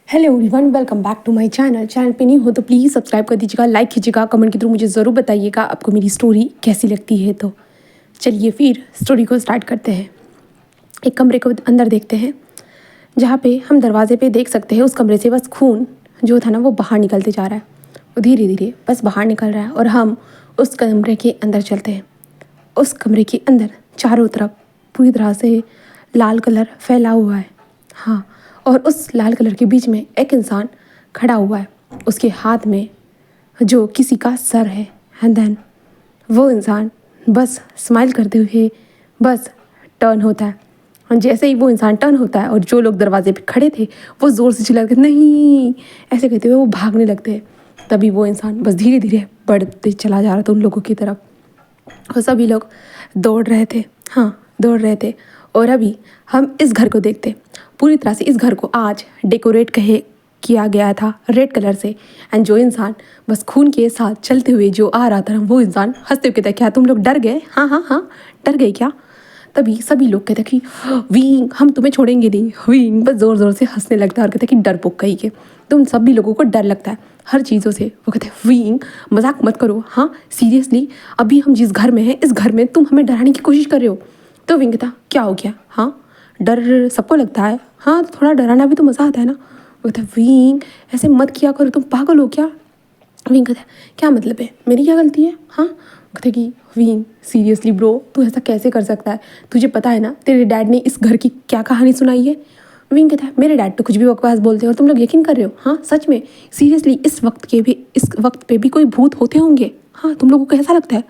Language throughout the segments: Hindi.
Hello everyone, welcome back to my channel पे नहीं हो तो प्लीज़ सब्सक्राइब कर दीजिएगा, लाइक कीजिएगा, कमेंट के थ्रू मुझे ज़रूर बताइएगा आपको मेरी स्टोरी कैसी लगती है। तो चलिए फिर स्टोरी को स्टार्ट करते हैं। एक कमरे को अंदर देखते हैं जहाँ पे हम दरवाजे पे देख सकते हैं उस कमरे से बस खून जो था ना वो बाहर निकलते जा रहा है। वो धीरे धीरे बस बाहर निकल रहा है और हम उस कमरे के अंदर चलते हैं। उस कमरे के अंदर चारों तरफ पूरी तरह से लाल कलर फैला हुआ है। हाँ, और उस लाल कलर के बीच में एक इंसान खड़ा हुआ है, उसके हाथ में जो किसी का सर है। एंड देन वो इंसान बस स्माइल करते हुए बस टर्न होता है। और जैसे ही वो इंसान टर्न होता है और जो लोग दरवाजे पे खड़े थे वो ज़ोर से चिल्लाते नहीं ऐसे कहते हुए वो भागने लगते हैं। तभी वो इंसान बस धीरे धीरे बढ़ते चला जा रहा था उन लोगों की तरफ और सभी लोग दौड़ रहे थे। हाँ, दौड़ रहे थे। और अभी हम इस घर को देखते पूरी तरह से। इस घर को आज डेकोरेट किया गया था रेड कलर से। एंड जो इंसान बस खून के साथ चलते हुए जो आ रहा था वो इंसान हंसते हुए कहता, क्या तुम लोग डर गए? हाँ हाँ हाँ, डर गए क्या? तभी सभी लोग कहते कि वींग, हम तुम्हें छोड़ेंगे नहीं। वींग बस ज़ोर ज़ोर से हंसने लगता है और कहते कि डरपोक कहीं के, तुम सभी लोगों को डर लगता है हर चीज़ों से। वो कहते हैं वींग मजाक मत करो, हाँ सीरियसली अभी हम जिस घर में हैं इस घर में तुम हमें डराने की कोशिश कर रहे हो। तो विंग कहता क्या हो गया? हाँ, डर सबको लगता है, हाँ तो थोड़ा डराना भी तो मज़ा आता है ना। वो कहता विंग ऐसे मत किया करो, तुम पागल हो क्या? विंग कहता है क्या मतलब है, मेरी क्या गलती है? हाँ, कहते कि विंग सीरियसली ब्रो तू ऐसा कैसे कर सकता है? तुझे पता है ना तेरे डैड ने इस घर की क्या कहानी सुनाई है? विंग कहता है मेरे डैड तो कुछ भी बकवास बोलते हैं और तुम लोग यकीन कर रहे हो? हाँ सच में सीरियसली इस वक्त पे भी कोई भूत होते होंगे? हाँ, तुम लोगों को कैसा लगता है?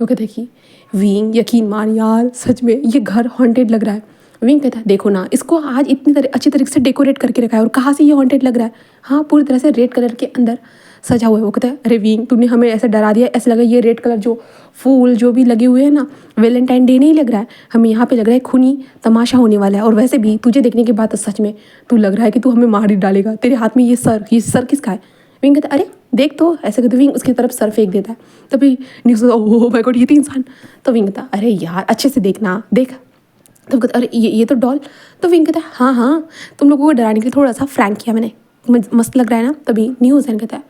वो कहते कि विंग यकीन मान यार, सच में ये घर हॉन्टेड लग रहा है। विंग कहता है देखो ना, इसको आज इतनी अच्छी तरीके से डेकोरेट करके रखा है और कहाँ से ये हॉन्टेड लग रहा है? हाँ, पूरी तरह से रेड कलर के अंदर सजा हुआ है। वो कहता है अरे विंग तूने हमें ऐसे डरा दिया, ऐसा लगा ये रेड कलर जो फूल जो भी लगे हुए हैं ना वैलेंटाइन डे नहीं लग रहा है, हमें यहाँ पे लग रहा है खूनी तमाशा होने वाला है। और वैसे भी तुझे देखने के बाद तो सच में तू लग रहा है कि तू हमें मार ही डालेगा। तेरे हाथ में ये सर किसका है? विंग कहता है अरे देख तो, ऐसे कहते विंग उसकी तरफ सर फेंक देता है। तभी न्यूज़ ओह माय गॉड ये थी इंसान। तो विंग कहता अरे यार अच्छे से देखना, देख। तो कहता अरे ये तो डॉल। तो विंग कहता है हाँ हाँ, तुम लोगों को डराने के लिए थोड़ा सा फ्रैंक किया मैंने, मस्त लग रहा है ना। तभी न्यूज़ कहता है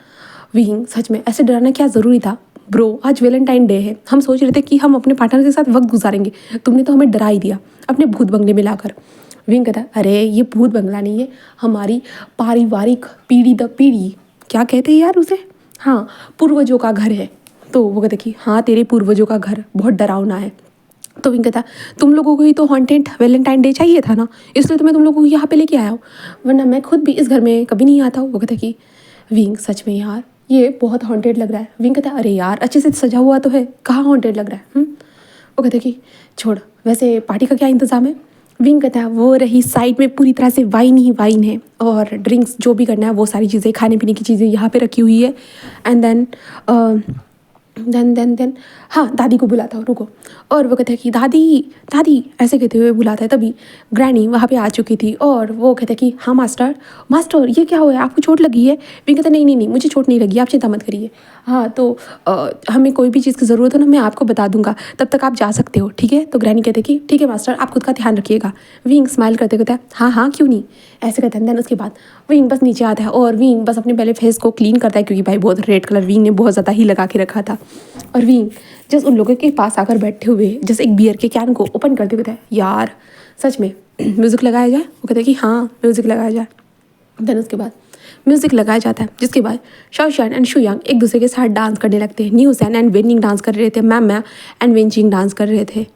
विंग सच में ऐसे डराना क्या ज़रूरी था ब्रो, आज वैलेंटाइन डे है, हम सोच रहे थे कि हम अपने पार्टनर के साथ वक्त गुजारेंगे, तुमने तो हमें डरा ही दिया अपने भूत बंगले में लाकर। विंग कहता है अरे ये भूत बंगला नहीं है, हमारी पारिवारिक पीढ़ी दर पीढ़ी, क्या कहते हैं यार उसे, हाँ पूर्वजों का घर है। तो वो कहते कि हाँ तेरे पूर्वजों का घर बहुत डरावना है। तो विंग कहता तुम लोगों को ही तो हॉन्टेड वैलेंटाइन डे चाहिए था ना, इसलिए तो मैं तुम लोगों को यहाँ पे लेके आया हूँ, वरना मैं खुद भी इस घर में कभी नहीं आता हूँ। वो कहता कि विंग सच में यार ये बहुत हॉन्टेड लग रहा है। विंग कहता अरे यार अच्छे से सजा हुआ तो है, कहाँ हॉन्टेड लग रहा है? वो कहते कि छोड़, वैसे पार्टी का क्या इंतज़ाम है? विंग कहता है वो रही साइड में पूरी तरह से वाइन ही वाइन है और ड्रिंक्स जो भी करना है वो सारी चीज़ें खाने पीने की चीज़ें यहाँ पे रखी हुई है। एंड देन हाँ दादी को बुलाता हूँ, रुको। और वो कहता है कि दादी दादी ऐसे कहते हुए बुलाता है। तभी ग्रैनी वहाँ पे आ चुकी थी और वो कहता है कि हाँ मास्टर मास्टर ये क्या हुआ है, आपको चोट लगी है? विंग कहता नहीं नहीं नहीं मुझे चोट नहीं लगी, आप चिंता मत करिए। हाँ तो हमें कोई भी चीज़ की ज़रूरत हो ना मैं आपको बता दूंगा, तब तक आप जा सकते हो, ठीक है? तो ग्रैनी कहते कि ठीक है मास्टर, आप खुद का ध्यान रखिएगा। विंग स्माइल करते कहता है हाँ हाँ क्यों नहीं, ऐसे कहते हैं। देन उसके बाद विंग बस नीचे आता है और विंग बस अपने पहले फेस को क्लीन करता है क्योंकि भाई बहुत रेड कलर विंग ने बहुत ज़्यादा ही लगा के रखा था। और विंग जस्ट उन लोगों के पास आकर बैठे हुए जैसे एक बियर के कैन को ओपन करते हुए कहता है यार सच में म्यूज़िक लगाया जाए? वो कहते हैं कि हाँ म्यूज़िक लगाया जाए। देन उसके बाद म्यूज़िक लगाया जाता है जिसके बाद शाओशान एंड शुयांग एक दूसरे के साथ डांस करने लगते हैं। न्यूज़ैन एंड वेनिंग डांस कर रहे थे, मैम एंड वेंचिंग डांस कर रहे थे।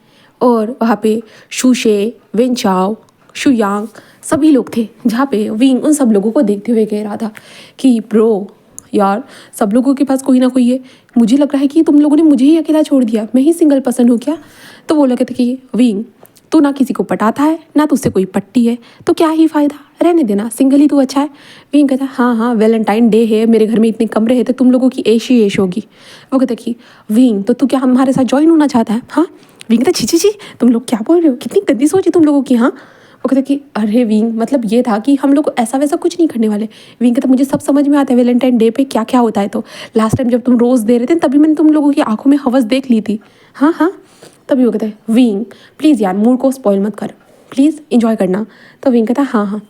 और वहाँ पे शूशे वेंचाओ शुयांग सभी लोग थे, जहाँ पे विंग उन सब लोगों को देखते हुए कह रहा था कि ब्रो यार सब लोगों के पास कोई ना कोई है, मुझे लग रहा है कि तुम लोगों ने मुझे ही अकेला छोड़ दिया, मैं ही सिंगल पर्सन हूँ क्या? तो वो लगे थे कि विंग तू ना किसी को पटाता है ना तुझसे कोई पट्टी है, तो क्या ही फ़ायदा, रहने देना, सिंगल ही तो अच्छा है। विंग कहता है हाँ हाँ वैलेंटाइन डे है, मेरे घर में इतने कमरे हैं तो तुम लोगों की ऐश ही ऐश होगी। वो कहते कि विंग तो तू क्या हमारे साथ ज्वाइन होना चाहता है? हाँ। विंग कहता छी छी, तुम लोग क्या बोल रहे हो, कितनी गंदी सोच है तुम लोगों की। हाँ। वो कहते कि अरे विंग मतलब ये था कि हम लोग ऐसा वैसा कुछ नहीं करने वाले। विंग कहता मुझे सब समझ में आता है वैलेंटाइन डे पे क्या क्या होता है, तो लास्ट टाइम जब तुम रोज़ दे रहे थे तभी मैंने तुम लोगों की आंखों में हवस देख ली थी। हाँ हाँ। तभी वो कहता है विंग प्लीज़ यार मूड को स्पॉइल मत कर, प्लीज़ इंजॉय करना। तो विंग कहता हाँ हाँ।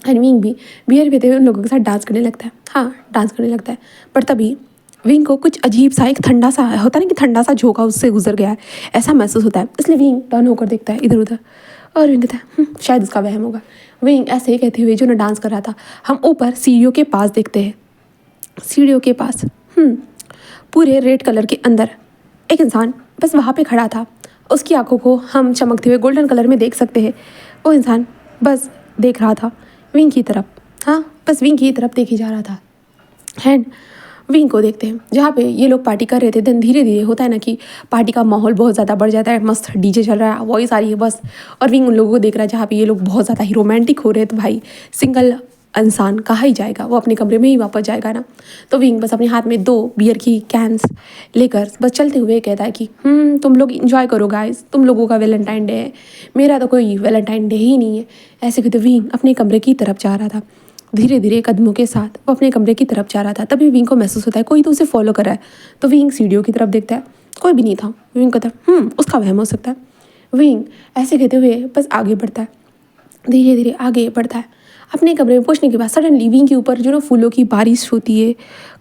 एंड विंग भी बियर पीते हुए उन लोगों के साथ डांस करने लगता है। हाँ, डांस करने लगता है। पर तभी विंग को कुछ अजीब सा, एक ठंडा सा होता है ना कि ठंडा सा झोंका उससे गुजर गया है, ऐसा महसूस होता है। इसलिए विंग टर्न होकर देखता है इधर उधर और विंग कहता है शायद इसका वहम होगा। विंग ऐसे ही कहते हुए जो ना डांस कर रहा था, हम ऊपर सीढ़ियों के पास देखते हैं। सीढ़ियों के पास पूरे रेड कलर के अंदर एक इंसान बस वहाँ पे खड़ा था। उसकी आंखों को हम चमकते हुए गोल्डन कलर में देख सकते हैं। वो इंसान बस देख रहा था विंग की तरफ। हाँ, बस विंग की तरफ देखी जा रहा था। एंड विंग को देखते हैं जहाँ पे ये लोग पार्टी कर रहे थे। देन धीरे धीरे होता है ना कि पार्टी का माहौल बहुत ज़्यादा बढ़ जाता है, मस्त डीजे चल रहा है, वॉइस आ रही है बस। और विंग उन लोगों को देख रहा है जहाँ पे ये लोग बहुत ज़्यादा ही रोमांटिक हो रहे हैं। तो भाई सिंगल इंसान कहाँ ही जाएगा, वो अपने कमरे में ही वापस जाएगा ना। तो विंग बस अपने हाथ में 2 बियर की कैंस लेकर बस चलते हुए कहता है कि तुम लोग इंजॉय करो गाइस, तुम लोगों का वैलेंटाइन डे है, मेरा तो कोई वैलेंटाइन डे ही नहीं है। ऐसे कहते विंग अपने कमरे की तरफ जा रहा था। धीरे धीरे कदमों के साथ वो अपने कमरे की तरफ जा रहा था। तभी विंग को महसूस होता है कोई तो उसे फॉलो कर रहा है। तो विंग सीढ़ियों की तरफ देखता है, कोई भी नहीं था। विंग कहता है उसका वहम हो सकता है। विंग ऐसे कहते हुए बस आगे बढ़ता है, धीरे धीरे आगे बढ़ता है। अपने कमरे में पहुंचने के बाद सडनली विंग के ऊपर जो ना फूलों की बारिश होती है,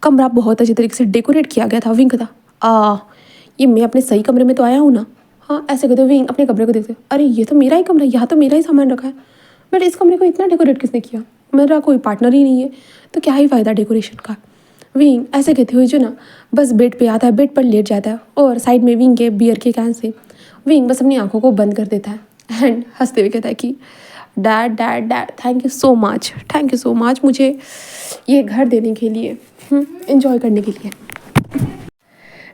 कमरा बहुत अच्छे तरीके से डेकोरेट किया गया था। विंग कहता ये मैं अपने सही कमरे में तो आया हूँ ना। हाँ, ऐसे कहते विंग अपने कमरे को देखते, अरे ये तो मेरा ही कमरा है, यहाँ तो मेरा ही सामान रखा है, बट इस कमरे को इतना डेकोरेट किसने किया, मेरा कोई पार्टनर ही नहीं है, तो क्या ही फ़ायदा डेकोरेशन का। विंग ऐसे कहते हुए जो ना बस बेड पे आता है, बेड पर लेट जाता है और साइड में विंग के बियर के कैन से विंग बस अपनी आंखों को बंद कर देता है एंड हंसते हुए कहता है कि dad dad dad thank you so much, thank you so much मुझे ये घर देने के लिए, इन्जॉय करने के लिए।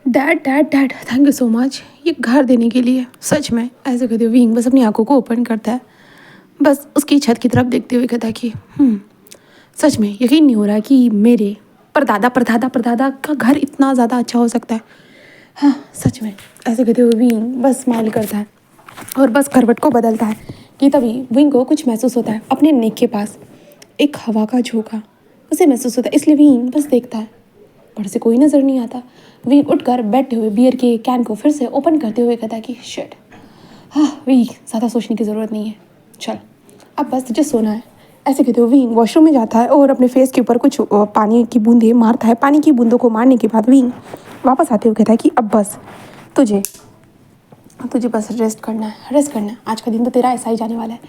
Dad dad dad thank you so much ये घर देने के लिए, सच में। ऐसे कहते हुए विंग बस अपनी आंखों को ओपन करता है, बस उसकी छत की तरफ देखते हुए कहता है कि सच में यकीन नहीं हो रहा कि मेरे परदादा परदादा परदादा का घर इतना ज़्यादा अच्छा हो सकता है। हाँ, सच में। ऐसे कहते हुए विंग बस स्माइल करता है और बस करवट को बदलता है कि तभी विंग को कुछ महसूस होता है अपने नेक के पास, एक हवा का झोंका उसे महसूस होता है। इसलिए विंग बस देखता है, पर से कोई नज़र नहीं आता। विंग उठकर बैठे हुए बियर के कैन को फिर से ओपन करते हुए कहता है कि शिट, हाँ विंग ज़्यादा सोचने की ज़रूरत नहीं है, चल अब बस तुझे सोना है। ऐसे कहते हुए विंग वॉशरूम में जाता है और अपने फेस के ऊपर कुछ पानी की बूंदें मारता है। पानी की बूंदों को मारने के बाद विंग वापस आते हुए कहता है कि अब बस तुझे बस रेस्ट करना है, रेस्ट करना है, आज का दिन तो तेरा ऐसा ही जाने वाला है।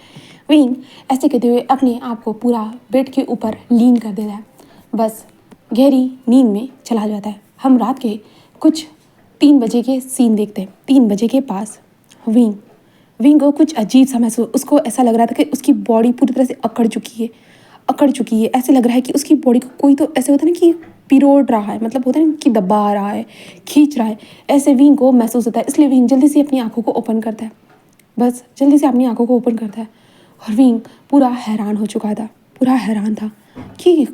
विंग ऐसे कहते हुए अपने आप को पूरा बेड के ऊपर लीन कर देता है, बस गहरी नींद में चला जाता है। हम रात के कुछ 3 बजे के सीन देखते हैं। 3 बजे के पास विंग को कुछ अजीब सा महसूस, उसको ऐसा लग रहा था कि उसकी बॉडी पूरी तरह से अकड़ चुकी है। ऐसे लग रहा है कि उसकी बॉडी को कोई तो ऐसे होता है ना कि पिरोड़ रहा है, मतलब होता है ना कि दबा रहा है, खींच रहा है, ऐसे विंग को महसूस होता है। इसलिए विंग जल्दी से अपनी आंखों को ओपन करता है, बस जल्दी से अपनी आंखों को ओपन करता है। और विंग पूरा हैरान हो चुका था, पूरा हैरान था कि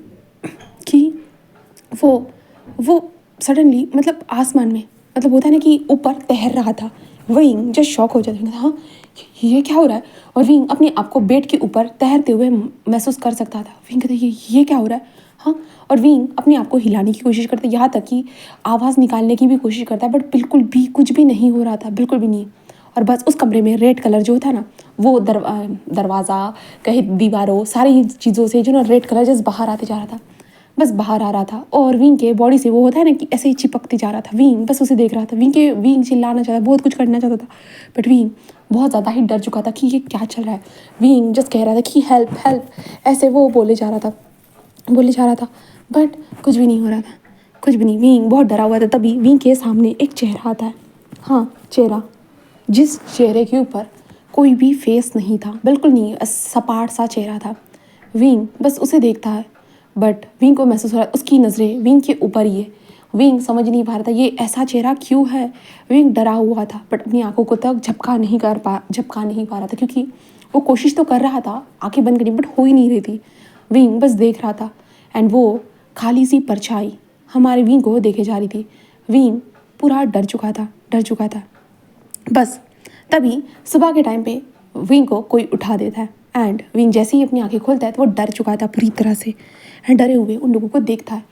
वो सडनली मतलब आसमान में, मतलब होता है ना कि ऊपर तैर रहा था। विंग जस्ट शॉक हो जाता है, हाँ ये क्या हो रहा है। और विंग अपने आप को बेड के ऊपर तैरते हुए महसूस कर सकता था। विंग कहता ये क्या हो रहा है। हाँ, और विंग अपने आप को हिलाने की कोशिश करता है, यहाँ तक कि आवाज़ निकालने की भी कोशिश करता है, बट बिल्कुल भी कुछ भी नहीं हो रहा था, बिल्कुल भी नहीं। और बस उस कमरे में रेड कलर जो था ना, वो दरवाज़ा कहीं दीवारों सारी चीज़ों से जो ना रेड कलर जस्ट बाहर आते जा रहा था, बस बाहर आ रहा था। और विंग के बॉडी से वो होता है ना कि ऐसे ही चिपकते जा रहा था। विंग बस उसे देख रहा था। विंग चिल्लाना चाहता, बहुत कुछ करना चाहता था, बट विंग बहुत ज़्यादा ही डर चुका था कि ये क्या चल रहा है। विंग जस्ट कह रहा था कि हेल्प हेल्प, ऐसे वो बोले जा रहा था, बट कुछ भी नहीं हो रहा था, कुछ भी नहीं। विंग बहुत डरा हुआ था। तभी विंग के सामने एक चेहरा आता है। हाँ, चेहरा, जिस चेहरे के ऊपर कोई भी फेस नहीं था, बिल्कुल नहीं, सपाट सा चेहरा था। विंग बस उसे देखता है, बट विंग को महसूस हो रहा है उसकी नज़रें विंग के ऊपर ही है। विंग समझ नहीं पा रहा था ये ऐसा चेहरा क्यों है। विंग डरा हुआ था, बट अपनी आंखों को तक झपका नहीं पा रहा था, क्योंकि वो कोशिश तो कर रहा था आंखें बंद करनी, बट हो ही नहीं रही थी। विंग बस देख रहा था एंड वो खाली सी परछाई हमारे विंग को देखे जा रही थी। विंग पूरा डर चुका था। बस तभी सुबह के टाइम पे विंग को कोई उठा देता है एंड विंग जैसे ही अपनी आंखें खोलता है तो वो डर चुका था पूरी तरह से एंड डरे हुए उन लोगों को देखता है।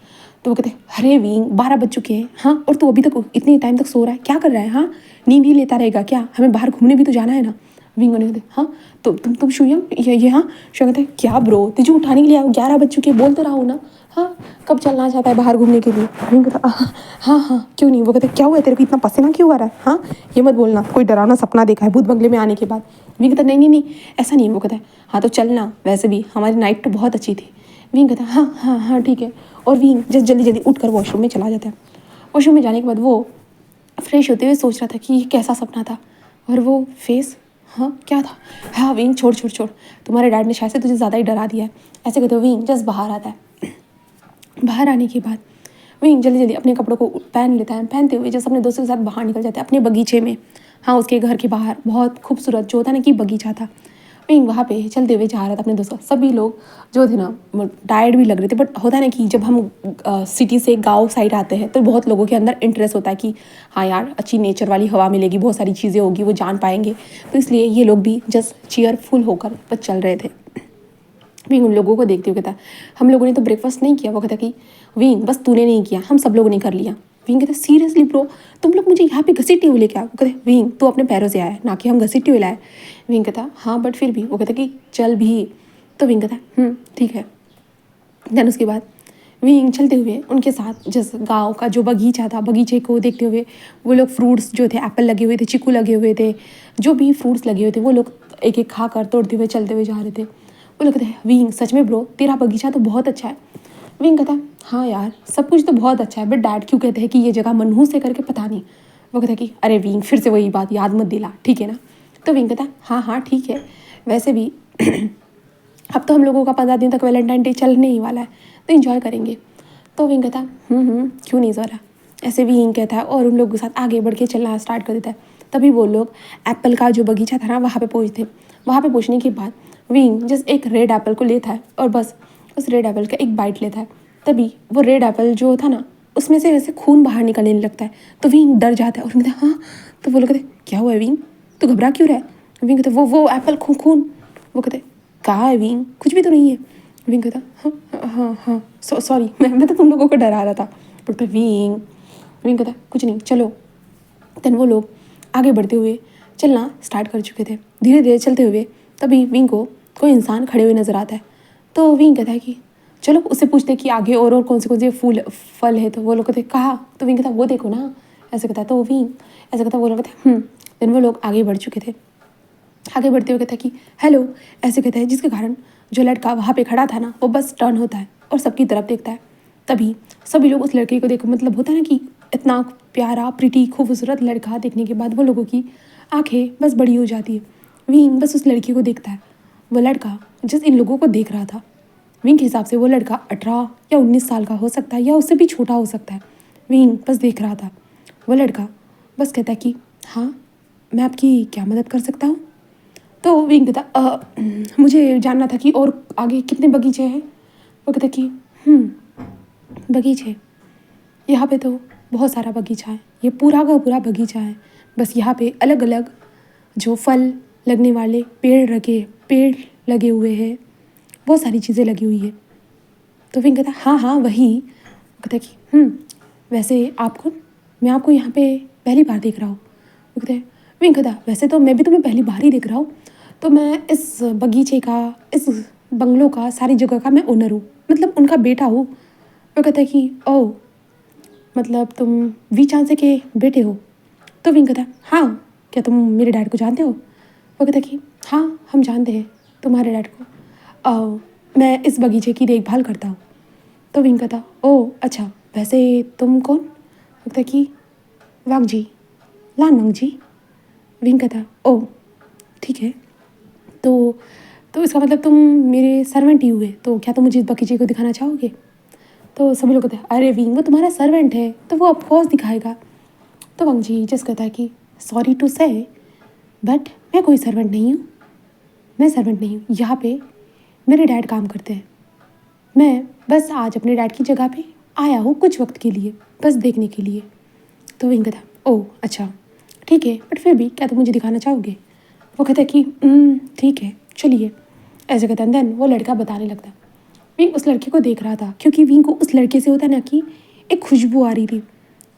तो वो कहते हैं, अरे विंग 12 बज चुके हैं, हाँ, और तू अभी तक इतने टाइम तक सो रहा है, क्या कर रहा है, हाँ, नींद ही लेता रहेगा क्या, हमें बाहर घूमने भी तो जाना है ना। विंग ने कहते हाँ तुम शुयम ये हाँ। शुयम कहते क्या ब्रो तुझे उठाने के लिए 11 बज चुके, बोल तो रहा हूँ ना। हाँ कब चलना चाहता है बाहर घूमने के लिए? विंग कहता हाँ क्यों नहीं। वो कहते क्या हुआ तेरे को इतना पसीना क्यों आ रहा है? हाँ ये मत बोलना कोई डरावना सपना देखा है भूत बंगले में आने के बाद। विंग कहता नहीं ऐसा नहीं है। वो कहता है हाँ तो चलना, वैसे भी हमारी नाइट तो बहुत अच्छी थी। विंग कहता है हाँ ठीक है। और विंग जस्ट जल्दी उठ कर वॉशरूम में चला जाता है। वॉशरूम में जाने के बाद वो फ्रेश होते हुए सोच रहा था कि ये कैसा सपना था, और वो फेस हाँ क्या था। हाँ विंग छोड़ तुम्हारे डैड ने शायद से तुझे ज़्यादा ही डरा दिया है। ऐसे कहते हुए विंग जस्ट बाहर आता है। बाहर आने के बाद विंग जल्दी अपने कपड़ों को पहन लेता है। पहनते हुए जैसे अपने दोस्तों के साथ बाहर निकल जाता है अपने बगीचे में। हाँ उसके घर के बाहर बहुत खूबसूरत जो होता ना कि बगीचा था। विंग वहाँ पे चलते हुए जा रहा था अपने दोस्तों। सभी लोग जो थे ना टायर्ड भी लग रहे थे, बट होता है ना कि जब हम सिटी से गांव साइड आते हैं तो बहुत लोगों के अंदर इंटरेस्ट होता है कि हाँ यार अच्छी नेचर वाली हवा मिलेगी, बहुत सारी चीज़ें होगी, वो जान पाएंगे। तो इसलिए ये लोग भी जस्ट चीयरफुल होकर बस चल रहे थे। विंग उन लोगों को देखते हुए कहता हम लोगों ने तो ब्रेकफास्ट नहीं किया। वो कहता कि विंग बस तूने नहीं किया, हम सब लोगों ने कर लिया। विंग कहता सीरियसली ब्रो तुम लोग मुझे यहाँ पे घसीटे हुए लेके आओ। वो कहते विंग तू अपने पैरों से आया ना कि हम घसीटे हुए लाए। विंग कहता हाँ बट फिर भी। वो कहता कि चल भी। तो विंग कहता ठीक है। देन उसके बाद विंग चलते हुए उनके साथ जिस गांव का जो बगीचा था बगीचे को देखते हुए वो लोग फ्रूट्स जो थे एप्पल लगे हुए थे, चीकू लगे हुए थे, जो भी फ्रूट्स लगे हुए थे वो लोग एक एक खाकर तोड़ते हुए चलते हुए जा रहे थे। वो लोग कहते हैं विंग सच में ब्रो तेरा बगीचा तो बहुत अच्छा है। विंग कहता हाँ यार सब कुछ तो बहुत अच्छा है, बट डैड क्यों कहते हैं कि ये जगह मनहूस है करके पता नहीं। वो कहता कि अरे विंग फिर से वही बात याद मत दिला ठीक है ना। तो विंग कहता हाँ ठीक है, वैसे भी अब तो हम लोगों का 15 दिन तक वैलेंटाइन डे चलने ही वाला है तो इन्जॉय करेंगे। तो विंग कहता क्यों नहीं ज़रा। ऐसे विंग कहता है और उन लोगों के साथ आगे बढ़ के चलना स्टार्ट कर देता है। तभी वो लोग एप्पल का जो बगीचा था ना वहाँ पे पहुँचते। वहाँ पे पहुँचने के बाद विंग जस्ट एक रेड एप्पल को लेता है और बस उस रेड एप्पल का एक बाइट लेता है। तभी वो रेड एप्पल जो था ना उसमें से वैसे खून बाहर निकलने लगता है। तो विंग डर जाता है और कहता है हाँ। तो वो लोग कहते क्या हुआ है विंग तो घबरा क्यों रहा है? विंग कहता वो एप्पल खून। वो कहते कहाँ है विंग कुछ भी तो नहीं है। विंग कहता हाँ सॉरी मैं तो तुम लोगों को डरा रहा था। बोलता विंग कहता कुछ नहीं चलो। देन वो लोग आगे बढ़ते हुए चलना स्टार्ट कर चुके थे। धीरे धीरे चलते हुए तभी विंग को कोई इंसान खड़े हुए नजर आता है। तो विंग कहता है कि चलो उससे पूछते कि आगे और कौन से फल है। तो वो लोग कहते कहाँ? तो विंग कहता वो देखो ना। ऐसे कहता है तो विंग ऐसे कहता वो लोग कहते देन वो लोग आगे बढ़ चुके थे। आगे बढ़ते हुए कहता है कि हेलो ऐसे कहता है, जिसके कारण जो लड़का वहाँ पे खड़ा था ना वो बस टर्न होता है और सबकी तरफ देखता है। तभी सभी लोग उस लड़के को देखो, मतलब होता है ना कि इतना प्यारा प्रिटी खूबसूरत लड़का देखने के बाद वो लोगों की आंखें बस बड़ी हो जाती है। विंग बस उस लड़की को देखता है। वो लड़का जिस इन लोगों को देख रहा था विंग के हिसाब से वो लड़का 18 या 19 साल का हो सकता है या उससे भी छोटा हो सकता है। विंग बस देख रहा था। वो लड़का बस कहता है कि हाँ मैं आपकी क्या मदद कर सकता हूँ? तो विंग कहता मुझे जानना था कि और आगे कितने बगीचे हैं। वो कहता कि बगीचे यहाँ पे तो बहुत सारा बगीचा है, ये पूरा का पूरा बगीचा है। बस यहाँ पे अलग अलग जो फल लगने वाले पेड़ लगे हुए हैं, बहुत सारी चीज़ें लगी हुई है। तो विंग कहता हाँ वही। कहता कि वैसे आपको मैं आपको यहाँ पे पहली बार देख रहा हूँ। वो कहता है विंग कहता वैसे तो मैं भी तुम्हें पहली बार ही देख रहा हूँ। तो मैं इस बगीचे का इस बंगलों का सारी जगह का मैं ओनर हूँ, मतलब उनका बेटा हूँ। वो कहता है कि ओह मतलब तुम वी चांसे के बेटे हो। तो विंग कहता हाँ क्या तुम मेरे डैड को जानते हो? वो कहता कि हाँ हम जानते हैं तुम्हारे डैड को, मैं इस बगीचे की देखभाल करता हूँ। तो विंग कहता ओह अच्छा वैसे तुम कौन? वो कहता कि वांगजी लान वांगजी। विंग कहता ओह ठीक है, तो इसका मतलब तुम मेरे सर्वेंट ही हुए, तो क्या तुम मुझे इस बगीचे को दिखाना चाहोगे? तो सभी लोग कहते हैं अरे विंग वो तुम्हारा सर्वेंट है तो वो ऑफकोर्स दिखाएगा। तो वांगजी जस्ट कहता है कि सॉरी टू से बट मैं कोई सर्वेंट नहीं हूँ, मैं सर्वेंट नहीं हूँ, यहाँ पे मेरे डैड काम करते हैं। मैं बस आज अपने डैड की जगह पे आया हूँ कुछ वक्त के लिए, बस देखने के लिए। तो विंग कहता ओह अच्छा ठीक है, बट फिर भी क्या तुम मुझे दिखाना चाहोगे? वो कहता है कि ठीक है चलिए। ऐसे कहता है। देन वो लड़का बताने लगता। विंग उस लड़के को देख रहा था क्योंकि विंग को उस लड़के से होता ना कि एक खुशबू आ रही थी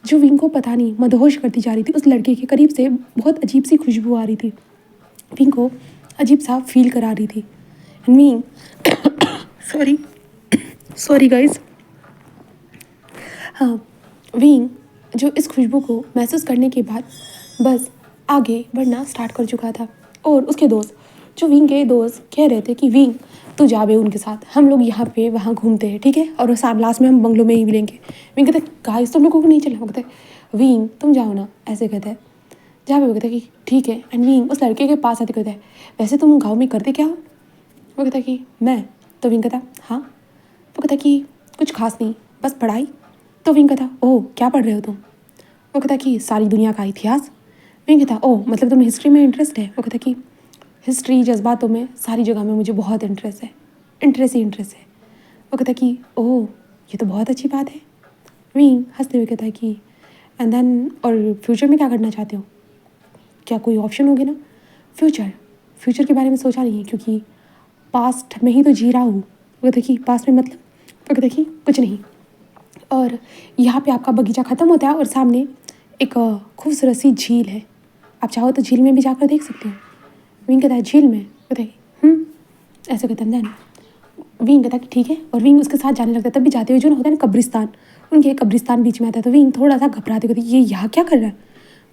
जो विंग को पता नहीं मदहोश करती जा रही थी। उस लड़के के करीब से बहुत अजीब सी खुशबू आ रही थी। विंग को अजीब सा फील करा रही थी। And wing sorry sorry guys, हाँ, विंग जो इस खुशबू को महसूस करने के बाद बस आगे बढ़ना स्टार्ट कर चुका था। और उसके दोस्त, जो विंग के दोस्त कह रहे थे कि विंग तू जा बे उनके साथ, हम लोग यहाँ पे वहाँ घूमते हैं, ठीक है, और साथ लास्ट में हम बंगलों में ही मिलेंगे। विंग कहते गाइस तुम लोगों को नहीं चलना। वो कहते विंग तुम जाओ ना, ऐसे कहते हैं। जहाँ पे वो कहते कि ठीक है। एंड विंग उस लड़के के पास आते कहते हैं वैसे तुम गाँव में करते क्या हो? वो कहता कि मैं, तो विंग कहता हाँ। वो कहता कि कुछ खास नहीं, बस पढ़ाई। तो विंग कहता ओह क्या पढ़ रहे हो तुम? वो कहता कि सारी दुनिया का इतिहास। विंग कहता ओह मतलब तुम्हें हिस्ट्री में इंटरेस्ट है? वो कहता कि हिस्ट्री जज्बातों में सारी जगह में मुझे बहुत इंटरेस्ट है, इंटरेस्ट ही इंटरेस्ट है। वो कहता कि ओह ये तो बहुत अच्छी बात है। विंग हंसते हुए कहता है कि एंड देन और फ्यूचर में क्या करना चाहते हो? क्या कोई ऑप्शन होगी ना? फ्यूचर, फ्यूचर के बारे में सोचा नहीं है क्योंकि पास्ट में ही तो जी रहा हूँ। वो देखिए पास्ट में मतलब, वो देखिए कुछ नहीं। और यहाँ पे आपका बगीचा ख़त्म होता है और सामने एक खूबसूरत सी झील है। आप चाहो तो झील में भी जाकर देख सकते हो। विंग कहता है झील में? बताइए ऐसे कहता है। देन विंग कहता है कि ठीक है, और विंग उसके साथ जाने लगता है। तब भी जाते हुए जो ना होता है ना कब्रिस्तान, उनके कब्रिस्तान बीच में आता है। तो विंग थोड़ा सा घबराते कहते ये यहाँ क्या कर रहा है?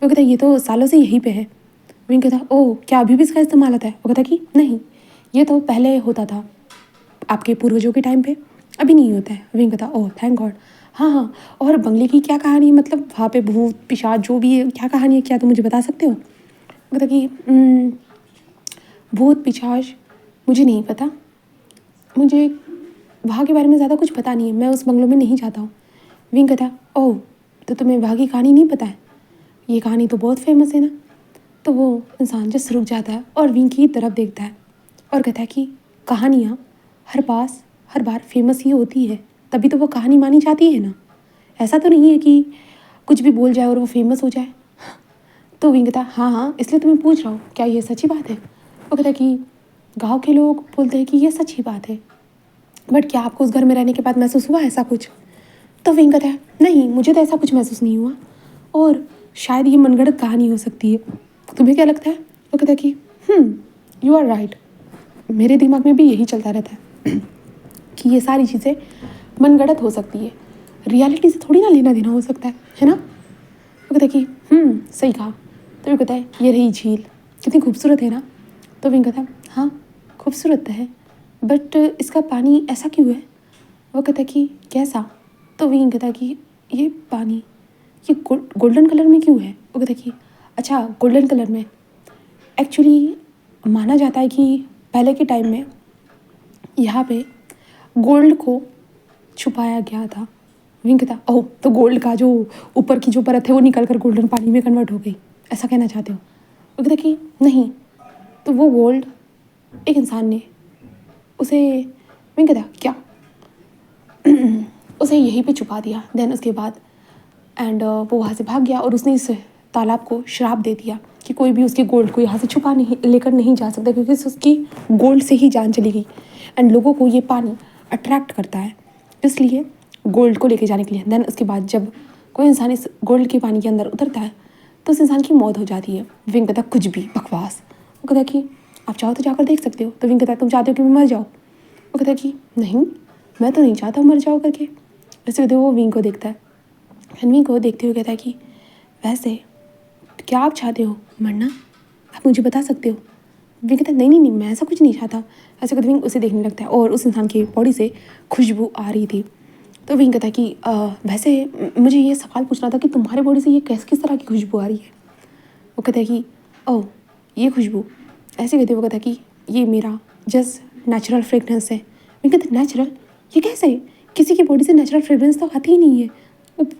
वो कहता है ये तो सालों से यहीं पे है। विंग कहता है ओह क्या अभी भी इसका इस्तेमाल होता है? वो कहता है कि नहीं, ये तो पहले होता था आपके पूर्वजों के टाइम पे, अभी नहीं होता है। विंग कहता ओह थैंक गॉड। हाँ हाँ, और बंगले की क्या कहानी है, मतलब वहाँ पे भूत पिशाच जो भी है क्या कहानी है, क्या तुम मुझे बता सकते हो? वो कहता कि भूत पिशाच मुझे नहीं पता, मुझे वहाँ के बारे में ज़्यादा कुछ पता नहीं है, मैं उस बंगलों में नहीं जाता हूँ। विंग कहता ओह तो तुम्हें वहाँ की कहानी नहीं पता है? ये कहानी तो बहुत फेमस है ना। तो वो इंसान जस्ट रुक जाता है और विंग की तरफ देखता है और कहता है कि कहानियाँ हर बार फेमस ही होती है, तभी तो वो कहानी मानी जाती है ना। ऐसा तो नहीं है कि कुछ भी बोल जाए और वो फेमस हो जाए। तो विंग कहता हाँ हाँ इसलिए तुम्हें पूछ रहा हूँ क्या ये सच्ची बात है? वो कहता कि गाँव के लोग बोलते हैं कि ये सच्ची बात है, बट क्या आपको उस घर में रहने के बाद महसूस हुआ ऐसा कुछ? तो विंग कहता है नहीं मुझे तो ऐसा कुछ महसूस नहीं हुआ, और शायद ये मनगढ़ंत कहानी हो सकती है। तुम्हें क्या लगता है? वो कहता है कि यू आर राइट, मेरे दिमाग में भी यही चलता रहता है कि ये सारी चीज़ें मनगढ़ंत हो सकती है, रियलिटी से थोड़ी ना लेना देना हो सकता है ना। वो कहता है कि सही कहा। तो वो कहता है ये रही झील, कितनी खूबसूरत है ना। तो विंग कहता है हाँ खूबसूरत तो है, बट इसका पानी ऐसा क्यों है? वो कहता है कि कैसा? तो विंग कहता है कि ये पानी ये गोल्डन कलर में क्यों है? वो कहता है कि अच्छा गोल्डन कलर में, एक्चुअली माना जाता है कि पहले के टाइम में यहाँ पे गोल्ड को छुपाया गया था। विंग कहता ओह तो गोल्ड का जो ऊपर की जो परत है वो निकल कर गोल्डन पानी में कन्वर्ट हो गई, ऐसा कहना चाहते हो? वो कहता कि नहीं, तो वो गोल्ड एक इंसान ने उसे, विंग कहता क्या उसे यहीं पे छुपा दिया। देन उसके बाद एंड वो वहाँ से भाग गया और उसने इस तालाब को श्राप दे दिया कि कोई भी उसके गोल्ड को यहाँ से छुपा नहीं लेकर नहीं जा सकता, क्योंकि उसकी गोल्ड से ही जान चली गई। एंड लोगों को ये पानी अट्रैक्ट करता है, इसलिए गोल्ड को लेके जाने के लिए। देन उसके बाद जब कोई इंसान इस गोल्ड के पानी के अंदर उतरता है तो उस इंसान की मौत हो जाती है। विंग कहता कुछ भी बकवास। वो कहता कि आप चाहो तो जाकर देख सकते हो। तो विंग कहता तुम चाहते हो कि मैं मर जाऊँ? वो कहता कि नहीं मैं तो नहीं चाहता मर जाओ करके। ऐसे कहते वो विंग को देखता है, विंग को देखते हुए कहता है कि वैसे क्या आप चाहते हो मरना? आप मुझे बता सकते हो? विंग कहता है नहीं नहीं नहीं मैं ऐसा कुछ नहीं चाहता। ऐसे कहते विंग उसे देखने लगता है और उस इंसान की बॉडी से खुशबू आ रही थी। तो विंग कहता है कि वैसे मुझे ये सवाल पूछना था कि तुम्हारे बॉडी से ये किस तरह की खुशबू आ रही है? वो कहता है कि ओह ये खुशबू, ऐसे कहते वो कहता है कि ये मेरा जस्ट नेचुरल फ्रेगनेंस है। विंग कहते नेचुरल, ये कैसे? किसी की बॉडी से नेचुरल फ्रेगनेंस तो आती ही नहीं है,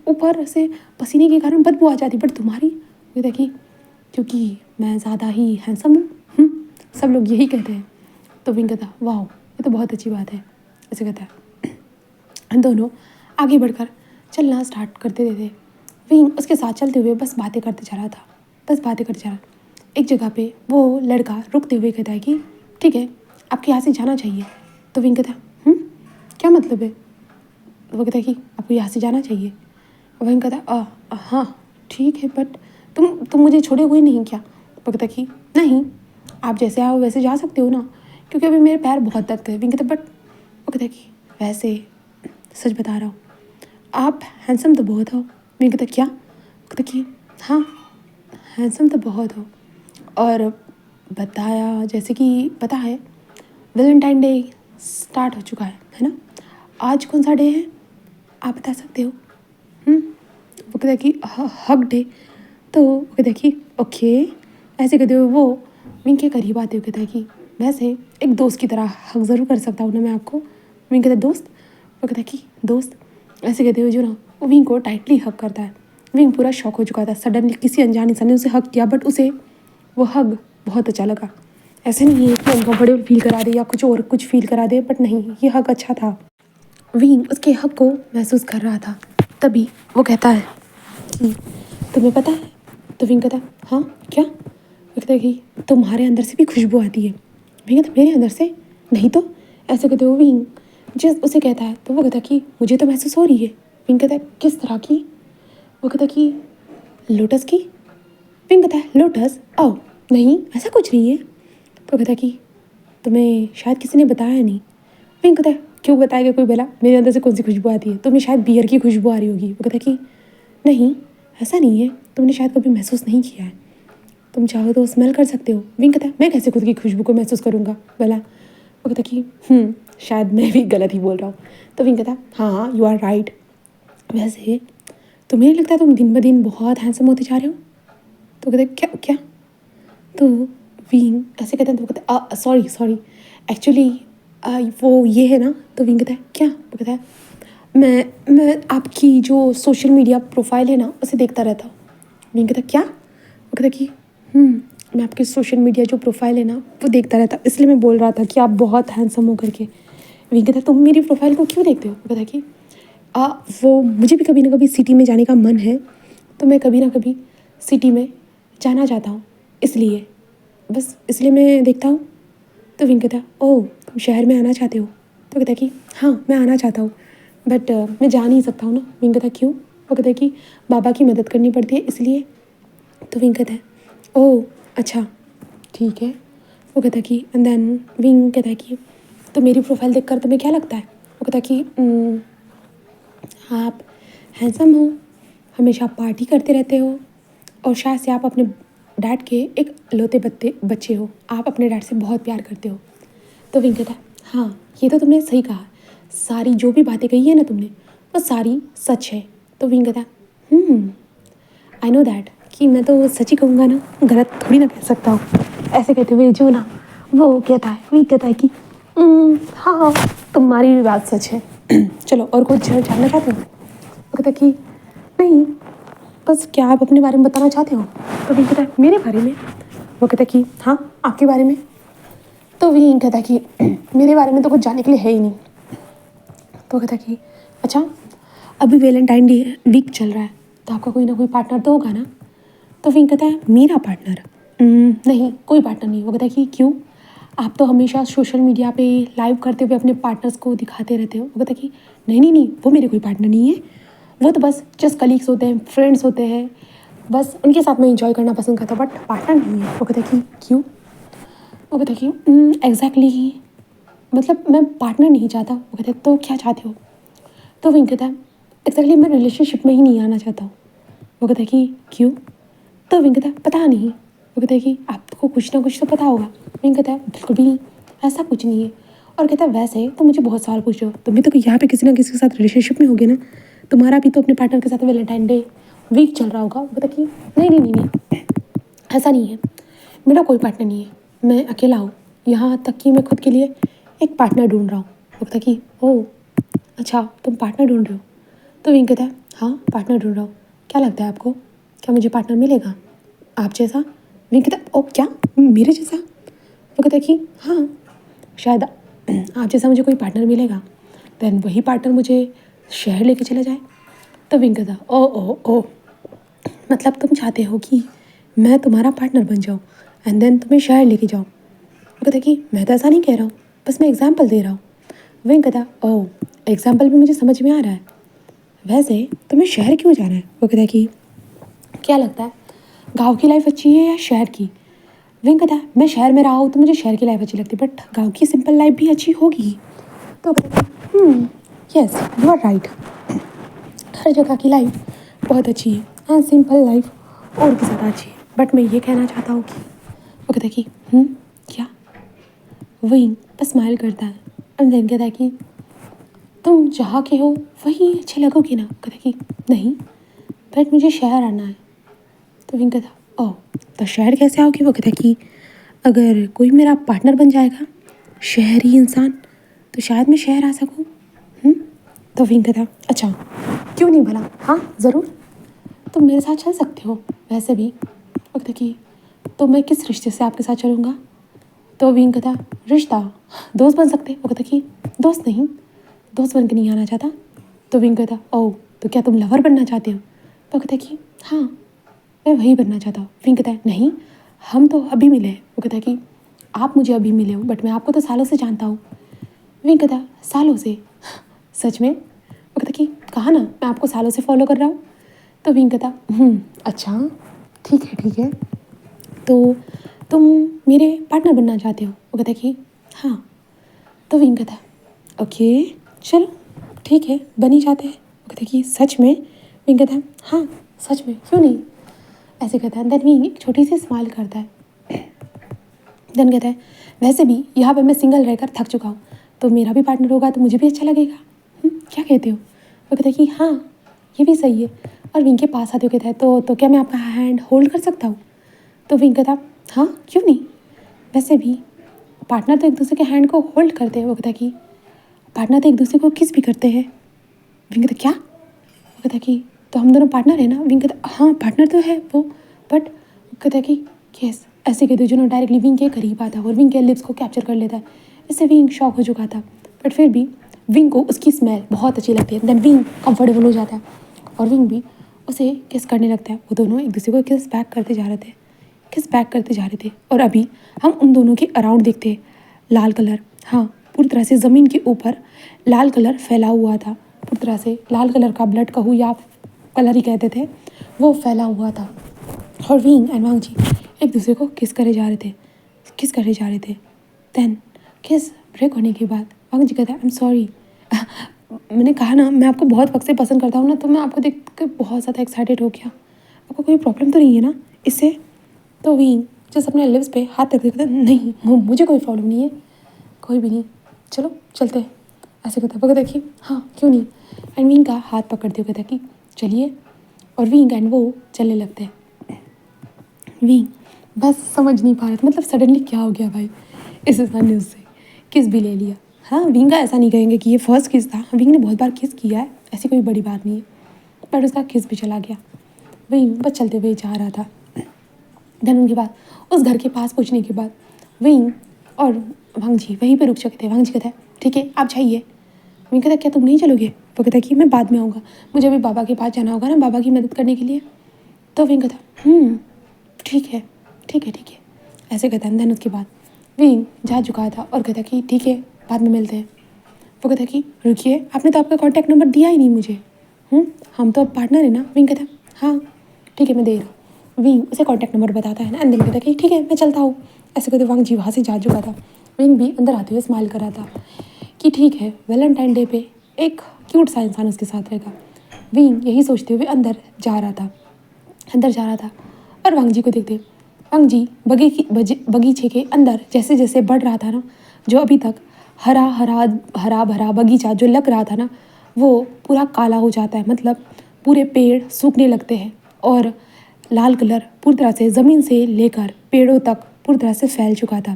ऊपर से पसीने के कारण बदबू आ जाती, बट तुम्हारी? वो कहता है कि क्योंकि मैं ज़्यादा ही हैंडसम हूँ। सब लोग यही कहते हैं। तो विंग कहता वाह ये तो बहुत अच्छी बात है, ऐसे कहता है। दोनों आगे बढ़कर चलना स्टार्ट करते थे। विंग उसके साथ चलते हुए बस बातें करते जा रहा था, बस बातें करते जा रहा। एक जगह पे वो लड़का रुकते हुए कहता है कि ठीक है आपके यहाँ से जाना चाहिए। तो विंग कहता क्या मतलब है? वो कहता है कि आपको यहाँ से जाना चाहिए। विंग कहता हाँ ठीक है, बट तुम मुझे छोड़े हुए नहीं क्या? वो कहता कि नहीं, आप जैसे आओ वैसे जा सकते हो ना, क्योंकि अभी मेरे पैर बहुत दर्द है। विंग कहता बट, वो कहता कि वैसे सच बता रहा हूँ, आप हैंडसम तो बहुत हो। विंग कहता क्या? वो कहता कि हाँ, हैंडसम तो बहुत हो। और बताया जैसे कि पता है वैलेंटाइन डे स्टार्ट हो चुका है ना? आज कौन सा डे है आप बता सकते हो? वो कहता कि हक डे। तो वो कहता कि ओके, ऐसे कहते हुए वो विंग के करीब आते हुए कहता है कि वैसे एक दोस्त की तरह हक ज़रूर कर सकता हूँ ना मैं आपको। विंग कहता दोस्त? वो कहता कि दोस्त, ऐसे कहते हुए जो ना वो विंग को टाइटली हक करता है। विंग पूरा शॉक हो चुका था, सडनली किसी अनजान इंसान ने उसे हक किया, बट उसे वो हग बहुत अच्छा लगा। ऐसे नहीं है कि अनकम्फर्टेबल फील करा दे या कुछ और कुछ फील करा दे, बट नहीं, ये हग अच्छा था। विंग उसके हक को महसूस कर रहा था। तभी वो कहता है कि तुम्हें पता है? तो विंग कहता हाँ क्या? वो कहता है कि तुम्हारे अंदर से भी खुशबू आती है। विंग कहता मेरे अंदर से? नहीं तो। ऐसे कहते हो विंग जिस उसे कहता है, तो वो कहता कि मुझे तो महसूस हो रही है। विंग कहता है किस तरह की? वो कहता कि लोटस की। विंग कहता है लोटस? ओ नहीं, ऐसा कुछ नहीं है। तो कहता कि तुम्हें शायद किसी ने बताया नहीं। विंग कहता है क्यों बताएगा कोई भला, मेरे अंदर से कौन सी खुशबू आती है? तुम्हें शायद बियर की खुशबू आ रही होगी। वो कहता कि नहीं, ऐसा नहीं है, तुमने शायद कभी महसूस नहीं किया है, तुम चाहो तो स्मेल कर सकते हो। विंग कहता है मैं कैसे खुद की खुशबू को महसूस करूँगा भला? वो कहता कि शायद मैं भी गलत ही बोल रहा हूँ। तो विंग कहता हाँ यू आर राइट। वैसे तुम्हें नहीं लगता तुम दिन ब दिन बहुत हैंडसम होते जा रहे हो? तो कहते क्या क्या? तो विंग ऐसे कहते हैं, तो कहते सॉरी सॉरी, एक्चुअली वो ये है ना। तो विंग कहता है क्या? वो कहता है मैं आपकी जो सोशल मीडिया प्रोफाइल है ना उसे देखता रहता हूँ। विंग कहता क्या? वो कहता कि मैं आपकी सोशल मीडिया जो प्रोफाइल है ना वो देखता रहता, इसलिए मैं बोल रहा था कि आप बहुत हैंडसम हो करके। विंग कहता तुम मेरी प्रोफाइल को क्यों देखते हो? वो कहता कि वो मुझे भी कभी ना कभी सिटी में जाने का मन है, तो मैं कभी ना कभी सिटी में जाना चाहता हूँ, इसलिए बस इसलिए मैं देखता हूँ। तो विंग कहता ओह तुम शहर में आना चाहते हो? तो कहता कि हाँ मैं आना चाहता हूँ, बट मैं जा नहीं सकता हूँ ना। विंग कहता क्यों? वो कहता कि बाबा की मदद करनी पड़ती है इसलिए। तो विंग कहता है ओह अच्छा ठीक है। वो कहता कि एंड देन विंग कहता है कि तो मेरी प्रोफाइल देखकर तुम्हें क्या लगता है? वो कहता कि आप हैंडसम हो, हमेशा पार्टी करते रहते हो, और शायद से आप अपने डैड के एक लौते बच्चे हो, आप अपने डैड से बहुत प्यार करते हो। तो विंग कहता है हाँ ये तो तुमने सही कहा, सारी जो भी बातें कही है ना तुमने वो सारी सच है। तो विंग कहता है आई नो दैट, कि मैं तो सच ही कहूँगा ना, गलत थोड़ी ना कह सकता हूँ। ऐसे कहते हुए जो ना वो कहता है, विंग कहता है कि हाँ तुम्हारी भी बात सच है। चलो और कुछ जानना चाहते हो? वो कहता है कि नहीं, बस क्या आप अपने बारे में बताना चाहते हो? तो विंग कहता है मेरे बारे में? वो कहता है कि हाँ आपके बारे में। तो विंग कहता है कि मेरे बारे में तो कुछ जानने के लिए है ही नहीं। तो कहता है कि अच्छा, अभी वैलेंटाइन डे वीक चल रहा है, तो आपका कोई ना कोई पार्टनर तो होगा ना? तो विंग कहता है मेरा पार्टनर? नहीं कोई पार्टनर नहीं। वो कहता है कि क्यों? आप तो हमेशा सोशल मीडिया पे लाइव करते हुए अपने पार्टनर्स को दिखाते रहते हो। वो कहता है कि नहीं नहीं नहीं, वो मेरे कोई पार्टनर नहीं है, वो तो बस जस्ट कलीग्स होते हैं, फ्रेंड्स होते हैं, बस उनके साथ मैं इंजॉय करना पसंद करता हूँ, बट पार्टनर नहीं है। वो कहता है कि क्यों? वो कहता है कि एग्जैक्टली मतलब मैं पार्टनर नहीं चाहता। वो कहता है तो क्या चाहते हो? तो विंग कहता है एग्जैक्टली मैं रिलेशनशिप में ही नहीं आना चाहता हूँ। वो कहता है कि क्यों? तो विंग कहता है पता नहीं। वो कहता है कि आपको कुछ ना कुछ तो पता होगा। विंग कहता है बिल्कुल भी नहीं, ऐसा कुछ नहीं है। और कहता है वैसे तो मुझे बहुत सवाल पूछ रहे हो, तुम भी तो यहाँ पे किसी ना किसी के साथ रिलेशनशिप में होगे ना, तुम्हारा भी तो अपने पार्टनर के साथ वैलेंटाइन डे वीक चल रहा होगा। वो कहता है कि नहीं नहीं नहीं नहीं, ऐसा नहीं है, मेरा कोई पार्टनर नहीं है, मैं अकेला हूँ, यहाँ तक कि मैं खुद के लिए एक पार्टनर ढूंढ रहा हूँ। वो कहता है कि ओह अच्छा तुम पार्टनर ढूंढ रहे हो? तो विंग कहता है हाँ पार्टनर ढूंढ रहा हूँ, क्या लगता है आपको, क्या मुझे पार्टनर मिलेगा आप जैसा? विंग कहता है ओ क्या मेरे जैसा? वो कहता है कि हाँ शायद आप जैसा मुझे कोई पार्टनर मिलेगा, देन वही पार्टनर मुझे शहर लेके चला जाए। तो विंग कहता ओ ओ ओ मतलब तुम चाहते हो कि मैं तुम्हारा पार्टनर बन जाऊँ एंड देन तुम्हें शहर लेके जाऊँ? वो कहता कि मैं तो ऐसा नहीं कह रहा हूँ, बस मैं एग्जाम्पल दे रहा हूँ। विंग कहता ओह एग्जाम्पल भी मुझे समझ में आ रहा है, वैसे तुम्हें शहर क्यों जाना है? वो कहता कि क्या लगता है गांव की लाइफ अच्छी है या शहर की? विंग कहता है मैं शहर में रहा हूँ तो मुझे शहर की लाइफ अच्छी लगती है, बट गाँव की सिंपल लाइफ भी अच्छी होगी। तो कहता है यस यू आर राइट, हर जगह की लाइफ बहुत अच्छी है, हाँ सिंपल लाइफ और भी ज़्यादा अच्छी है, बट मैं ये कहना चाहता हूँ कि वो कहता है कि क्या। विंग बस स्माइल करता है एंड देन कहता है कि तुम जहाँ के हो वही अच्छे लगोगे ना। कहता है कि नहीं, बट मुझे शहर आना है। तो विंग कहता ओह तो शहर कैसे आओगी। वो कहता है कि अगर कोई मेरा पार्टनर बन जाएगा शहरी इंसान तो शायद मैं शहर आ सकूँ। तो विंग कहता अच्छा क्यों नहीं भला, हाँ ज़रूर तुम मेरे साथ चल सकते हो। वैसे भी वो कहता कि तो मैं किस रिश्ते से आपके साथ चलूँगा। तो विंग कहता रिश्ता, दोस्त बन सकते। वो कहता कि दोस्त नहीं, दोस्त बन के नहीं आना चाहता। तो विंग कहता ओह तो क्या तुम लवर बनना चाहते हो। तो कहता कि हाँ मैं वही बनना चाहता हूँ। विंग कहता है नहीं हम तो अभी मिले हैं। वो कहता है कि आप मुझे अभी मिले हो बट मैं आपको तो सालों से जानता हूँ। विंग कहता सालों से, सच में। वो कहता कि कहा ना मैं आपको सालों से फॉलो कर रहा हूँ। तो विंग कहता अच्छा ठीक है तो तुम मेरे पार्टनर बनना चाहते हो। वो कहता कि हाँ। तो विंग कहता ओके चलो ठीक है बन ही जाते हैं। वो कहता कि सच में। विंग कहता है हाँ सच में क्यों नहीं, ऐसे कहता है। देन विंग एक छोटी सी स्माइल करता है। देन कहता है वैसे भी यहाँ पे मैं सिंगल रहकर थक चुका हूँ तो मेरा भी पार्टनर होगा तो मुझे भी अच्छा लगेगा। क्या कहते हो। वो कहता है कि हाँ ये भी सही है। और विंग के पास आते हुए कहता है तो क्या मैं आपका हैंड होल्ड कर सकता हूँ। तो विंग कहता हाँ क्यों नहीं, वैसे भी पार्टनर तो एक दूसरे के हैंड को होल्ड करते हैं। वो कहता कि पार्टनर तो एक दूसरे को किस भी करते हैं। विंग कहता क्या। वो कहता कि तो हम दोनों पार्टनर है ना। विंग कहता हाँ पार्टनर तो है वो, बट कहता कि यस। ऐसे कहते जो डायरेक्टली विंग के करीब आता है और विंग के लिप्स को कैप्चर कर लेता है। इससे विंग शॉक हो चुका था, बट फिर भी विंग को उसकी स्मेल बहुत अच्छी लगती है। देन विंग कंफर्टेबल हो जाता है और विंग भी उसे किस करने लगता है। वो दोनों एक दूसरे को किस बैक करते जा रहे थे, किस बैक करते जा रहे थे। और अभी हम उन दोनों के अराउंड देखते हैं लाल कलर, हाँ पूरी तरह से ज़मीन के ऊपर लाल कलर फैला हुआ था। पूरी तरह से लाल कलर का ब्लड कहूँ या कलर ही कहते थे, वो फैला हुआ था। और विंग एंड वांग जी एक दूसरे को किस करे जा रहे थे, किस करे जा रहे थे। देन किस ब्रेक होने के बाद वांग जी कहता है आई एम सॉरी, मैंने कहा ना मैं आपको बहुत वक्त से पसंद करता हूँ ना, तो मैं आपको देख कर बहुत ज़्यादा एक्साइटेड हो गया। आपको कोई प्रॉब्लम तो नहीं है ना इससे। तो विंग जस्ट अपने लिप्स पे हाथ रख देता नहीं मुझे कोई प्रॉब्लम नहीं है, कोई भी नहीं, चलो चलते हैं। ऐसे कहता है कि हाँ क्यों नहीं। एंड विंग का हाथ पकड़ते हुए कहता कि चलिए। और विंग एंड वो चलने लगते हैं। विंग बस समझ नहीं पा रहा था मतलब सडनली क्या हो गया भाई, इस इंसान ने उससे किस भी ले लिया। हाँ विंग का ऐसा नहीं कहेंगे कि ये फर्स्ट किस था, विंग ने बहुत बार किस किया है, ऐसी कोई बड़ी बात नहीं है, बट उसका किस भी चला गया। विंग बस चलते हुए जा रहा था। देन उनके बाद उस घर के पास पहुँचने के बाद विंग और वांग जी वहीं पे रुक चुके थे। वांग जी कहता है ठीक है आप जाइए। विंग कहता क्या तुम नहीं चलोगे। वो कहता कि मैं बाद में आऊँगा, मुझे अभी बाबा के पास जाना होगा ना बाबा की मदद करने के लिए। तो विंग कहता ठीक है ठीक है ठीक है, ऐसे कहता है। देन उसके बाद विंग जा चुका था और कहता कि ठीक है बाद में मिलते हैं। वो कहता कि रुकिए आपने तो आपका कॉन्टैक्ट नंबर दिया ही नहीं मुझे। हम तो अब पार्टनर है ना। विंग कहता हाँ ठीक है मैं दे रहा हूँ। विंग उसे कॉन्टैक्ट नंबर बताता है ना। एंड देन कहता कि ठीक है मैं चलता हूँ। ऐसे कहते वांग जी वहाँ से जा चुका था। विंग भी अंदर आते हुए स्माइल कर रहा था कि ठीक है वैलेंटाइन डे पे एक क्यूट सा इंसान उसके साथ रहेगा। विंग यही सोचते हुए अंदर जा रहा था और वांग जी को देखते वांग जी बगीचे के अंदर जैसे जैसे बढ़ रहा था ना, जो अभी तक हरा हरा हरा भरा बगीचा जो लग रहा था ना वो पूरा काला हो जाता है, मतलब पूरे पेड़ सूखने लगते हैं और लाल कलर पूरी तरह से ज़मीन से लेकर पेड़ों तक पूरी तरह से फैल चुका था।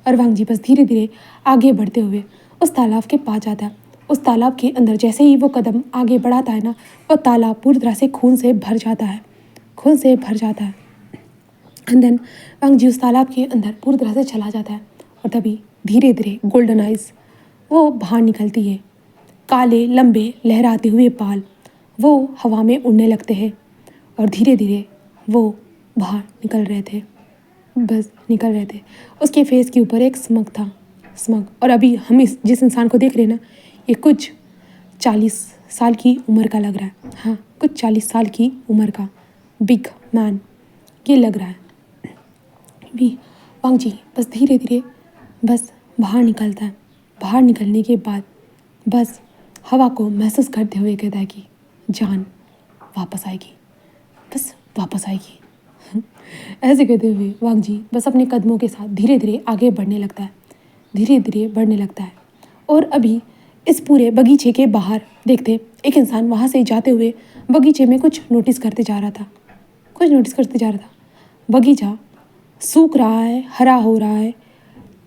और वांग जी बस धीरे धीरे आगे बढ़ते हुए उस तालाब के पास जाता है। उस तालाब के अंदर जैसे ही वो कदम आगे बढ़ाता है ना, वो तालाब पूरी तरह से खून से भर जाता है। एंड देन वांग जी उस तालाब के अंदर पूरी तरह से चला जाता है और तभी धीरे धीरे गोल्डन आइज वो बाहर निकलती है। काले लंबे लहराते हुए बाल वो हवा में उड़ने लगते हैं और धीरे धीरे वो बाहर निकल रहे थे, बस निकल रहे थे। उसके फेस के ऊपर एक स्मग। और अभी हम जिस इंसान को देख रहे हैं ना, ये कुछ 40 साल की उम्र का लग रहा है। हाँ कुछ 40 साल की उम्र का बिग मैन ये लग रहा है। भी वांग जी बस धीरे धीरे बस बाहर निकलता है। बाहर निकलने के बाद बस हवा को महसूस करते हुए कहता है कि जान वापस आएगी, बस वापस आएगी। ऐसे कहते हुए वांग जी बस अपने कदमों के साथ धीरे धीरे आगे बढ़ने लगता है, धीरे धीरे बढ़ने लगता है। और अभी इस पूरे बगीचे के बाहर देखते एक इंसान वहाँ से जाते हुए बगीचे में कुछ नोटिस करते जा रहा था, कुछ नोटिस करते जा रहा था। बगीचा सूख रहा है, हरा हो रहा है,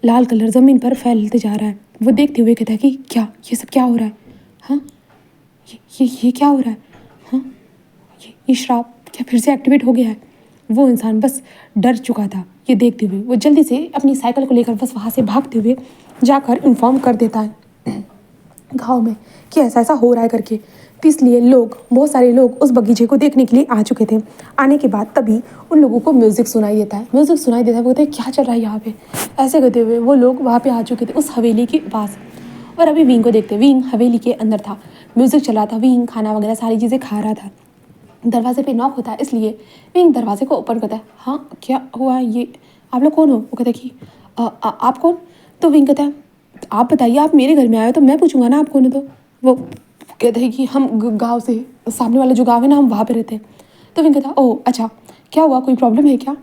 लाल कलर ज़मीन पर फैलते जा रहा है। वो देखते हुए कहता है कि क्या ये सब क्या हो रहा है? हाँ, ये क्या हो रहा है? हाँ, ये श्राप क्या फिर से एक्टिवेट हो गया है? वो इंसान बस डर चुका था ये देखते हुए। वो जल्दी से अपनी साइकिल को लेकर बस वहाँ से भागते हुए जाकर इन्फॉर्म कर देता है गाँव में कि ऐसा ऐसा हो रहा है करके। तो इसलिए बहुत सारे लोग उस बगीचे को देखने के लिए आ चुके थे। आने के बाद तभी उन लोगों को म्यूज़िक सुनाई देता है, म्यूज़िक सुनाई देता है। वो कहते हैं क्या चल रहा है यहाँ पे? ऐसे कहते हुए वो लोग वहाँ पे आ चुके थे उस हवेली के पास। और अभी विंग को देखते, विंग हवेली के अंदर था, म्यूज़िक चल रहा था, विंग खाना वगैरह सारी चीज़ें खा रहा था। दरवाजे पे नॉक होता है, इसलिए विंग दरवाजे को ओपन करता है। हाँ क्या हुआ, ये आप लोग कौन हो? वो कहता है कि आप कौन? तो विंग कहता है आप बताइए, आप मेरे घर में आए हो तो मैं पूछूंगा ना आप कौन हो। तो वो कहते हैं कि हम गाँव से सामने वाला जो गाँव है ना, हम वहाँ पे रहते हैं। तो विंग कहता ओह अच्छा, क्या हुआ, कोई प्रॉब्लम है क्या?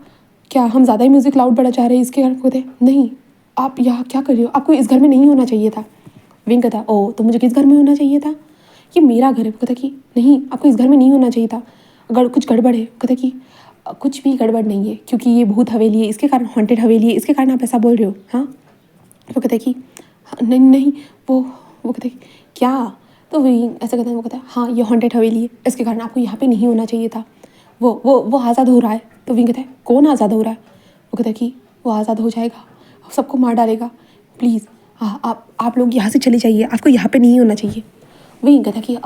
क्या हम ज़्यादा ही म्यूज़िक लाउड बढ़ा चाह रहे हैं इसके कारण? कहते हैं नहीं, आप यहाँ क्या कर रहे हो, आपको इस घर में नहीं होना चाहिए था। विंग कहता ओह तो मुझे किस घर में होना चाहिए था? ये मेरा घर है। वो कहता कि नहीं, आपको इस घर में नहीं होना चाहिए था, अगर कुछ गड़बड़ है। कहता कि कुछ भी गड़बड़ नहीं है, क्योंकि ये भूत हवेली है, इसके कारण हॉन्टेड हवेली है, इसके कारण आप ऐसा बोल रहे हो। हाँ, वो कहता है कि नहीं नहीं, वो कहते हैं क्या? तो वही ऐसा कहता है, वो कहता है हाँ ये हॉन्टेड हवेली है, इसके कारण आपको यहाँ पे नहीं होना चाहिए था। वो आज़ाद हो रहा है। तो विंग कहता है कौन आज़ाद हो रहा है? वो कहता है कि वो आज़ाद हो जाएगा, सबको मार डालेगा, प्लीज़ आप लोग यहाँ से चले जाइए, आपको यहाँ पे नहीं होना चाहिए। विंग कहता है कि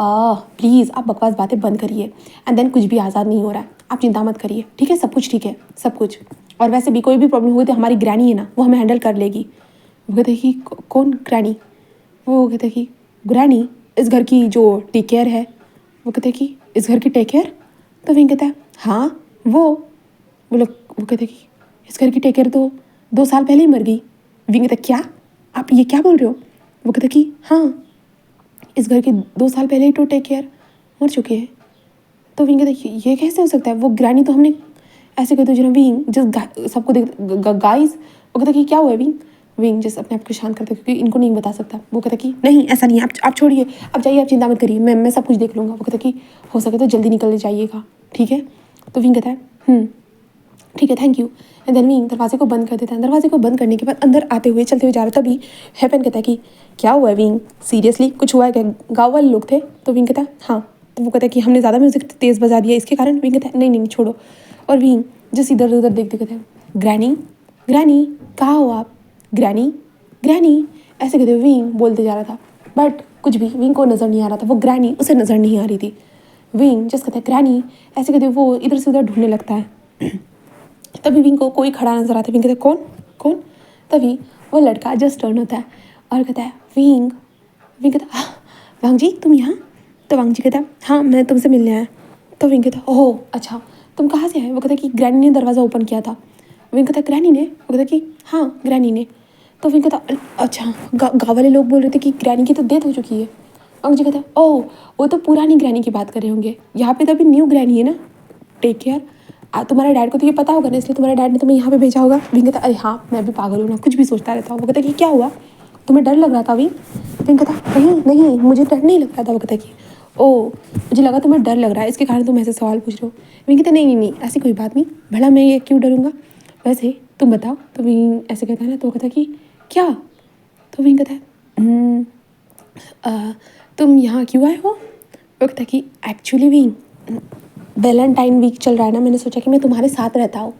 प्लीज़ आप बकवास बातें बंद करिए, एंड देन कुछ भी आज़ाद नहीं हो रहा है, आप चिंता मत करिए, ठीक है, सब कुछ ठीक है, सब कुछ। और वैसे भी कोई भी प्रॉब्लम हुई तो हमारी ग्रैनी है ना, वो हमें हैंडल कर लेगी। वो कहते हैं कि कौन ग्रैनी? वो कहते हैं कि ग्रैनी इस घर की जो टेक केयर है। वो कहते हैं कि इस घर की टेक केयर? तो विंग कहता है हाँ वो कहते हैं कि इस घर की टेक केयर तो 2 साल पहले ही मर गई। विंग कहता है क्या, आप ये क्या बोल रहे हो? वो कहते हैं कि हाँ, इस घर के 2 साल पहले ही तो टेक केयर मर चुके हैं। तो विंग कहता है ये कैसे हो सकता है? वो ग्रैनी तो हमने ऐसे कहते जो ना विंग जिस सबको देख गाइस। वो कहता कि क्या हुआ है विंग? विंग जिस अपने आप को शांत करते क्योंकि इनको नहीं बता सकता। वो कहता कि नहीं ऐसा नहीं है, आप छोड़िए, आप जाइए, आप चिंता मत करिए, मैं सब कुछ देख लूँगा। वो कहता कि हो सके तो जल्दी निकल जाइएगा, ठीक है? तो विंग कहता है ठीक है, thank you. And then wing दरवाजे को बंद कर देता है। दरवाजे को बंद करने के बाद अंदर आते हुए चलते हुए जा रहा, तभी हेपन कहता है कि क्या हुआ है विंग, सीरियसली कुछ हुआ है क्या? गाँव वाले लोग थे? तो विंग कहता है हाँ। तो वो कहता है कि हमने ज़्यादा म्यूज़िक तेज़ बजा दिया इसके कारण। विंग कहता है नहीं छोड़ो। और विंग जिस इधर उधर देखते कहते हैं ग्रैनी कहाँ हो आप? ग्रैनी ऐसे कहते हुए विंग बोलते जा रहा था, बट कुछ भी विंग को नज़र नहीं आ रहा था, वो ग्रैनी उसे नज़र नहीं आ रही थी। विंग जस्ट कहता है ग्रैनी, ऐसे कहते हुए वो इधर से उधर ढूंढने लगता है। तभी विंग को कोई खड़ा नजर आता है। विंग कहता है कौन? तभी वो लड़का जस्ट टर्न होता है और कहता है विंग कहता है वांग जी तुम यहाँ? तो वांग जी कहता है हाँ मैं तुमसे मिलने आया। तो विंग कहता है ओह अच्छा, तुम कहाँ से आए? वो कहता है कि ग्रैनी ने दरवाज़ा ओपन किया था। विंग कहता है ग्रैनी ने? वो कहता है कि हाँ ग्रैनी ने। तो विंग कहता अच्छा, गाँव वाले लोग बोल रहे थे कि ग्रैनी की तो डेथ हो चुकी है। वांग जी कहता है ओह वो तो पुरानी ग्रैनी की बात कर रहे होंगे, यहाँ पे तो अभी न्यू ग्रैनी है ना, टेक केयर। तुम्हारे डैड को तो ये पता होगा ना, इसलिए तुम्हारे डैड ने तुम्हें यहाँ पे भेजा होगा। विंग कहता अरे हाँ मैं भी पागल हूँ ना, कुछ भी सोचता रहता हूँ। वो कहता कि क्या हुआ, तुम्हें डर लग रहा था विंग? विंग कहता नहीं मुझे डर नहीं लग रहा था। वो कहता कि ओह मुझे लगा तुम्हें डर लग रहा है, इसके कारण तुम ऐसे सवाल पूछ रहे हो। विंग कहता नहीं ऐसी कोई बात नहीं, भला मैं ये क्यों डरूंगा, वैसे तुम बताओ। तो विंग ऐसे कहता है ना, तो कहता कि क्या? तो विंग कहता है तुम यहाँ क्यों आए हो? वो कहता कि एक्चुअली विंग वैलेंटाइन वीक चल रहा है ना, मैंने सोचा कि मैं तुम्हारे साथ रहता हूँ।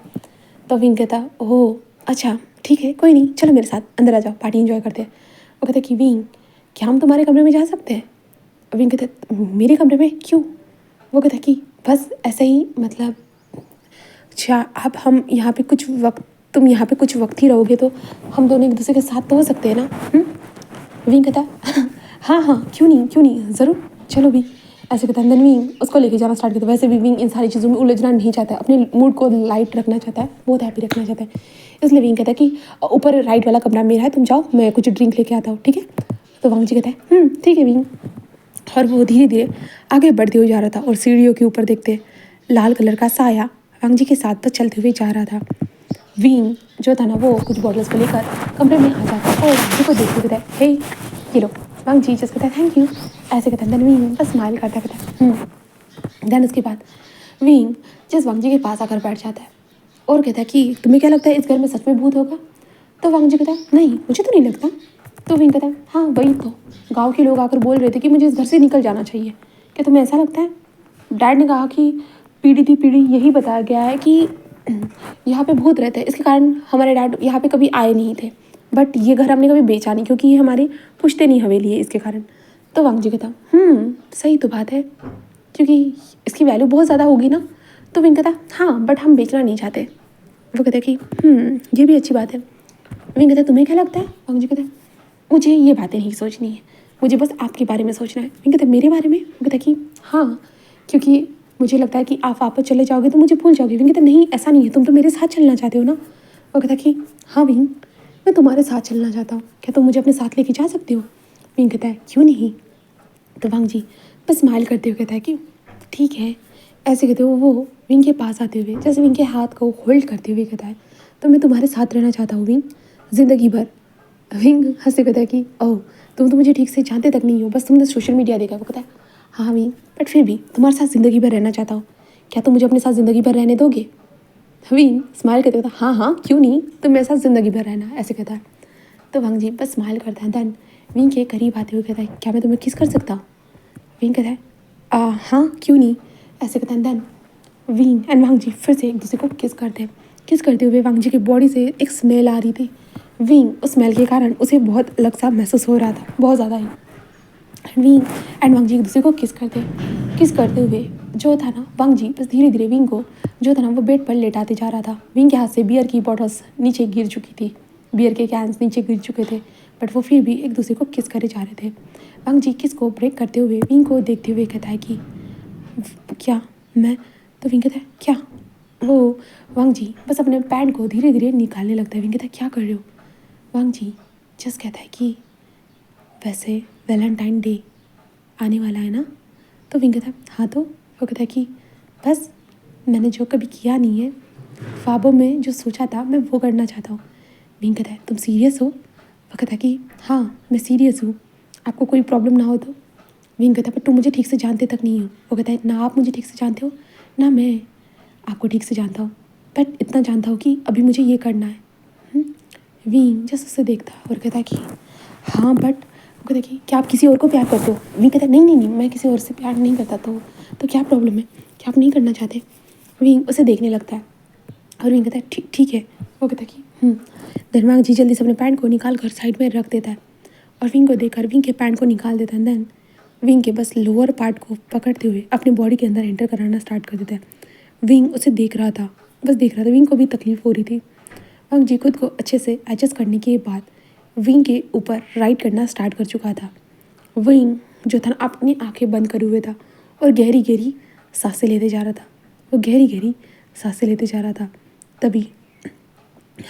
तो विंग कहता ओह अच्छा ठीक है, कोई नहीं, चलो मेरे साथ अंदर आ जाओ, पार्टी एंजॉय करते हैं। वो कहता कि विंग क्या हम तुम्हारे कमरे में जा सकते हैं? विंग कहता मेरे कमरे में क्यों? वो कहता कि बस ऐसे ही, मतलब अच्छा आप हम यहाँ पे कुछ वक्त, तुम यहाँ पे कुछ वक्त ही रहोगे तो हम दोनों एक दूसरे के साथ तो हो सकते हैं ना। विंग कहता हाँ क्यों नहीं ज़रूर, चलो भी। ऐसे कहता है। देन विंग उसको लेके जाना स्टार्ट करता है। वैसे भी विंग इन सारी चीज़ों में उलझना नहीं चाहता है, अपने मूड को लाइट रखना चाहता है, बहुत हैप्पी रखना चाहता है। इसलिए विंग कहता है कि ऊपर राइट वाला कमरा मेरा है, तुम जाओ, मैं कुछ ड्रिंक लेके आता हूँ, ठीक है। तो वांग जी कहता है ठीक है विंग। और वो धीरे धीरे आगे बढ़ते हुए जा रहा था और सीढ़ियों के ऊपर देखते लाल कलर का साया वांग जी के साथ बस चलते हुए जा रहा था। विंग जो था ना वो कुछ बॉटल्स को लेकर कमरे में आ जाता है और वांग जी को देखते कहता है हे ये लो। वांग जी जस्ट कहता है थैंक यू, ऐसे कहता है। देन विंग बस स्माइल करता कहता है देन उसके बाद विंग जस्ट वांग जी के पास आकर बैठ जाता है और कहता है कि तुम्हें क्या लगता है इस घर में सच में भूत होगा। तो वांग जी कहता है नहीं मुझे तो नहीं लगता। तो विंग कहता है हाँ वही तो, गांव के लोग आकर बोल रहे थे कि मुझे इस घर से निकल जाना चाहिए, क्या तुम्हें ऐसा लगता है। डैड ने कहा कि पीढ़ी थी पीढ़ी यही बताया गया है कि यहाँ पे भूत रहते हैं, इसके कारण हमारे डैड यहाँ पे कभी आए नहीं थे, बट ये घर हमने कभी बेचा नहीं क्योंकि ये हमारी पुश्तैनी हवेली है इसके कारण। तो वांग जी कहता सही तो बात है क्योंकि इसकी वैल्यू बहुत ज़्यादा होगी ना। तो विंग कहता हाँ बट हम बेचना नहीं चाहते। वो कहता है कि ये भी अच्छी बात है। विंग कहता तुम्हें क्या लगता है। वांग जी कहता है मुझे ये बातें नहीं सोचनी है, मुझे बस आपके बारे में सोचना है। विंग कहता है मेरे बारे में। वो कहता है कि हाँ क्योंकि मुझे लगता है कि आप वापस चले जाओगे तो मुझे भूल जाओगे। विंग कहता नहीं ऐसा नहीं है, तुम तो मेरे साथ चलना चाहते हो ना। वो कहता कि हाँ विंग मैं तुम्हारे साथ चलना चाहता हूँ, क्या तुम मुझे अपने साथ लेके जा सकते हो। विंग कहता है क्यों नहीं। तो वांग जी बस स्माइल करते हुए कहता है कि ठीक है। ऐसे कहते हुए वो विंग के पास आते हुए जैसे विंग के हाथ को होल्ड करते हुए कहता है तो मैं तुम्हारे साथ रहना चाहता हूँ विंग, ज़िंदगी भर। विंग हंसते कहता है कि ओह तुम तो मुझे ठीक से जानते तक नहीं हो, बस तुमने सोशल मीडिया देखा। वो कहता है हाँ विंग बट फिर भी तुम्हारे साथ ज़िंदगी भर रहना चाहता हूँ, क्या तुम मुझे अपने साथ ज़िंदगी भर रहने दोगे। विंग स्माइल करते कहता हाँ हाँ क्यों नहीं, तुम मेरे साथ ज़िंदगी भर रहना, ऐसे कहता है। तो वांग जी बस स्माइल करता है। देन विंग के करीब आते हुए कहता है क्या मैं तुम्हें किस कर सकता हूँ। विंग कहता है हाँ क्यों नहीं, ऐसे कहता है। देन विंग एंड वांग जी फिर से एक दूसरे को किस करते हैं। किस करते हुए वांग जी की बॉडी से एक स्मेल आ रही थी। विंग उस स्मेल के कारण उसे बहुत अलग सा महसूस हो रहा था, बहुत ज़्यादा ही। विंग एंड वांग जी एक दूसरे को किस करते हुए जो था ना वांग जी बस धीरे धीरे विंग को जो था ना वो बेड पर लेटाते जा रहा था। विंग के हाथ से बियर की बॉटल्स नीचे गिर चुकी थी, बियर के कैंस नीचे गिर चुके थे, बट वो फिर भी एक दूसरे को किस करे जा रहे थे। वांग जी किस को ब्रेक करते हुए विंग को देखते हुए कहता है कि क्या मैं। तो विंग कहता है क्या। वो वांग जी बस अपने पैंट को धीरे धीरे निकालने लगता है। विंग कहता है क्या कर रहे हो। वांग जी जस्ट कहता है कि वैसे वैलेंटाइन डे आने वाला है ना। तो विंग कहता है हाँ तो। वो कहता है कि बस मैंने जो कभी किया नहीं है, ख्वाबों में जो सोचा था मैं वो करना चाहता हूँ। विंग कहता है तुम सीरियस हो। वो कहता है कि हाँ मैं सीरियस हूँ, आपको कोई प्रॉब्लम ना हो तो। विंग कहता है पर तुम मुझे ठीक से जानते तक नहीं हो। वो कहता है ना आप मुझे ठीक से जानते हो ना मैं आपको ठीक से जानता हूँ, बट इतना जानता हूँ कि अभी मुझे ये करना है। विंग जस्ट उसे देखता है और कहता है कि हाँ बट। वो कहता है कि क्या आप किसी और को प्यार करते हो। विंग कहता है नहीं नहीं नहीं मैं किसी और से प्यार नहीं करता। तो क्या प्रॉब्लम है, क्या आप नहीं करना चाहते। विंग उसे देखने लगता है और विंग कहता है ठीक ठीक है। वो कहता है कि धनवांग जी जल्दी से अपने पैंट को निकाल कर साइड में रख देता है और विंग को देखकर विंग के पैंट को निकाल देता है। देन विंग के बस लोअर पार्ट को पकड़ते हुए अपनी बॉडी के अंदर एंटर कराना स्टार्ट कर देता है। विंग उसे देख रहा था, बस देख रहा था। विंग को भी तकलीफ हो रही थी। वांग जी खुद को अच्छे से एडजस्ट करने के बाद विंग के ऊपर राइड करना स्टार्ट कर चुका था। विंग जो था ना अपनी आंखें बंद करे हुए था और गहरी गहरी सांसें लेते जा रहा था। वो गहरी गहरी सांसें लेते जा रहा था। तभी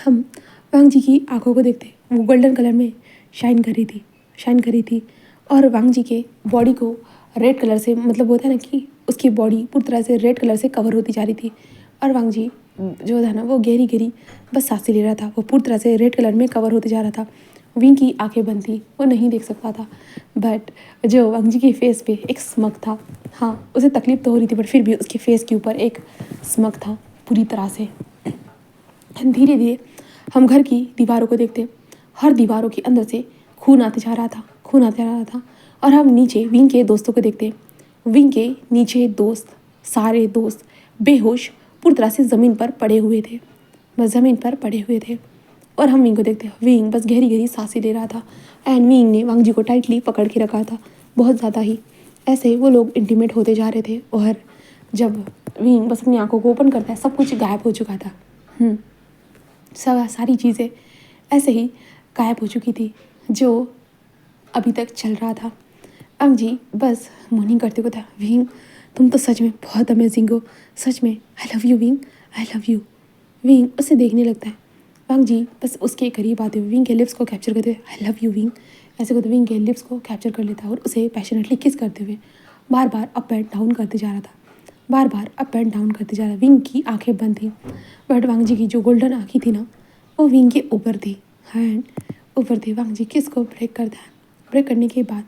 हम वांग जी की आंखों को देखते, वो गोल्डन कलर में शाइन कर रही थी और वांग जी के बॉडी को रेड कलर से, मतलब होता है ना कि उसकी बॉडी पूरी तरह से रेड कलर से कवर होती जा रही थी और वांग जी जो था ना वो गहरी गहरी बस सांसें ले रहा था। वो पूरी तरह से रेड कलर में कवर होते जा रहा था। विंग की आंखें बंद थी, वो नहीं देख सकता था, बट जो वांग जी के फेस पे एक स्मग था। हाँ उसे तकलीफ तो हो रही थी बट फिर भी उसके फेस के ऊपर एक स्मग था पूरी तरह से। धीरे धीरे हम घर की दीवारों को देखते, हर दीवारों के अंदर से खून आते जा रहा था और हम नीचे विंग के दोस्तों को देखते। विंग के नीचे दोस्त, सारे दोस्त बेहोश पूरी तरह से ज़मीन पर पड़े हुए थे, बस ज़मीन पर पड़े हुए थे और हम विंग को देखते। विंग बस गहरी गहरी सांसें ले रहा था एंड विंग ने वांग जी को टाइटली पकड़ के रखा था, बहुत ज़्यादा ही। ऐसे वो लोग इंटीमेट होते जा रहे थे और जब विंग बस अपनी आंखों को ओपन करता है सब कुछ गायब हो चुका था। सारी चीज़ें ऐसे ही गायब हो चुकी थी जो अभी तक चल रहा था। वांग जी बस मॉर्निंग करते हुए था, विंग तुम तो सच में बहुत अमेजिंग हो, सच में I love you wing, I love you. Wing उसे देखने लगता है। वांग जी बस उसके करीब आते हुए विंग के लिप्स को कैप्चर करते हुए आई लव यू विंग ऐसे करते विंग के लिप्स को कैप्चर कर लेता है और उसे पैशनेटली किस करते हुए बार बार अप एंड डाउन करते जा रहा था, बार बार अप एंड डाउन करते जा रहा। विंग की आंखें बंद थी बट वांग जी की जो गोल्डन आँखें थी ना वो विंग के ऊपर थी, एंड ऊपर थी। वांग जी किस को ब्रेक करता है। ब्रेक करने के बाद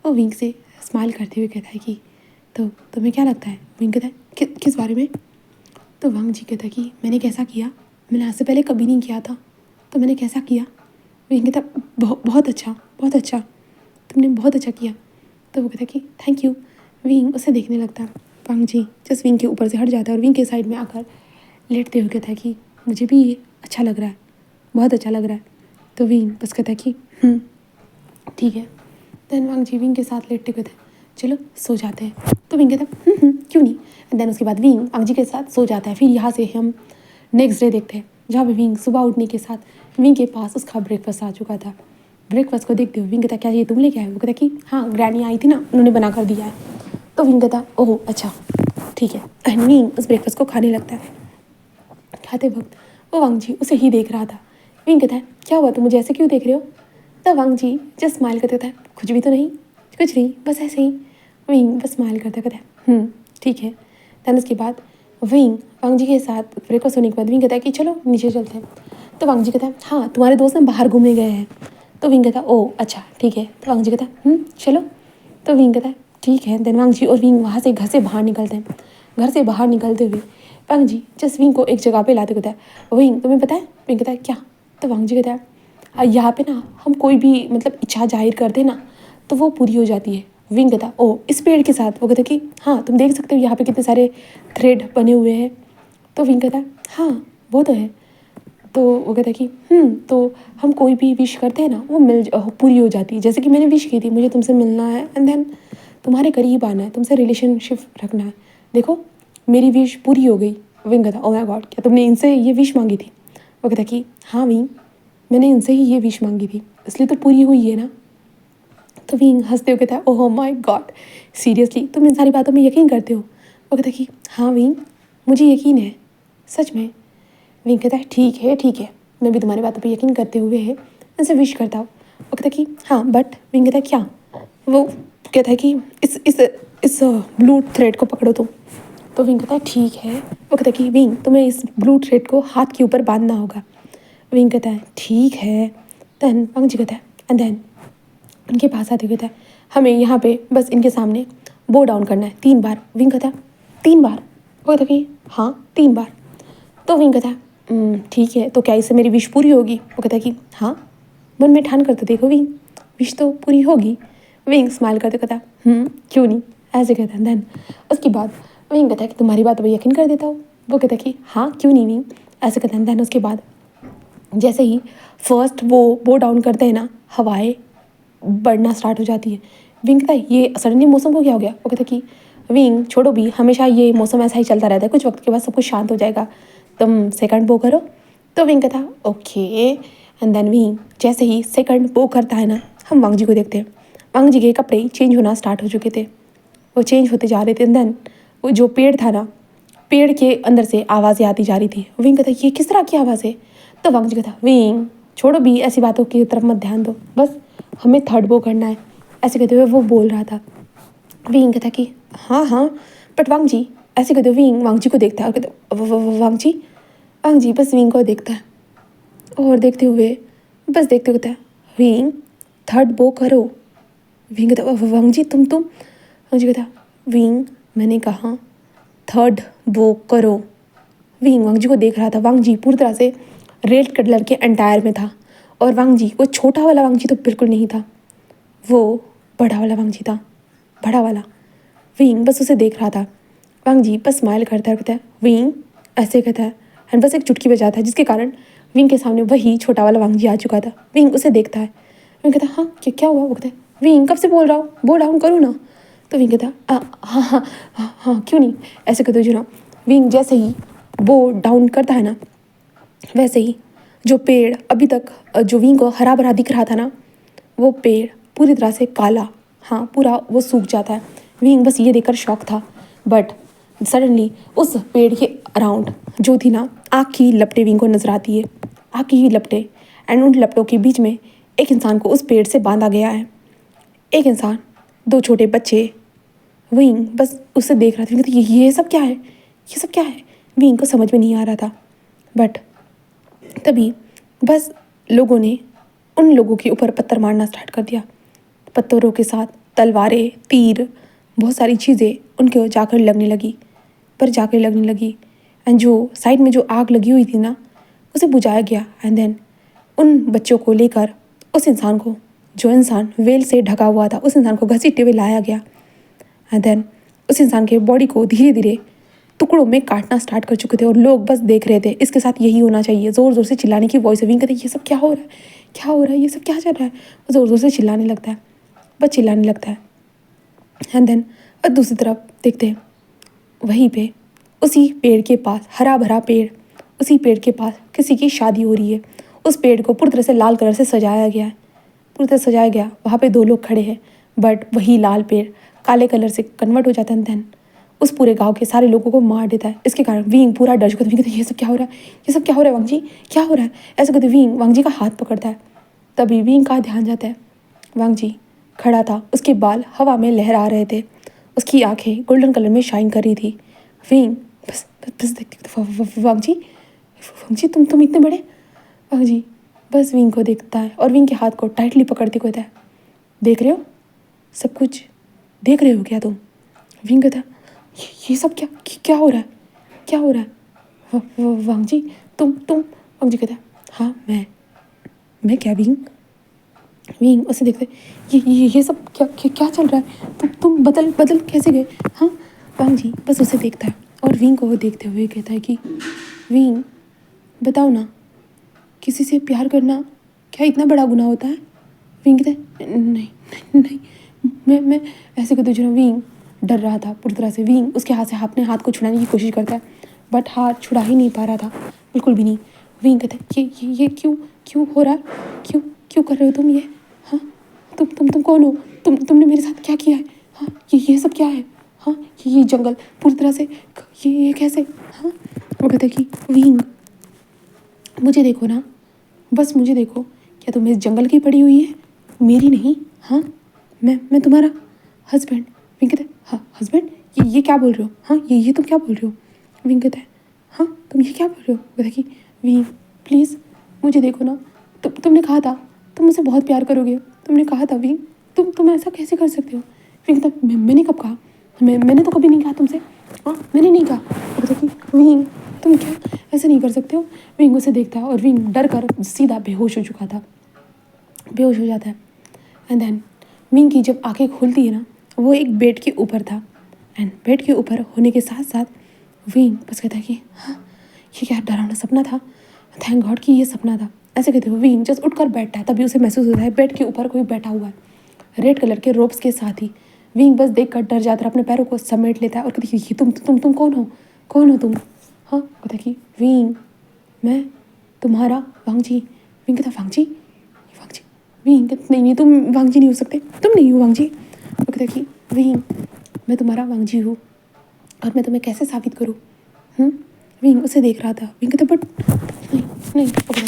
वो विंग से स्माइल करते हुए कहता है कि तो तुम्हें क्या लगता है। विंग कहता है किस बारे में। तो वांग जी कहता है कि मैंने कैसा किया, मैंने आज से पहले कभी नहीं किया था, तो मैंने कैसा किया। विंग कहता बहुत अच्छा, बहुत अच्छा, तुमने बहुत अच्छा किया। तो वो कहता है कि थैंक यू। विंग उसे देखने लगता है। वांग जी जस्ट विंग के ऊपर से हट जाता है और विंग के साइड में आकर लेटते हुए कहता है कि मुझे भी ये अच्छा लग रहा है, बहुत अच्छा लग रहा है। तो विंग बस कहता है कि ठीक है। देन वांग जी विंग के साथ लेटते कहते हैं चलो सो जाते हैं। तो विंग कहता है क्यों नहीं। एंड देन उसके बाद विंग वांग जी के साथ सो जाता है। फिर यहाँ से हम नेक्स्ट डे देखते हैं जहाँ पे विंग सुबह उठने के साथ विंग के पास उसका ब्रेकफास्ट आ चुका था। ब्रेकफास्ट को देखते हुए विंग कहता क्या ये तुम लेके आए। वो कहता कि हाँ ग्रैनी आई थी ना, उन्होंने बना कर दिया है। तो विंग कहता ओह अच्छा ठीक है। एंड विंग उस ब्रेकफास्ट को खाने लगता है। खाते वक्त वो वांग जी उसे ही देख रहा था। विंग कहता है क्या हुआ, तुम मुझे ऐसे क्यों देख रहे हो। तब वांग जी जस्ट स्माइल करते था, कुछ भी तो नहीं, कुछ नहीं, बस ऐसे ही। विंग बस स्माइल करता कहता है ठीक है। दैन उसके बाद विंग वांग जी के साथ ब्रेकफास्ट होने के बाद विंग कहता है कि चलो नीचे चलते हैं। तो वांग जी कहता है हाँ तुम्हारे दोस्त ना बाहर घूमने गए हैं। तो विंग कहता है ओह अच्छा ठीक है। तो वांग जी कहता है चलो। तो विंग कहता है ठीक है। देन वांग जी और विंग वहाँ से घर से बाहर निकलते हैं। घर से बाहर निकलते हुए वांग जी जस्ट विंग को एक जगह पे लाते कहता है विंग तुम्हें पता है। विंग कहता है क्या। तो वांग जी कहता है यहाँ पे ना हम कोई भी मतलब इच्छा जाहिर करते ना तो वो पूरी हो जाती है। विंग कहता ओ इस पेड़ के साथ। वो कहता कि हाँ तुम देख सकते हो यहाँ पे कितने सारे थ्रेड बने हुए हैं। तो विंग कहता हाँ वो तो है। तो वो कहता है कि तो हम कोई भी विश करते हैं ना वो पूरी हो जाती है। जैसे कि मैंने विश की थी मुझे तुमसे मिलना है एंड देन तुम्हारे करीब आना है, तुमसे रिलेशनशिप रखना है। देखो मेरी विश पूरी हो गई। विंग कहता ओ माय गॉड क्या तुमने इनसे ये विश मांगी थी। वो कहता कि हाँ विंग मैंने इनसे ही ये विश मांगी थी इसलिए तो पूरी हुई है ना। तो विंग हंसते हुए कहता है ओह माय गॉड सीरियसली तुम इन सारी बातों में यकीन करते हो। वो कहता है कि हाँ विंग मुझे यकीन है सच में। विंग कहता है ठीक है मैं भी तुम्हारी बातों पे यकीन करते हुए है इनसे विश करता हूँ। वो कहता है कि हाँ बट। विंग कहता है क्या। वो कहता है कि इस ब्लू थ्रेड को पकड़ो तुम। तो विंग कहता है ठीक है। वो कहता है कि विंग तुम्हें इस ब्लू थ्रेड को हाथ के ऊपर बांधना होगा। विंग कहता है ठीक है। देन वांग जी कहता है एंड देन उनके पास आते हुए कहता है हमें यहाँ पे बस इनके सामने बो डाउन करना है 3 बार। विंग कहता है 3 बार। वो कहता कि हाँ 3 बार। तो विंग कहता है ठीक है तो क्या इससे मेरी विश पूरी होगी। वो कहता है कि हाँ मन में ठान करते देखो विंग विश तो पूरी होगी। विंग स्माइल करते कहता क्यों नहीं ऐसे कहता है। देन उसके बाद विंग कहता है कि तुम्हारी बात पर यकीन कर देता हूँ। वो कहता है कि हाँ क्यों नहीं विंग ऐसे कहता है। देन उसके बाद जैसे ही फर्स्ट वो बो डाउन करते हैं ना हवाएं बढ़ना स्टार्ट हो जाती है। विंग कहता है ये सडनली मौसम को क्या हो गया। वो कहता कि विंग छोड़ो भी हमेशा ये मौसम ऐसा ही चलता रहता है, कुछ वक्त के बाद सब कुछ शांत हो जाएगा, तुम सेकंड बो करो। तो विंग कहता ओके। एंड देन विंग जैसे ही सेकंड बो करता है ना हम वांग जी को देखते हैं। वांग जी के कपड़े चेंज होना स्टार्ट हो चुके थे, वो चेंज होते जा रहे थे। देन वो जो पेड़ था ना पेड़ के अंदर से आवाज़ें आती जा रही थी। विंग कहता ये किस तरह की आवाज़ है। तो वांग जी कहता विंग छोड़ो भी ऐसी बातों की तरफ मत ध्यान दो, बस हमें थर्ड बो करना है। ऐसे कहते हुए वो बोल रहा था। विंग कहता कि हाँ बट वांग जी ऐसे कहते हुए विंग वांग जी को देखता है और कहता वांग जी बस विंग को देखता है और देखते हुए बस देखते कहता है विंग थर्ड बो करो। विंग कहता वांग जी तुम वांग जी कहता विंग मैंने कहा थर्ड बो करो। विंग वांग जी को देख रहा था। वांग जी पूरी तरह से रेड कलर के एंटायर में था और वांग जी वो छोटा वाला वांग जी तो बिल्कुल नहीं था, वो बड़ा वाला वांग जी था, बड़ा वाला। विंग बस उसे देख रहा था। वांग जी बस स्माइल करता है और कहता है विंग ऐसे कहता है एंड बस एक चुटकी बजाता है जिसके कारण विंग के सामने वही छोटा वाला वांग जी आ चुका था। विंग उसे देखता है। विंग कहता हाँ क्या हुआ। वो कहता है विंग कब से बोल रहा हूँ बो डाउन करो ना। तो विंग कहता हाँ क्यों नहीं ऐसे कहते जो ना। विंग जैसे ही बो डाउन करता है ना वैसे ही जो पेड़ अभी तक जो विंग को हरा भरा दिख रहा था ना वो पेड़ पूरी तरह से काला हाँ, पूरा वो सूख जाता है। विंग बस ये देखकर शॉक था, बट सडनली उस पेड़ के अराउंड जो थी ना आग की लपटें विंग को नजर आती है, आग की ही लपटें। एंड उन लपटों के बीच में एक इंसान को उस पेड़ से बांधा गया है। एक इंसान, दो छोटे बच्चे। विंग बस उसे देख रहा था। विंग कहता, ये सब क्या है, ये सब क्या है? विंग को समझ में नहीं आ रहा था। बट तभी बस लोगों ने उन लोगों के ऊपर पत्थर मारना स्टार्ट कर दिया। पत्थरों के साथ तलवारें, तीर, बहुत सारी चीज़ें उनके जाकर लगने लगी, पर जाकर लगने लगी। एंड जो साइड में जो आग लगी हुई थी ना, उसे बुझाया गया। एंड देन उन बच्चों को लेकर उस इंसान को, जो इंसान वेल से ढका हुआ था, उस इंसान को घसीटते हुए लाया गया। एंड देन उस इंसान के बॉडी को धीरे धीरे टुकड़ों में काटना स्टार्ट कर चुके थे और लोग बस देख रहे थे। इसके साथ यही होना चाहिए। ज़ोर ज़ोर से चिल्लाने की वॉइस है। विंग कहते, ये सब क्या हो रहा है, क्या हो रहा है, ये सब क्या चल रहा है? वो ज़ोर ज़ोर से चिल्लाने लगता है, बस चिल्लाने लगता है। एंड देन दूसरी तरफ देखते हैं, वहीं पे उसी पेड़ के पास, हरा भरा पेड़, उसी पेड़ के पास किसी की शादी हो रही है। उस पेड़ को पूरी तरह से लाल कलर से सजाया गया है, पूरी तरह सजाया गया। वहाँ पे दो लोग खड़े हैं, बट वही लाल पेड़ काले कलर से कन्वर्ट हो जाता है। देन उस पूरे गांव के सारे लोगों को मार देता है। इसके कारण विंग पूरा डर चुका था। विंग कहता है, ये सब क्या हो रहा है, ये सब क्या हो रहा है वांग जी, क्या हो रहा है? ऐसे कहते विंग वांग जी का हाथ पकड़ता है। तभी विंग का ध्यान जाता है, वांग जी खड़ा था, उसके बाल हवा में लहरा रहे थे, उसकी आंखें गोल्डन कलर में शाइन कर रही थी। विंग बस बस बस देखते, वांग जी तुम इतने बड़े। वांग जी बस विंग को देखता है और विंग के हाथ को टाइटली पकड़ते कहता है, देख रहे हो सब कुछ, देख रहे हो क्या तुम? विंग कहता है, ये सब क्या हो रहा है, क्या हो रहा है? वांग जी तुम वांग जी कहता है, हाँ मैं क्या विंग? विंग उसे देखते, ये सब क्या चल रहा है? तुम बदल कैसे गए? हाँ, वांग जी बस उसे देखता है और विंग को वो देखते हुए कहता है कि विंग बताओ ना, किसी से प्यार करना क्या इतना बड़ा गुनाह होता है? विंग कहता है, नहीं मैं ऐसे कहते जो ना। विंग डर रहा था पूरी तरह से। विंग उसके हाथ से अपने हाथ को छुड़ाने की कोशिश करता है, बट हाथ छुड़ा ही नहीं पा रहा था, बिल्कुल भी नहीं। विंग कहता है, ये क्यों हो रहा है, क्यों कर रहे हो तुम ये? हाँ, तुम कौन हो? तुमने मेरे साथ क्या किया है? हाँ, ये सब क्या है? हाँ, ये जंगल पूरी तरह से, ये कैसे? हाँ, वो कहता है कि विंग मुझे देखो ना, बस मुझे देखो, क्या तुम इस जंगल की पड़ी हुई है, मेरी नहीं? हाँ, मैं तुम्हारा हस्बैंड। विंग कहता है, हाँ हस्बैंड, ये क्या बोल रहे हो? हाँ, ये तुम क्या बोल रहे हो? विंग कहता है, हाँ तुम ये क्या बोल रहे हो? कहता है कि विंग प्लीज़ मुझे देखो ना, तुमने कहा था तुम मुझसे बहुत प्यार करोगे, तुमने कहा था विंग, तुम ऐसा कैसे कर सकते हो? विंग कहता है, मैंने कब कहा? मैंने तो कभी नहीं कहा तुमसे। हाँ, मैंने नहीं कहा। कहता है कि विंग तुम क्या ऐसे नहीं कर सकते हो? विंग उसे देखता है और विंग डर कर सीधा बेहोश हो चुका था, बेहोश हो जाता है। एंड देन विंग की जब आंखें खुलती है ना, वो एक बेड के ऊपर था। एंड बेड के ऊपर होने के साथ साथ विंग बस कहता है कि हाँ, ये क्या डरावना सपना था, थैंक गॉड कि ये सपना था। ऐसे कहते हुए विंग जस्ट उठकर बैठता है। तभी उसे महसूस होता है बेड के ऊपर कोई बैठा हुआ है, रेड कलर के रोब्स के साथ ही। विंग बस देख कर डर जाता है, अपने पैरों को समेट लेता है और कहती है, तुम कौन हो तुम? हाँ, कहता है कि विंग मैं तुम्हारा वांग जी। विंग कहता, वांग जी विंग कहता, नहीं तुम वांग जी नहीं हो सकते, तुम नहीं हो वांग जी। वो कहता है कि विंग मैं तुम्हारा वांग जी हूँ और मैं तुम्हें कैसे साबित करूँ? विंग उसे देख रहा था। विंग कहता, बट नहीं पकड़ो।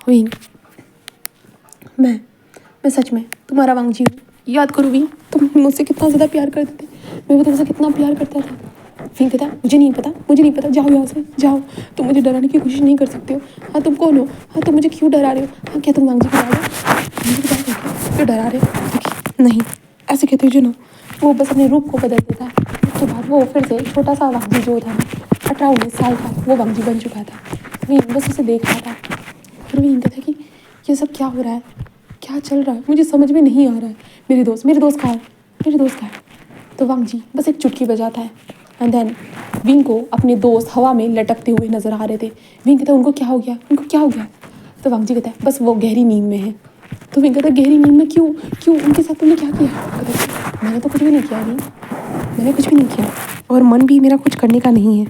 विंग मैं सच में तुम्हारा वांग जी हूँ, याद करो विंग, तुम मुझसे कितना ज़्यादा प्यार करते थे, मैं भी तुमसे कितना प्यार करता था। विंग कहता, मुझे नहीं पता, जाओ यहाँ से जाओ, तुम मुझे डराने की कोशिश नहीं कर सकते हो। हाँ, तुम कौन हो? हाँ, तुम मुझे क्यों डरा रहे हो? हाँ, क्या तुम वांग जी को क्यों डरा रहे हो? नहीं, ऐसे कहते हो जो ना, वो बस अपने रूप को बदल देता है। उसके बाद वो फिर से छोटा सा वांग जी जो था, 18-19 साल का, वो वांग जी बन चुका था। विंग बस उसे देख रहा था और विंग कहता कि ये सब क्या हो रहा है, क्या चल रहा है, मुझे समझ में नहीं आ रहा है। मेरे दोस्त कहाँ है? तो वांग जी बस एक चुटकी बजाता है। एंड देन विंग को अपने दोस्त हवा में लटकते हुए नजर आ रहे थे। विंग कहता है, उनको क्या हो गया? तो वांग जी कहता है, बस वो गहरी नींद में है। तो विंग कहता है, गहरी नींद में क्यों उनके साथ तुमने क्या किया? कहता है, मैंने तो कुछ भी नहीं किया विंग, मैंने कुछ भी नहीं किया और मन भी मेरा कुछ करने का नहीं है।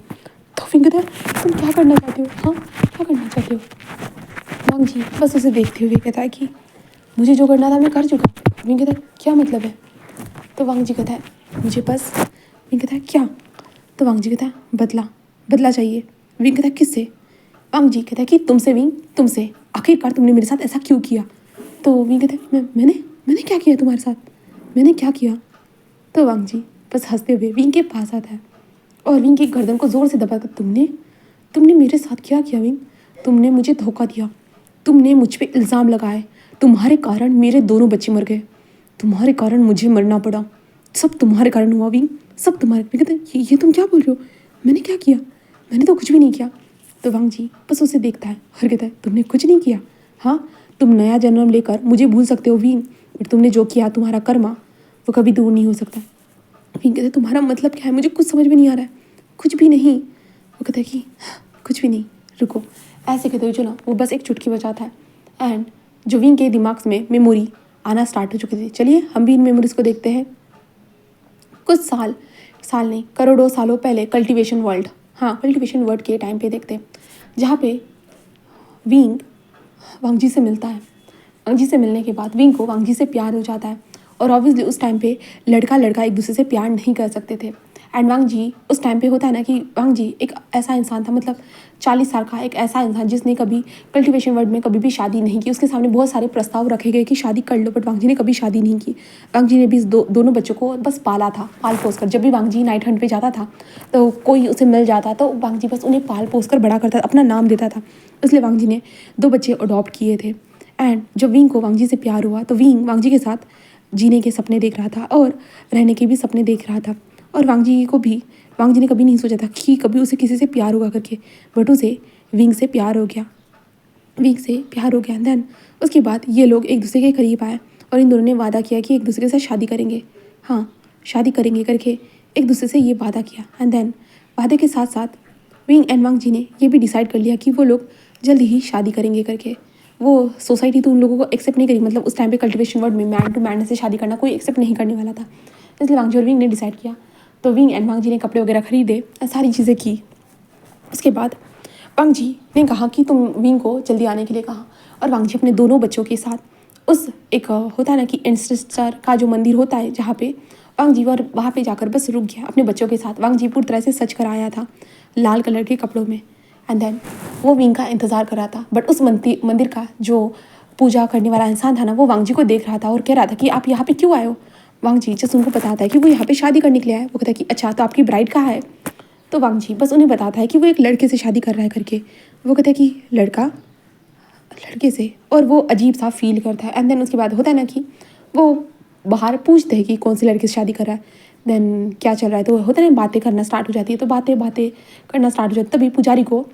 तो विंग कहता है, तुम क्या करना चाहते हो? हाँ, क्या करना चाहते हो? वांग जी बस उसे देखते हुए कहता है कि मुझे जो करना था मैं कर चुका। विंग कहता है, क्या मतलब है? तो वांग जी कहता है मुझे बस। विंग कहता है क्या? तो वांग जी कहता है बदला चाहिए। विंग कहता है किससे? वांग जी कहता है कि तुमसे विंग, तुमसे। आखिरकार तुमने मेरे साथ ऐसा क्यों किया? तो विंग कहता है मैंने क्या किया तुम्हारे साथ? मैंने क्या किया? तो वांग जी बस हंसते हुए विंग के पास आता है और विंग की गर्दन को ज़ोर से दबाकर तुमने मेरे साथ क्या किया विंग? तुमने मुझे धोखा दिया, तुमने मुझ पे इल्ज़ाम लगाए, तुम्हारे कारण मेरे दोनों बच्चे मर गए, तुम्हारे कारण मुझे मरना पड़ा, सब तुम्हारे कारण हुआ विंग, सब तुम्हारे। विंग कहते हैं ये तुम क्या बोल रहे हो? मैंने क्या किया? मैंने तो कुछ भी नहीं किया। तो वांग जी बस उसे देखता है और कहता है तुमने कुछ नहीं किया? हाँ, तुम नया जन्म लेकर मुझे भूल सकते हो विंग, बट तुमने जो किया तुम्हारा कर्मा वो कभी दूर नहीं हो सकता। विंग कहते तुम्हारा मतलब क्या है? मुझे कुछ समझ में नहीं आ रहा है। कुछ भी नहीं। वो कहता है कि कुछ भी नहीं, रुको। ऐसे कहते हुए जो ना वो बस एक चुटकी बजाता है एंड जो विंग के दिमाग में मेमोरी आना स्टार्ट हो चुकी थी। चलिए हम भी इन मेमोरीज को देखते हैं। कुछ साल नहीं, करोड़ों सालों पहले कल्टीवेशन वर्ल्ड, हाँ कल्टीवेशन वर्ल्ड के टाइम पे देखते हैं, जहाँ पे विंग वांग जी से मिलता है। वांग जी से मिलने के बाद विंग को वांग जी से प्यार हो जाता है और ऑब्वियसली उस टाइम पे लड़का लड़का एक दूसरे से प्यार नहीं कर सकते थे। एंड वांग जी उस टाइम पे होता है ना कि वांग जी एक ऐसा इंसान था, मतलब 40 साल का एक ऐसा इंसान जिसने कभी कल्टीवेशन वर्ल्ड में कभी भी शादी नहीं की। उसके सामने बहुत सारे प्रस्ताव रखे गए कि शादी कर लो, बट वांग जी ने कभी शादी नहीं की। वांग जी ने भी दोनों बच्चों को बस पाला था, पाल पोस कर। जब भी वांग जी नाइट हंट पे जाता था तो कोई उसे मिल जाता तो वांग जी बस उन्हें पाल पोस कर बड़ा करता, अपना नाम देता था। इसलिए वांग जी ने 2 बच्चे अडॉप्ट किए थे। एंड जब विंग को वांग जी से प्यार हुआ तो विंग वांग जी के साथ जीने के सपने देख रहा था और रहने के भी सपने देख रहा था। और वांग जी ने कभी नहीं सोचा था कि कभी उसे किसी से प्यार होगा करके, बट उसे विंग से प्यार हो गया। देन उसके बाद ये लोग एक दूसरे के करीब आए और इन दोनों ने वादा किया कि एक दूसरे के साथ शादी करेंगे। हाँ, शादी करेंगे करके एक दूसरे से ये वादा किया। एंड देन वादे के साथ साथ विंग एंड वांग जी ने ये भी डिसाइड कर लिया कि वो लोग जल्दी ही शादी करेंगे करके। वो सोसाइटी तो उन लोगों को एक्सेप्ट नहीं करी, मतलब उस टाइम पे कल्टीवेशन वर्ल्ड में मैन टू मैन से शादी करना कोई एक्सेप्ट नहीं करने वाला था। इसलिए वांग जी और विंग ने डिसाइड किया। तो विंग एंड वांग जी ने कपड़े वगैरह खरीदे, सारी चीज़ें की। उसके बाद वांग जी ने कहा कि तुम विंग को जल्दी आने के लिए कहा और वांग जी अपने दोनों बच्चों के साथ उस एक होता है ना कि एंसेस्टर का जो मंदिर होता है जहाँ पे वांग जी और वहाँ पे जाकर बस रुक गया अपने बच्चों के साथ। वांग जी पूरी तरह से सज कर आया था लाल कलर के कपड़ों में। एंड देन वो विंग का इंतज़ार कर रहा था, बट उस मंदिर का जो पूजा करने वाला इंसान था ना वो वांग जी को देख रहा था और कह रहा था कि आप यहाँ पे क्यों आए हो? वांग जी जस्ट उनको बताता है कि वो यहाँ पे शादी करने के लिए आया है। वो कहता है कि अच्छा, तो आपकी ब्राइड कहाँ है? तो वांग जी बस उन्हें बताता है कि वो एक लड़के से शादी कर रहा है करके। वो कहता है कि लड़के से, और वो अजीब सा फील करता है। एंड देन उसके बाद होता है ना कि वो बाहर पूछते हैं कि कौन से लड़के से शादी कर रहा है, देन क्या चल रहा है। तो होता है ना, बातें करना स्टार्ट हो जाती है। तो बातें करना स्टार्ट हो जाती है। तभी पुजारी को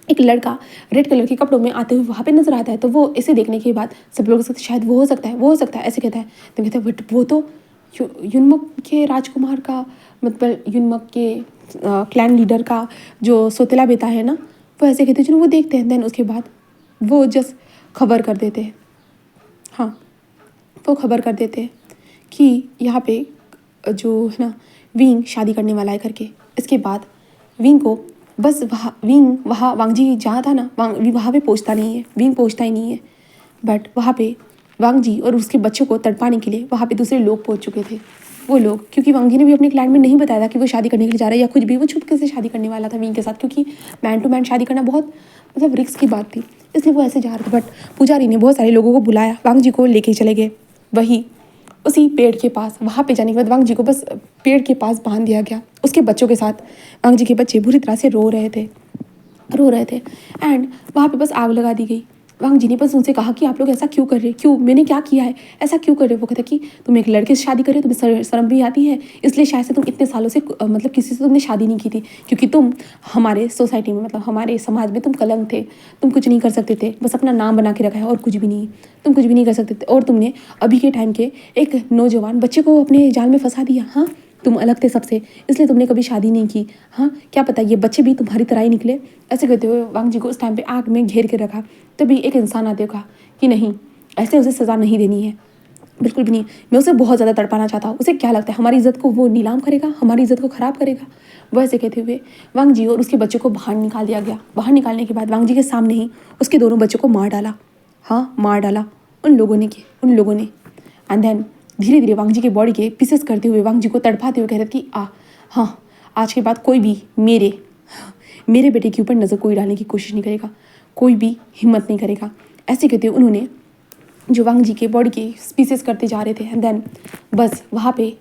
एक लड़का रेड कलर के कपड़ों में आते हुए वहाँ पे नजर आता है। तो वो इसे देखने के बाद सब लोग शायद वो हो सकता है ऐसे कहता है। तो कहता है बट वो तो युनमक के राजकुमार का, मतलब युनमक के क्लैन लीडर का जो सोतेला बेटा है ना, वो ऐसे कहते हैं। वो देखते हैं। देन उसके बाद वो जस्ट खबर कर देते हैं, हाँ वो खबर कर देते हैं कि यहाँ पे जो है ना विंग शादी करने वाला है करके। इसके बाद विंग को बस वहाँ वांग जी जहाँ था ना वहाँ पे पहुँचता नहीं है, विंग पहुँचता ही नहीं है। बट वहाँ पे वांग जी और उसके बच्चों को तड़पाने के लिए वहाँ पे दूसरे लोग पहुँच चुके थे। वो लोग, क्योंकि वांग जी ने भी अपने क्लाइंट में नहीं बताया था कि वो शादी करने के लिए जा रहा है या कुछ भी, वो छुपके से शादी करने वाला था विंग के साथ, क्योंकि मैन टू मैन शादी करना बहुत मतलब रिस्क की बात थी। इसलिए वो ऐसे जा रहे थे। बट पुजारी ने बहुत सारे लोगों को बुलाया, वांग जी को लेके चले गए वही उसी पेड़ के पास। वहाँ पे जाने के बाद वांग जी को बस पेड़ के पास बांध दिया गया उसके बच्चों के साथ। वांग जी के बच्चे बुरी तरह से रो रहे थे एंड वहाँ पे बस आग लगा दी गई। वांग जी ने बस उनसे कहा कि आप लोग ऐसा क्यों कर रहे, क्यों, मैंने क्या किया है, ऐसा क्यों कर रहे हो? वो कहते कि तुम एक लड़के से शादी कर रहे हो, तुम्हें शर्म भी आती है, इसलिए शायद से तुम इतने सालों से मतलब किसी से तुमने शादी नहीं की थी, क्योंकि तुम हमारे सोसाइटी में, मतलब हमारे समाज में तुम कलंक थे, तुम कुछ नहीं कर सकते थे, बस अपना नाम बना के रखा है और कुछ भी नहीं, तुम कुछ भी नहीं कर सकते थे। और तुमने अभी के टाइम के एक नौजवान बच्चे को अपने जाल में फंसा दिया। हाँ, तुम अलग थे सबसे, इसलिए तुमने कभी शादी नहीं की। हाँ, क्या पता ये बच्चे भी तुम्हारी तरह ही निकले। ऐसे कहते हुए वांग जी को उस टाइम पे आग में घेर के रखा। तभी एक इंसान आते कहा कि नहीं, ऐसे उसे सज़ा नहीं देनी है, बिल्कुल भी नहीं। मैं उसे बहुत ज़्यादा तड़पाना चाहता हूँ। उसे क्या लगता है हमारी इज़्ज़त को वो नीलाम करेगा, हमारी इज़्ज़त को ख़राब करेगा? वो ऐसे कहते हुए वांग जी और उसके बच्चों को बाहर निकाल दिया गया। बाहर निकालने के बाद वांग जी के सामने ही उसके दोनों बच्चों को मार डाला। हाँ, मार डाला उन लोगों ने। एंड देन धीरे धीरे वांग जी के बॉडी के पीसेस करते हुए वांग जी को तड़पाते हुए कह रहे थे कि हाँ, आज के बाद कोई भी मेरे बेटे के ऊपर नज़र कोई डालने की कोशिश नहीं करेगा, कोई भी हिम्मत नहीं करेगा। ऐसे कहते हुए उन्होंने जो वांग जी के बॉडी के पीसेस करते जा रहे थे एंड देन बस वहाँ पे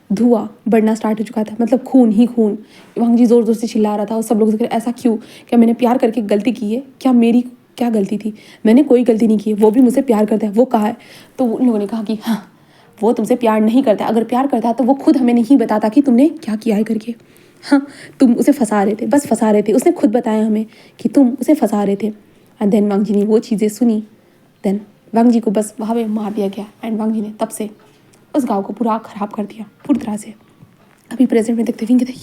धुआं बढ़ना स्टार्ट हो चुका था, मतलब खून ही खून। वांग जी ज़ोर ज़ोर से चिल्ला रहा था और सब लोग ऐसा क्यों, क्या मैंने प्यार करके गलती की है, क्या मेरी क्या गलती थी, मैंने कोई गलती नहीं की है, वो भी मुझसे प्यार करता है, वो कहा है। तो उन लोगों ने कहा कि हाँ, वो तुमसे प्यार नहीं करता, अगर प्यार करता तो वो खुद हमें नहीं बताता कि तुमने क्या किया है करके। हाँ, तुम उसे फंसा रहे थे, बस फंसा रहे थे, उसने खुद बताया हमें कि तुम उसे फंसा रहे थे। एंड देन वांग जी ने वो चीज़ें सुनी, देन वांग जी को बस वहाँ पे मार दिया गया एंड वांग जी ने तब से उस गाँव को पूरा ख़राब कर दिया पूरी तरह से। अभी प्रेजेंट में देखते विंग कहते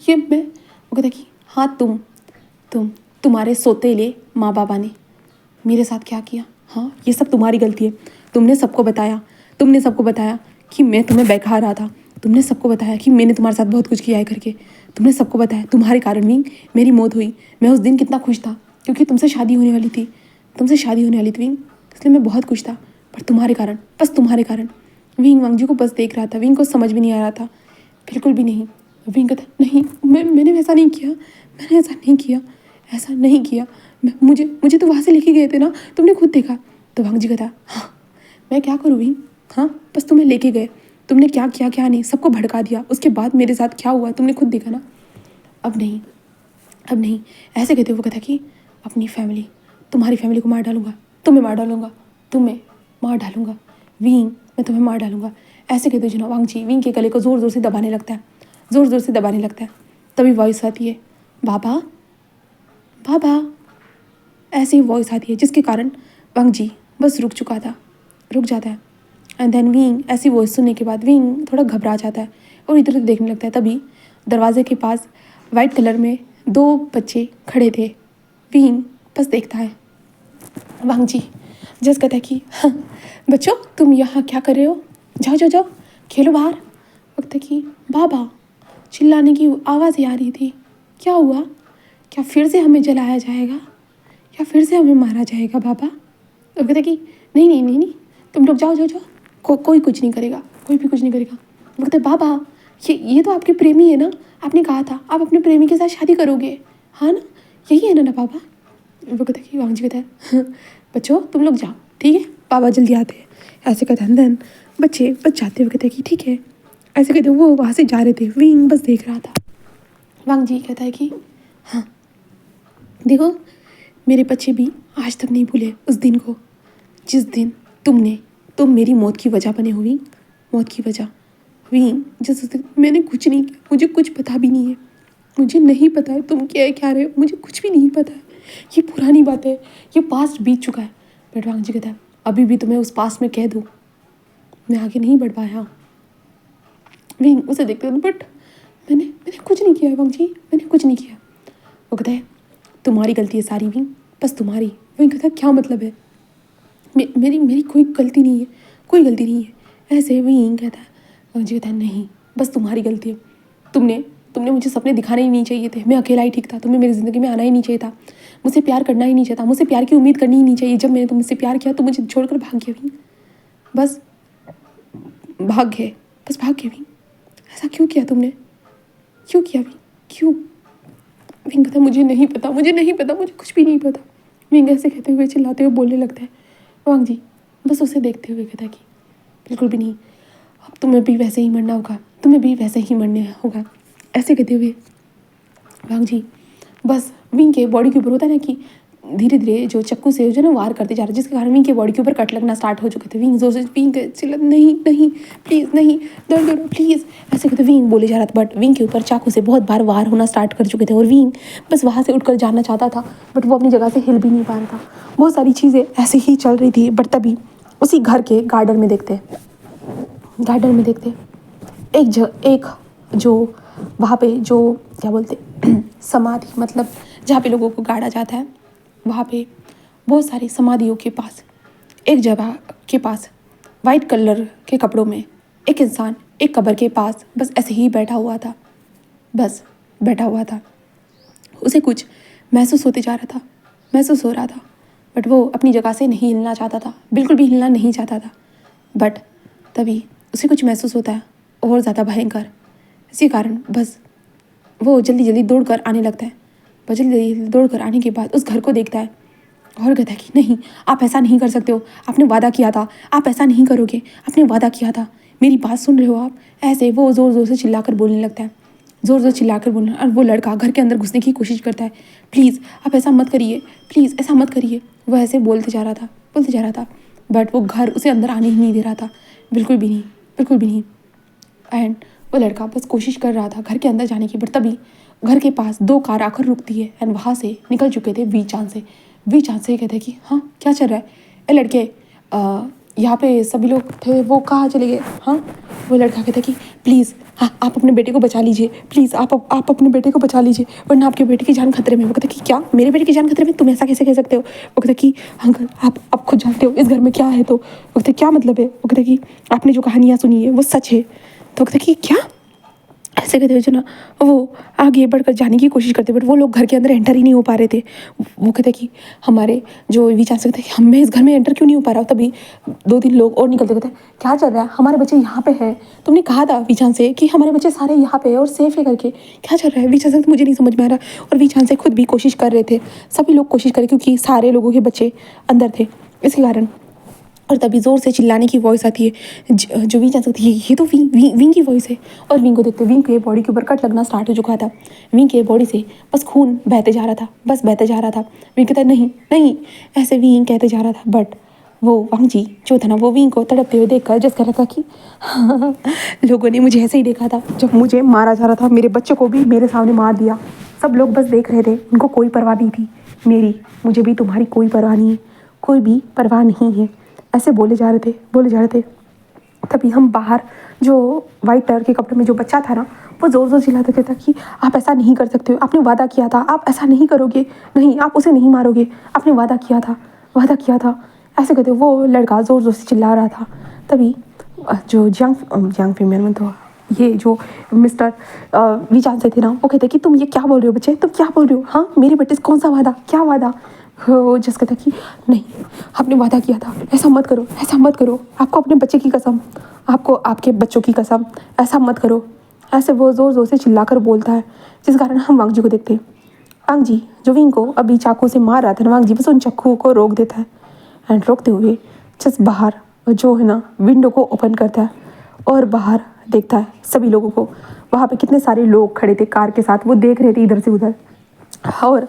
ये मैं, वो कहता कि हाँ, तुम्हारे सोतेले माँ बाबा ने मेरे साथ क्या किया, हाँ, ये सब तुम्हारी गलती है। तुमने सबको बताया कि मैं तुम्हें बहका रहा था, तुमने सबको बताया कि मैंने तुम्हारे साथ बहुत कुछ किया है करके, तुमने सबको बताया। तुम्हारे कारण विंग मेरी मौत हुई। मैं उस दिन कितना खुश था क्योंकि तुमसे शादी होने वाली थी विंग, इसलिए मैं बहुत खुश था। पर तुम्हारे कारण, बस तुम्हारे कारण। विंग वांग जी को बस देख रहा था, विंग को समझ भी नहीं आ रहा था, बिल्कुल भी नहीं। विंग कहता नहीं, मैंने ऐसा नहीं किया। मुझे तो वहाँ से लेके गए थे ना, तुमने खुद देखा। तो वांग जी कहता हाँ, मैं क्या करूँ विंग, हाँ, बस तुम्हें लेके गए, तुमने क्या किया क्या नहीं सबको भड़का दिया, उसके बाद मेरे साथ क्या हुआ तुमने खुद देखा ना। अब नहीं, ऐसे कहते वो कहता कि अपनी फैमिली, तुम्हारी फैमिली को मार डालूंगा, तुम्हें मार डालूंगा विंग, मैं तुम्हें मार डालूंगा। ऐसे कहते जो ना वांग जी विंग के गले को ज़ोर ज़ोर से दबाने लगता है। तभी वॉइस आती है, बाबा, ऐसी वॉइस आती है जिसके कारण वांग जी बस रुक जाता है। एंड देन विंग ऐसी वॉइस सुनने के बाद विंग थोड़ा घबरा जाता है और इधर उधर देखने लगता है। तभी दरवाजे के पास वाइट कलर में 2 बच्चे खड़े थे। विंग बस देखता है। वांग जी जस्ट कहता है कि हाँ, बच्चों तुम यहाँ क्या कर रहे हो, जाओ खेलो बाहर। वक्त है कि बाबा, चिल्लाने की आवाज़ें आ रही थी, क्या हुआ, क्या फिर से हमें जलाया जाएगा या फिर से हमें मारा जाएगा बाबा। तो कहता कि नहीं, तुम लोग जाओ, कोई कुछ नहीं करेगा, कोई भी कुछ नहीं करेगा। वो कहते बाबा, ये तो आपके प्रेमी है ना, आपने कहा था आप अपने प्रेमी के साथ शादी करोगे, हाँ ना, यही है ना बाबा। वो कहता कि वांग जी कहता है बच्चों तुम लोग जाओ, ठीक है, बाबा जल्दी आते हैं। ऐसे कहते हैं देन बच्चे बच जाते हुए कहते हैं कि ठीक है। ऐसे कहते वो वहाँ से जा रहे थे, विंग बस देख रहा था। वांग जी कहता है कि हाँ, देखो मेरे बच्चे भी आज तक नहीं भूले उस दिन को, जिस दिन तुम मेरी मौत की वजह बने हो विंग, मौत की वजह। विंग जिस दिन मैंने कुछ नहीं किया, मुझे कुछ पता भी नहीं है, मुझे नहीं पता है तुम क्या रहे हो, मुझे कुछ भी नहीं पता है, ये पुरानी बात है, ये पास्ट बीत चुका है। बट वांग जी कहता है अभी भी तुम्हें उस पास्ट में कह दूँ, मैं आगे नहीं बढ़ पाया। विंग उसे देखते हैं बट मैंने कुछ नहीं किया है वांग जी, मैंने कुछ नहीं किया। वो कहता है तुम्हारी गलती है सारी विंग, बस तुम्हारी। विंग कहता है क्या मतलब है, मेरी कोई गलती नहीं है, ऐसे विंग कहता है। वांग जी कहता है नहीं, बस तुम्हारी गलती है, तुमने मुझे सपने दिखाने ही नहीं चाहिए थे, मैं अकेला ही ठीक था, तुम्हें मेरी ज़िंदगी में आना ही नहीं चाहिए था, मुझसे प्यार करना ही नहीं चाहिए था, मुझसे प्यार की उम्मीद करनी ही नहीं चाहिए। जब मैंने तुमसे प्यार किया तो मुझे छोड़कर भाग गया विंग, बस भाग गए विंग। ऐसा क्यों किया तुमने, क्यों किया विंग, क्यों। विंग कहता मुझे नहीं पता, मुझे कुछ भी नहीं पता। विंग ऐसे कहते हुए चिल्लाते हुए बोलने लगता है। वांग जी बस उसे देखते हुए कहता कि बिल्कुल भी नहीं, अब तुम्हें भी वैसे ही मरना होगा। ऐसे कहते हुए वांग जी बस विंग के बॉडी के ऊपर होता है ना कि धीरे धीरे जो चक्कू से जो ना वार करते जा रहे, जिसके कारण विंग के बॉडी के ऊपर कट लगना स्टार्ट हो चुके थे। विंग जोर से चिल्ला नहीं प्लीज़ नहीं, दर्द हो रहा प्लीज़, ऐसे कहते विंग बोले जा रहा था। बट विंग के ऊपर चाकू से बहुत बार वार होना स्टार्ट कर चुके थे और विंग बस वहाँ से उठकर जाना चाहता था बट वो अपनी जगह से हिल भी नहीं पा रहा था। बहुत सारी चीज़ें ऐसे ही चल रही थी। बट तभी उसी घर के गार्डन में देखते एक जो वहाँ पे जो क्या बोलते समाधि, मतलब जहाँ पे लोगों को गाड़ा जाता है, वहाँ पे बहुत सारी समाधियों के पास एक जगह के पास वाइट कलर के कपड़ों में एक इंसान एक कब्र के पास बस ऐसे ही बैठा हुआ था। उसे कुछ महसूस हो रहा था बट वो अपनी जगह से नहीं हिलना चाहता था, बिल्कुल भी हिलना नहीं चाहता था। बट तभी उसे कुछ महसूस होता है और ज़्यादा भयंकर। इसी कारण बस वो जल्दी जल्दी दौड़ कर आने लगता है। वह जल्दी जल्दी दौड़ कर आने के बाद उस घर को देखता है और कहता है कि नहीं, आप ऐसा नहीं कर सकते हो, आपने वादा किया था, आप ऐसा नहीं करोगे, आपने वादा किया था, मेरी बात सुन रहे हो आप? ऐसे वो ज़ोर ज़ोर से चिल्लाकर बोलने लगता है, ज़ोर ज़ोर चिल्लाकर बोलना। और वो लड़का घर के अंदर घुसने की कोशिश करता है, प्लीज़ आप ऐसा मत करिए, प्लीज़ ऐसा मत करिए। वह ऐसे बोलते जा रहा था, बट वो घर उसे अंदर आने ही नहीं दे रहा था, बिल्कुल भी नहीं, बिल्कुल भी नहीं। एंड वो लड़का बस कोशिश कर रहा था घर के अंदर जाने की, बट तभी घर के पास 2 कार आकर रुकती है एंड वहाँ से निकल चुके थे वी चांद से कहते हैं कि हाँ क्या चल रहा है ए लड़के, यहाँ पे सभी लोग थे, वो कहाँ चले गए? हाँ, वो लड़का कहता है कि प्लीज़ हाँ आप अपने बेटे को बचा लीजिए, प्लीज़ आप अपने बेटे को बचा लीजिए, वरना आपके बेटे की जान खतरे में। वो कहता है कि क्या मेरे बेटे की जान खतरे में? तुम ऐसा कैसे कह सकते हो? वो कहता है कि अंकल आप खुद जानते हो इस घर में क्या है। तो वो कहता है क्या मतलब है? वो कहता है कि आपने जो कहानियाँ सुनी है वो सच है। तो कहता है कि क्या? ऐसे कहते हुए जो ना वो आगे बढ़कर जाने की कोशिश करते, बट वो लोग घर के अंदर एंटर ही नहीं हो पा रहे थे। वो कहते कि हमारे जो विचार सकते कि मैं इस घर में एंटर क्यों नहीं हो पा रहा हूँ। तभी 2-3 लोग और निकलते, कहते क्या चल रहा है, हमारे बच्चे यहाँ पे हैं, तुमने कहा था विचार से कि हमारे बच्चे सारे यहाँ पे है और सेफ है करके, क्या चल रहा है विचार सकते? मुझे नहीं समझ में आ रहा। और विचार से खुद भी कोशिश कर रहे थे, सभी लोग कोशिश कर रहे, क्योंकि सारे लोगों के बच्चे अंदर थे इसके कारण। और तभी ज़ोर से चिल्लाने की वॉइस आती है, जो विंग जा सकती है, ये तो विंग की वॉइस है। और विंग को देखते विंग के बॉडी के ऊपर कट लगना स्टार्ट हो चुका था। विंग के बॉडी से बस खून बहते जा रहा था, बस बहते जा रहा था। विंग कहता नहीं नहीं, ऐसे विंग कहते जा रहा था। बट वो वांग जी जो था ना, वो विंग को तड़पते हुए देखकर जस कर रहा था कि हाँ, लोगों ने मुझे ऐसे ही देखा था जब मुझे मारा जा रहा था, मेरे बच्चों को भी मेरे सामने मार दिया, सब लोग बस देख रहे थे, उनको कोई परवाह नहीं थी मेरी, मुझे भी तुम्हारी कोई परवाह नहीं है, कोई भी परवाह नहीं है। ऐसे बोले जा रहे थे। तभी हम बाहर जो वाइट कलर के कपड़े में जो बच्चा था ना, वो ज़ोर ज़ोर चिल्लाते थे कि आप ऐसा नहीं कर सकते हो, आपने वादा किया था, आप ऐसा नहीं करोगे, नहीं आप उसे नहीं मारोगे, आपने वादा किया था। ऐसे कहते वो लड़का ज़ोर ज़ोर से चिल्ला रहा था। तभी जो यंग फीमेल में तो ये जो मिस्टर विचार से थे ना, वो कहते कि तुम ये क्या बोल रहे हो बच्चे, तुम क्या बोल रहे हो? हाँ मेरे बेटे से कौन सा वादा, क्या वादा? वो जस कहता कि नहीं आपने वादा किया था, ऐसा मत करो, आपको अपने बच्चे की कसम, आपको आपके बच्चों की कसम, ऐसा मत करो। ऐसे वो ज़ोर ज़ोर से चिल्लाकर बोलता है, जिस कारण हम वांग जी को देखते हैं। वांग जी जो विंग को अभी चाकू से मार रहा था ना, वांग जी बस उन चाकू को रोक देता है एंड रोकते हुए जस्ट बाहर जो है ना विंडो को ओपन करता है और बाहर देखता है सभी लोगों को। वहाँ पे कितने सारे लोग खड़े थे कार के साथ, वो देख रहे थे इधर से उधर। और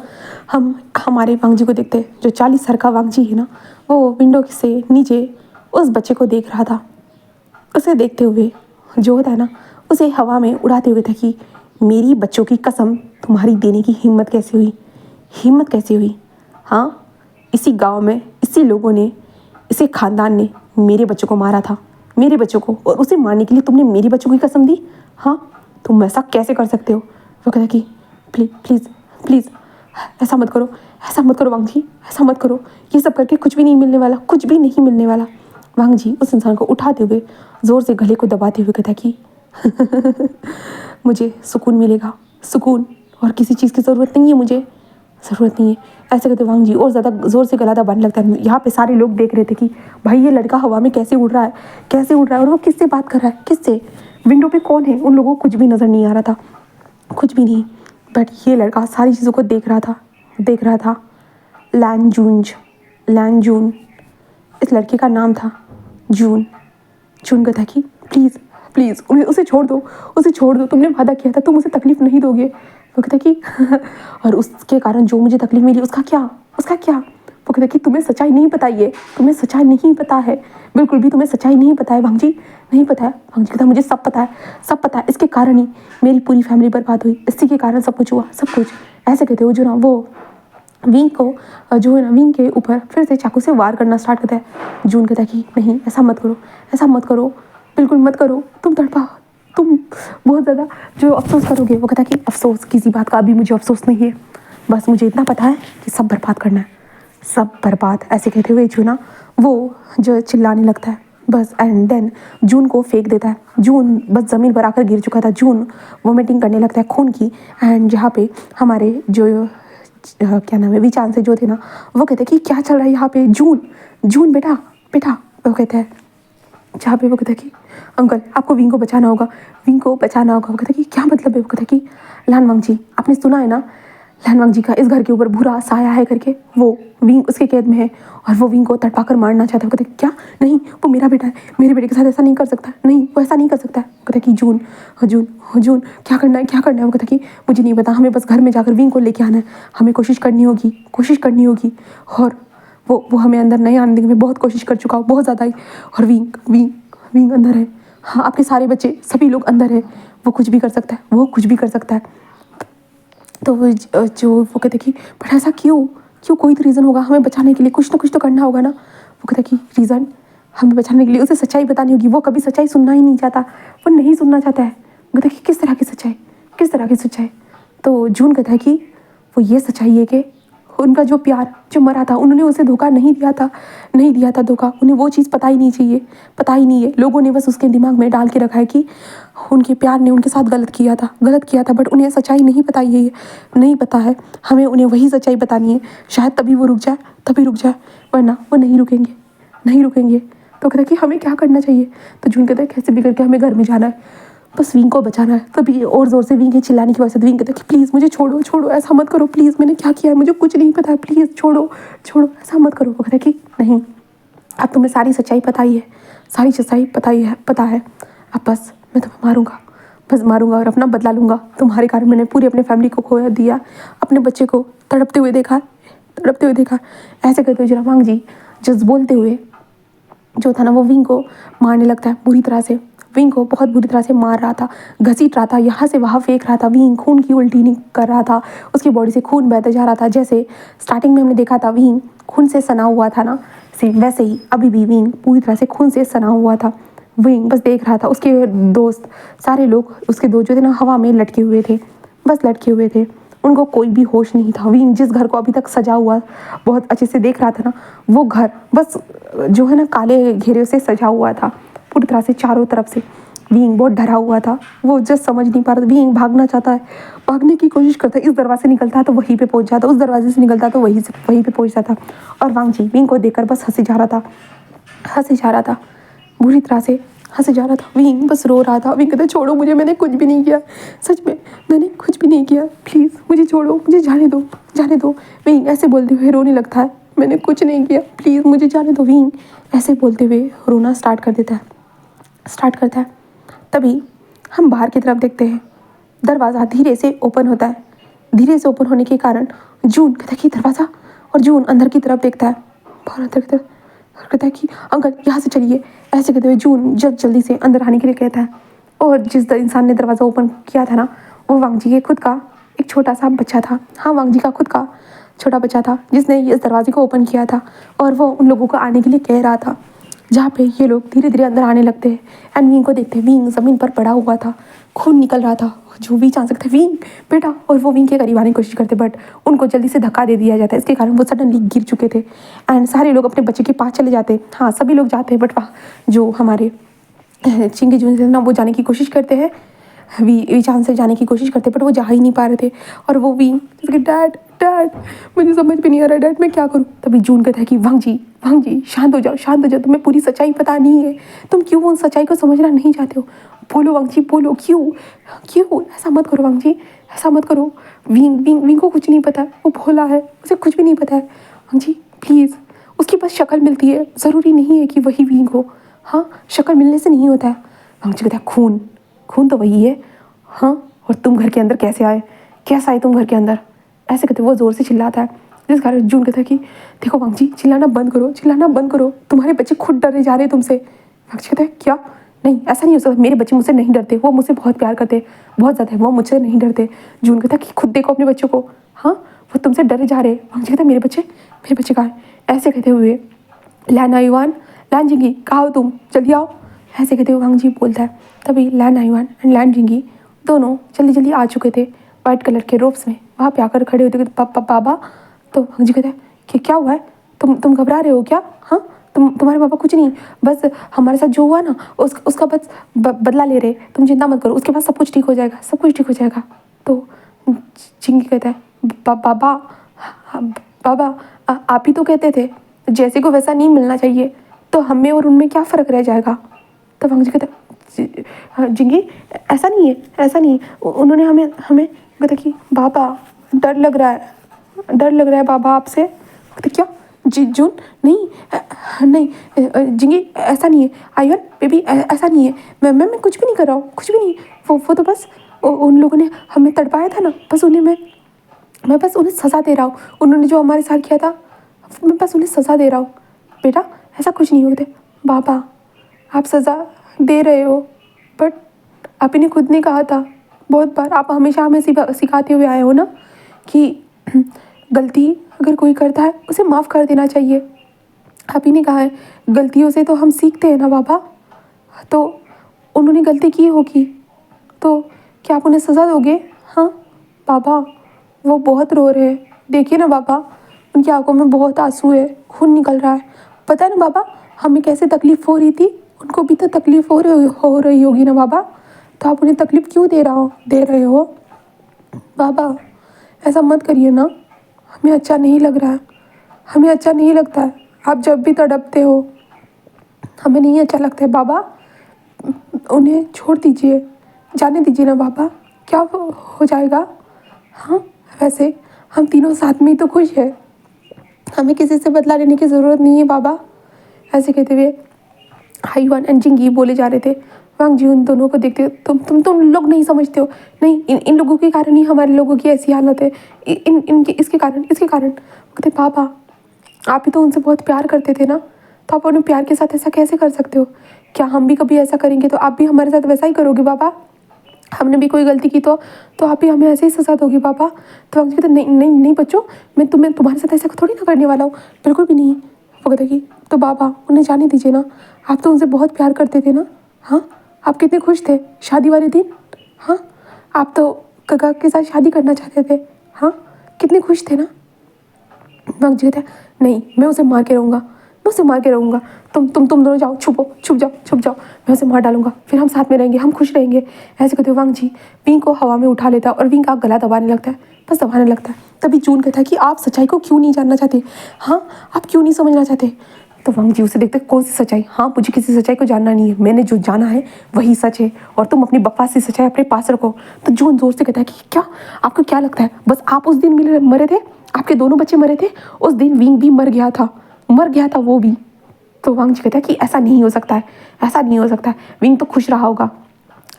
हम हमारे वांग जी को देखते, जो 40 साल का वांग जी है ना, वो विंडो से नीचे उस बच्चे को देख रहा था। उसे देखते हुए जो होता है ना, उसे हवा में उड़ाते हुए था कि मेरी बच्चों की कसम तुम्हारी देने की हिम्मत कैसे हुई? हाँ, इसी गांव में इसी लोगों ने, इसी खानदान ने मेरे बच्चों को मारा था, मेरे बच्चों को, और उसे मारने के लिए तुमने मेरी बच्चों की कसम दी? हाँ, तुम ऐसा कैसे कर सकते हो? वो कहता कि प्लीज़ ऐसा मत करो वांग जी, ऐसा मत करो, ये सब करके कुछ भी नहीं मिलने वाला। वांग जी उस इंसान को उठाते हुए ज़ोर से गले को दबाते हुए कहता कि मुझे सुकून मिलेगा, सुकून, और किसी चीज़ की ज़रूरत नहीं है। ऐसे कहते वांग जी और ज़्यादा ज़ोर से गला दबाने लगता है। यहाँ पे सारे लोग देख रहे थे कि भाई ये लड़का हवा में कैसे उड़ रहा है और वो किससे बात कर रहा है, किससे? विंडो पे कौन है? उन लोगों को कुछ भी नज़र नहीं आ रहा था, कुछ भी नहीं। बट ये लड़का सारी चीज़ों को देख रहा था। लैंग जून इस लड़के का नाम था। जून कहता कि प्लीज़ उसे छोड़ दो, तुमने वादा किया था, तुम उसे तकलीफ़ नहीं दोगे। वो कहता कि और उसके कारण जो मुझे तकलीफ़ मिली उसका क्या? वो कहता कि तुम्हें सच्चाई नहीं पता है, बिल्कुल भी तुम्हें सच्चाई नहीं पता है वांग जी, नहीं पता है। वांग जी कहता मुझे सब पता है, इसके कारण ही मेरी पूरी फैमिली बर्बाद हुई, इसी के कारण सब कुछ हुआ, सब कुछ। ऐसे कहते हो जो ना वो विंग को जो है ना विंग के ऊपर फिर से चाकू से वार करना स्टार्ट करता है। जून कहता है कि नहीं ऐसा मत करो, बिल्कुल मत करो, तुम बहुत ज़्यादा जो अफसोस करोगे। वो कहता कि अफसोस किसी बात का अभी मुझे अफसोस नहीं है, बस मुझे इतना पता है कि सब बर्बाद करना है, सब बर्बाद। ऐसे कहते हुए जो ना वो जो चिल्लाने लगता है बस, एंड देन जून को फेंक देता है। जून बस ज़मीन पर आकर गिर चुका था। जून वोमिटिंग करने लगता है खून की। एंड जहाँ पे हमारे जो क्या नाम है विचार से जो थे ना, वो कहते हैं कि क्या चल रहा है यहाँ पे? जून बेटा। वो कहता है जहाँ पे वो कहता है कि अंकल आपको विंग को बचाना होगा, विंग को बचाना होगा। वो कहता है कि क्या मतलब है? वो कहता है कि लानवांग जी आपने सुना है ना, लानवांग जी का इस घर के ऊपर बुरा साया है करके, वो विंग उसके कैद में है और वो विंग को तड़पा कर मारना चाहता है। वो कहते हैं क्या? नहीं, वो मेरा बेटा है, मेरे बेटे के साथ ऐसा नहीं कर सकता, नहीं वो ऐसा नहीं कर सकता है। वो कहता है कि जून जून जून क्या करना है, क्या करना है? वो कहता है कि मुझे नहीं पता, हमें बस घर में जाकर विंग को लेके आना है, हमें कोशिश करनी होगी और वो हमें अंदर नहीं आने देंगे। मैं बहुत कोशिश कर चुका हूँ, बहुत ज़्यादा ही। और विंग विंग विंग अंदर है, हाँ आपके सारे बच्चे सभी लोग अंदर है, वो कुछ भी कर सकता है, वो कुछ भी कर सकता है। तो वो कहते कि बट ऐसा क्यों क्यों? कोई तो रीज़न होगा, हमें बचाने के लिए कुछ ना कुछ तो करना होगा ना। वो कहता कि रीज़न हमें बचाने के लिए उसे सच्चाई बतानी होगी। वो कभी सच्चाई सुनना ही नहीं चाहता, वो नहीं सुनना चाहता है। वो कहता कि किस तरह की सच्चाई, किस तरह की सच्चाई? तो जून कहता है कि वो ये सच्चाई है कि उनका जो प्यार जो मरा था, उन्होंने उसे धोखा नहीं दिया था धोखा। उन्हें वो चीज़ पता ही नहीं चाहिए, पता ही नहीं है। लोगों ने बस उसके दिमाग में डाल के रखा है कि उनके प्यार ने उनके साथ गलत किया था। बट उन्हें सच्चाई नहीं बताई है, नहीं पता है। हमें उन्हें वही सच्चाई बतानी है, शायद तभी वो रुक जाए, वरना वो नहीं रुकेंगे। तो कहता है कि हमें क्या करना चाहिए? तो जून कहता है कैसे भी करके हमें घर में जाना है, बस विंग को बचाना है। तभी और ज़ोर से विंग के चिल्लाने की वजह से विंग कहता है कि प्लीज़ मुझे छोड़ो, ऐसा मत करो प्लीज़, मैंने क्या किया है मुझे कुछ नहीं पता है, प्लीज़ छोड़ो, ऐसा मत करो। वो कहता है कि नहीं, अब तुम्हें सारी सच्चाई पता है, पता है। अब बस मैं तुम्हें मारूंगा और अपना बदला लूँगा। तुम्हारे कारण मैंने पूरी अपने फैमिली को खोया दिया, अपने बच्चे को तड़पते हुए देखा। ऐसे कहते हुए जरावांग जी जस्ट बोलते हुए जो था ना, वो विंग को मारने लगता है बुरी तरह से। विंग को बहुत बुरी तरह से मार रहा था, घसीट रहा था, यहाँ से वहाँ फेंक रहा था। विंग खून की उल्टी नहीं कर रहा था, उसकी बॉडी से खून बहता जा रहा था। जैसे स्टार्टिंग में हमने देखा था विंग खून से सना हुआ था ना, सेम वैसे ही अभी भी विंग पूरी तरह से खून से सना हुआ था। विंग बस देख रहा था, उसके दोस्त सारे लोग उसके दोस्त जो थे ना हवा में लटके हुए थे, उनको कोई भी होश नहीं था। विंग जिस घर को अभी तक सजा हुआ बहुत अच्छे से देख रहा था ना, वो घर बस जो है ना काले घेरे से सजा हुआ था पूरी तरह से चारों तरफ से। विंग बहुत डरा हुआ था, वो जस्ट समझ नहीं पा रहा था। विंग भागना चाहता है, भागने की कोशिश करता है, इस दरवाजे से निकलता है तो वहीं पे पहुंच जाता, उस दरवाजे से निकलता तो वहीं पे पहुंच जाता। और वांग जी विंग को देखकर बस हंसे जा रहा था बुरी तरह से हंसे जा रहा था। विंग बस रो रहा था। विंग कहता छोड़ो मुझे, मैंने कुछ भी नहीं किया, सच में मैंने कुछ भी नहीं किया, प्लीज़ मुझे छोड़ो, मुझे जाने दो। विंग ऐसे बोलते हुए रोने लगता है, मैंने कुछ नहीं किया, प्लीज़ मुझे जाने दो। विंग ऐसे बोलते हुए रोना स्टार्ट करता है। तभी हम बाहर की तरफ देखते हैं, दरवाज़ा धीरे से ओपन होता है। धीरे से ओपन होने के कारण जून कहता है कि दरवाज़ा, और जून अंदर की तरफ देखता है, बाहर अंदर की तरफ, और कहता है कि अंकल यहाँ से चलिए। ऐसे कहते हुए जून जल्दी से अंदर आने के लिए कहता है। और जिस इंसान ने दरवाज़ा ओपन किया था ना, वो वांग जी के खुद का एक छोटा सा बच्चा था। हाँ, वांग जी का खुद का छोटा बच्चा था जिसने इस दरवाजे को ओपन किया था, और वो उन लोगों को आने के लिए कह रहा था। जहाँ पे ये लोग धीरे धीरे अंदर आने लगते हैं एंड विंग को देखते हैं। विंग ज़मीन पर पड़ा हुआ था, खून निकल रहा था। जो भी चांस सकते विंग बेटा, और वो विंग के करीब आने की कोशिश करते, बट उनको जल्दी से धक्का दे दिया जाता है। इसके कारण वो सडनली गिर चुके थे एंड सारे लोग अपने बच्चे के पास चले जाते। हाँ, सभी लोग जाते हैं, बट वहाँ जो हमारे चिंगी जून से ना, वो जाने की कोशिश करते हैं, वी चांस से जाने की कोशिश करते, बट वो जा ही नहीं पा रहे थे। और वो विंग डैड मुझे समझ में नहीं आ रहा डैड, मैं क्या करूँ? तभी जून कहता है कि वांग जी शांत हो जाओ, तुम्हें पूरी सच्चाई पता नहीं है, तुम क्यों उन सच्चाई को समझना नहीं चाहते हो? बोलो वांग जी, बोलो, क्यों ऐसा मत करो वांग जी, ऐसा मत करो। विंग को कुछ नहीं पता है, वो भोला है, उसे कुछ भी नहीं पता है। वांग जी प्लीज़, उसकी बस शक्ल मिलती है, ज़रूरी नहीं है कि वही विंग हो। हाँ, शक्ल मिलने से नहीं होता है। वांग जी कहता है खून तो वही है। हाँ, और तुम घर के अंदर कैसे आए तुम घर के अंदर? ऐसे कहते वो ज़ोर से चिल्लाता है, जिस कारण जून कहता है कि देखो वांग जी, चिल्लाना बंद करो, तुम्हारे बच्चे खुद डरे जा रहे हैं तुमसे। वांग जी कहता है क्या? नहीं, ऐसा नहीं हो सकता, मेरे बच्चे मुझसे नहीं डरते, वो मुझसे बहुत प्यार करते, बहुत ज़्यादा, वो मुझसे नहीं डरते। जून कहता है कि खुद देखो अपने बच्चों को, हाँ वो तुमसे डरे जा रहे हैं। वांग जी कहता है मेरे बच्चे कहाँ हैं? ऐसे कहते हुए लैन जिंगी कहाँ हो तुम, जल्दी आओ, ऐसे कहते हुए वांग जी बोलता है। तभी लैन आयुआन एंड लैन जिंगी दोनों जल्दी आ चुके थे वाइट कलर के रोब्स में, वहाँ पे आकर खड़े होते बाबा। तो वांग जी कहते हैं कि क्या हुआ है, तुम घबरा रहे हो क्या? हाँ, तुम्हारे पापा कुछ नहीं, बस हमारे साथ जो हुआ ना उसका बस बदला ले रहे, तुम चिंता मत करो, उसके बाद सब कुछ ठीक हो जाएगा। तो चिंगी कहता है बाबा आप ही तो कहते थे जैसे को वैसा नहीं मिलना चाहिए, तो हमें और उनमें क्या फ़र्क रह जाएगा? तब वांग जी कहता जिंगी ऐसा नहीं है, ऐसा नहीं है, उन्होंने हमें हमें कहता कि बाबा डर लग रहा है, डर लग रहा है बाबा आपसे। कहते क्या जी जून, नहीं नहीं जिंगी ऐसा नहीं है, आयुन बेबी ऐसा नहीं है, मैं कुछ भी नहीं कर रहा हूँ, कुछ भी नहीं। वो तो बस उन लोगों ने हमें तड़पाया था ना, बस उन्हें मैं बस उन्हें सज़ा दे रहा हूँ, उन्होंने जो हमारे साथ किया था मैं बस उन्हें सज़ा दे रहा हूँ। बेटा ऐसा कुछ नहीं होते बाबा, आप सज़ा दे रहे हो, बट आप ने खुद ने कहा था बहुत बार, आप हमेशा हमें सिखाते हुए आए हो ना कि गलती अगर कोई करता है उसे माफ़ कर देना चाहिए। आप ही ने कहा है गलतियों से तो हम सीखते हैं ना बाबा, तो उन्होंने गलती की होगी तो क्या आप उन्हें सज़ा दोगे? हाँ बाबा, वो बहुत रो रहे हैं, देखिए ना बाबा, उनकी आंखों में बहुत आंसू है, खून निकल रहा है। पता है ना बाबा हमें कैसे तकलीफ़ हो रही थी, उनको भी तो तकलीफ़ हो रही होगी ना बाबा, तो आप उन्हें तकलीफ़ क्यों दे रहे हो? बाबा ऐसा मत करिए ना, हमें अच्छा नहीं लग रहा है, हमें अच्छा नहीं लगता है, आप जब भी तड़पते हो हमें नहीं अच्छा लगता है बाबा, उन्हें छोड़ दीजिए, जाने दीजिए ना बाबा, क्या हो जाएगा? हाँ वैसे हम तीनों साथ में ही तो खुश है, हमें किसी से बदला लेने की ज़रूरत नहीं है बाबा। ऐसे कहते हुए हाईवान एंड जिंगी बोले जा रहे थे। वांग जी उन दोनों को देखते, तुम लोग नहीं समझते हो, नहीं इन लोगों के कारण ही हमारे लोगों की ऐसी हालत है, इन इनके इसके कारण। कहते पापा आप भी तो उनसे बहुत प्यार करते थे ना, तो आप उन्हें प्यार के साथ ऐसा कैसे कर सकते हो? क्या हम भी कभी ऐसा करेंगे तो आप भी हमारे साथ वैसा ही करोगे बाबा? हमने भी कोई गलती की तो आप भी हमें ऐसे ही सजा दोगे बाबा? तो हम कहते नहीं नहीं नहीं बच्चों, मैं तुम्हारे साथ ऐसा थोड़ी ना करने वाला हूँ, बिल्कुल भी नहीं। वो कहते कि तो बाबा उन्हें जाने दीजिए ना, आप तो उनसे बहुत प्यार करते थे ना। हाँ आप कितने खुश थे शादी वाले दिन, हाँ आप तो काका के साथ शादी करना चाहते थे, हाँ कितने खुश थे ना। वांग जी कहता है नहीं मैं उसे मार के रहूँगा, मैं उसे मार के रहूँगा, तुम दोनों जाओ, छुप जाओ, मैं उसे मार डालूंगा, फिर हम साथ में रहेंगे, हम खुश रहेंगे। ऐसे कहते हुए वांग जी विंग को हवा में उठा लेता है और विंग का गला दबाने लगता है, बस दबाने लगता है। तभी जून कहता है कि आप सच्चाई को क्यों नहीं जानना चाहते, हाँ आप क्यों नहीं समझना चाहते? तो वांग जी उसे देखते कौन सी सच्चाई, हाँ मुझे किसी सच्चाई को जानना नहीं है, मैंने जो जाना है वही सच है और तुम अपनी बकवास सी सच्चाई अपने पास रखो। तो जून जोर से कहता है कि क्या आपको क्या लगता है बस आप उस दिन मरे थे, आपके दोनों बच्चे मरे थे, उस दिन विंग भी मर गया था वो भी। तो वांग जी कहता है कि ऐसा नहीं हो सकता है, ऐसा नहीं हो सकता है, विंग तो खुश रहा होगा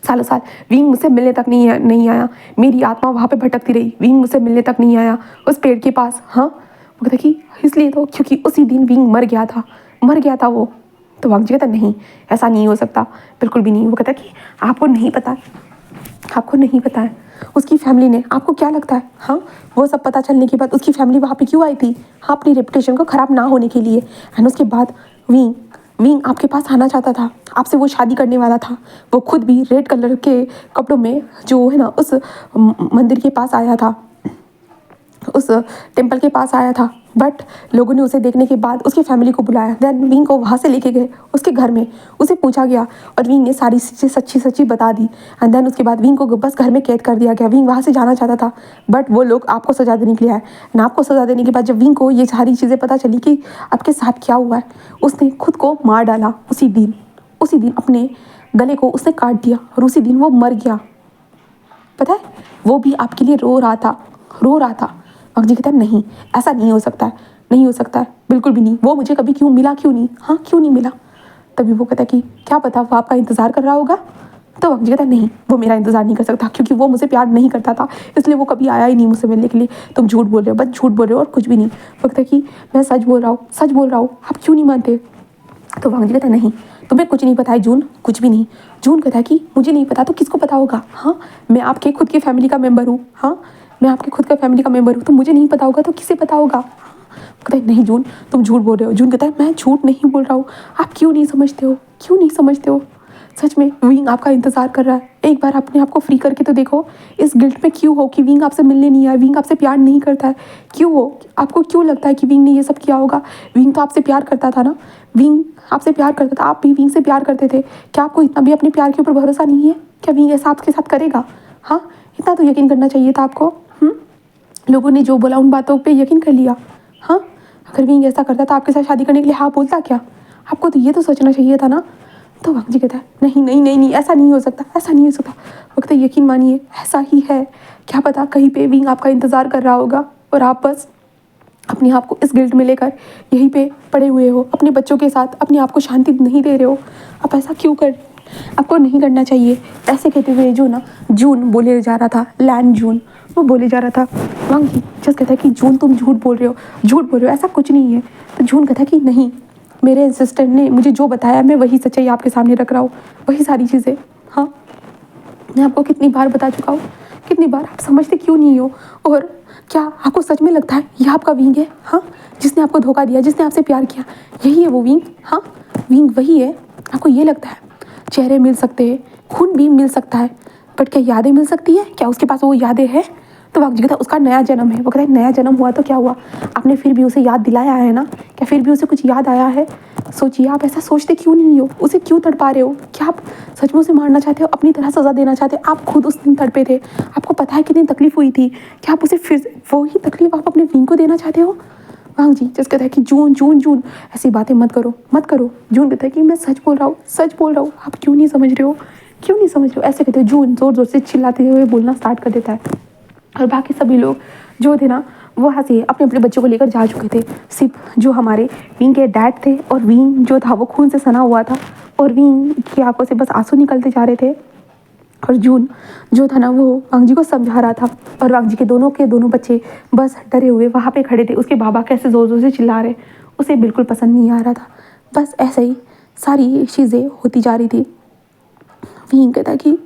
सालों साल, विंग मुझसे मिलने तक नहीं आया, मेरी आत्मा वहाँ पे भटकती रही, विंग मुझसे मिलने तक नहीं आया उस पेड़ के पास। हाँ वो कहता कि इसलिए तो क्योंकि उसी दिन विंग मर गया था वो। तो वांग जी कहता नहीं ऐसा नहीं हो सकता, बिल्कुल भी नहीं। वो कहता कि आपको नहीं पता है उसकी फैमिली ने, आपको क्या लगता है हाँ वो सब पता चलने के बाद उसकी फैमिली वहाँ पे क्यों आई थी? हाँ अपनी रेपुटेशन को ख़राब ना होने के लिए। एंड उसके बाद विंग आपके पास आना चाहता था, आपसे वो शादी करने वाला था, वो खुद भी रेड कलर के कपड़ों में जो है ना उस मंदिर के पास आया था, उस टेम्पल के पास आया था, बट लोगों ने उसे देखने के बाद उसकी फैमिली को बुलाया, देन विंग को वहाँ से लेके गए उसके घर में, उसे पूछा गया और विंग ने सारी चीज़ें सच्ची बता दी। एंड देन उसके बाद विंग को बस घर में कैद कर दिया गया। विंग वहाँ से जाना चाहता था बट वो लोग आपको सजा देने के लिए आए, एंड आपको सजा देने के बाद जब विंग को ये सारी चीज़ें पता चली कि आपके साथ क्या हुआ है, उसने खुद को मार डाला उसी दिन अपने गले को उसने काट दिया और उसी दिन वो मर गया। पता है वो भी आपके लिए रो रहा था। वांग जी कहता है नहीं ऐसा नहीं हो सकता है, बिल्कुल भी नहीं, वो मुझे कभी मिला क्यों नहीं, हाँ क्यों नहीं मिला? तभी वो कहता है कि क्या पता वो आपका इंतज़ार कर रहा होगा। तो वांग जी कहता है नहीं वो मेरा इंतज़ार नहीं कर सकता क्योंकि वो मुझे प्यार नहीं करता था, इसलिए वो कभी आया ही नहीं मुझसे मिलने के लिए। तुम झूठ बोल रहे हो, बस झूठ बोल रहे हो और कुछ भी नहीं। वो कहता है कि मैं सच बोल रहा हूँ, आप क्यों नहीं मानते? तो वांग जी कहता है नहीं तुम्हें कुछ नहीं पता है जून, कुछ भी नहीं। जून कहता है कि मुझे नहीं पता तो किसको पता होगा, हाँ मैं आपके खुद की फैमिली का मेंबर हूँ, हाँ मैं आपके खुद का फैमिली का मेंबर हूँ, तो मुझे नहीं पता होगा तो किसे पता होगा? कहता है नहीं जून तुम झूठ बोल रहे हो। जून कहता है मैं झूठ नहीं बोल रहा हूँ, आप क्यों नहीं समझते हो? सच में विंग आपका इंतज़ार कर रहा है, एक बार अपने आप को फ्री करके तो देखो, इस गिल्ट में क्यों हो कि विंग आपसे मिलने नहीं आया, विंग आपसे प्यार नहीं करता है, क्यों हो? आपको क्यों लगता है कि विंग ने ये सब किया होगा? विंग तो आपसे प्यार करता था ना, विंग आपसे प्यार करता था, आप भी विंग से प्यार करते थे, क्या आपको इतना भी अपने प्यार के ऊपर भरोसा नहीं है? क्या विंग ऐसा आपके साथ करेगा? हाँ इतना तो यकीन करना चाहिए था आपको। लोगों ने जो बोला उन बातों पे यकीन कर लिया। हाँ अगर विंग ऐसा करता तो आपके साथ शादी करने के लिए हाँ बोलता क्या? आपको तो ये तो सोचना चाहिए था ना। तो वांग जी कहता है नहीं नहीं नहीं नहीं, ऐसा नहीं हो सकता, ऐसा नहीं हो सकता। वो कहता है यकीन मानिए ऐसा ही है, क्या पता कहीं पे विंग आपका इंतज़ार कर रहा होगा और आप बस अपने आप को इस गिल्ट में लेकर यहीं पे पड़े हुए हो, अपने बच्चों के साथ अपने आप को शांति नहीं दे रहे हो। आप ऐसा क्यों कर, आपको नहीं करना चाहिए। ऐसे कहते हुए जो ना जून बोले जा रहा था, लैंड जून, वो बोले जा रहा था। वांग जी जस्ट कहता है कि जून तुम झूठ बोल रहे हो, झूठ बोल रहे हो, ऐसा कुछ नहीं है। तो जून कहता है कि नहीं, मेरे असिस्टेंट ने मुझे जो बताया मैं वही सच्चाई आपके सामने रख रहा हूँ, वही सारी चीज़ें। हाँ, मैं आपको कितनी बार बता चुका हूँ, कितनी बार, आप समझते क्यों नहीं हो। और क्या आपको सच में लगता है ये आपका विंग है? हाँ, जिसने आपको धोखा दिया, जिसने आपसे प्यार किया, यही है वो विंग? हाँ, विंग वही है। आपको ये लगता है चेहरे मिल सकते हैं, खून भी मिल सकता है, बट क्या यादें मिल सकती है? क्या उसके पास वो यादें हैं? तो वांग जी कहता है उसका नया जन्म है। वो कहता है नया जन्म हुआ तो क्या हुआ, आपने फिर भी उसे याद दिलाया है ना, क्या फिर भी उसे कुछ याद आया है? सोचिए, आप ऐसा सोचते क्यों नहीं हो, उसे क्यों तड़पा रहे हो? क्या आप सच में उसे मारना चाहते हो, अपनी तरह सज़ा देना चाहते हो? आप खुद उस दिन तड़पे थे, आपको पता है कितनी तकलीफ हुई थी, क्या आप उसे फिर वही तकलीफ आप अपने विंग को देना चाहते हो? वांग जी जस्ट कहता है कि जून जून जून ऐसी बातें मत करो, मत करो। जून कहता है कि मैं सच बोल रहा हूँ, सच बोल रहा हूँ, आप क्यों नहीं समझ रहे हो, क्यों नहीं समझ रहे हो? ऐसे कहते हो। जून ज़ोर ज़ोर से चिल्लाते हुए बोलना स्टार्ट कर देता है और बाकी सभी लोग जो थे ना वो वहाँ से अपने अपने बच्चों को लेकर जा चुके थे। सिर्फ जो हमारे विंग के डैड थे और विंग जो था वो खून से सना हुआ था और विंग की आंखों से बस आंसू निकलते जा रहे थे। और जून जो था ना वो वांग जी को समझा रहा था और वांग जी के दोनों बच्चे बस डरे हुए वहाँ पे खड़े थे। उसके बाबा कैसे ज़ोर ज़ोर से चिल्ला रहे, उसे बिल्कुल पसंद नहीं आ रहा था। बस ऐसे ही सारी चीज़ें होती जा रही थी। विंग कहता कि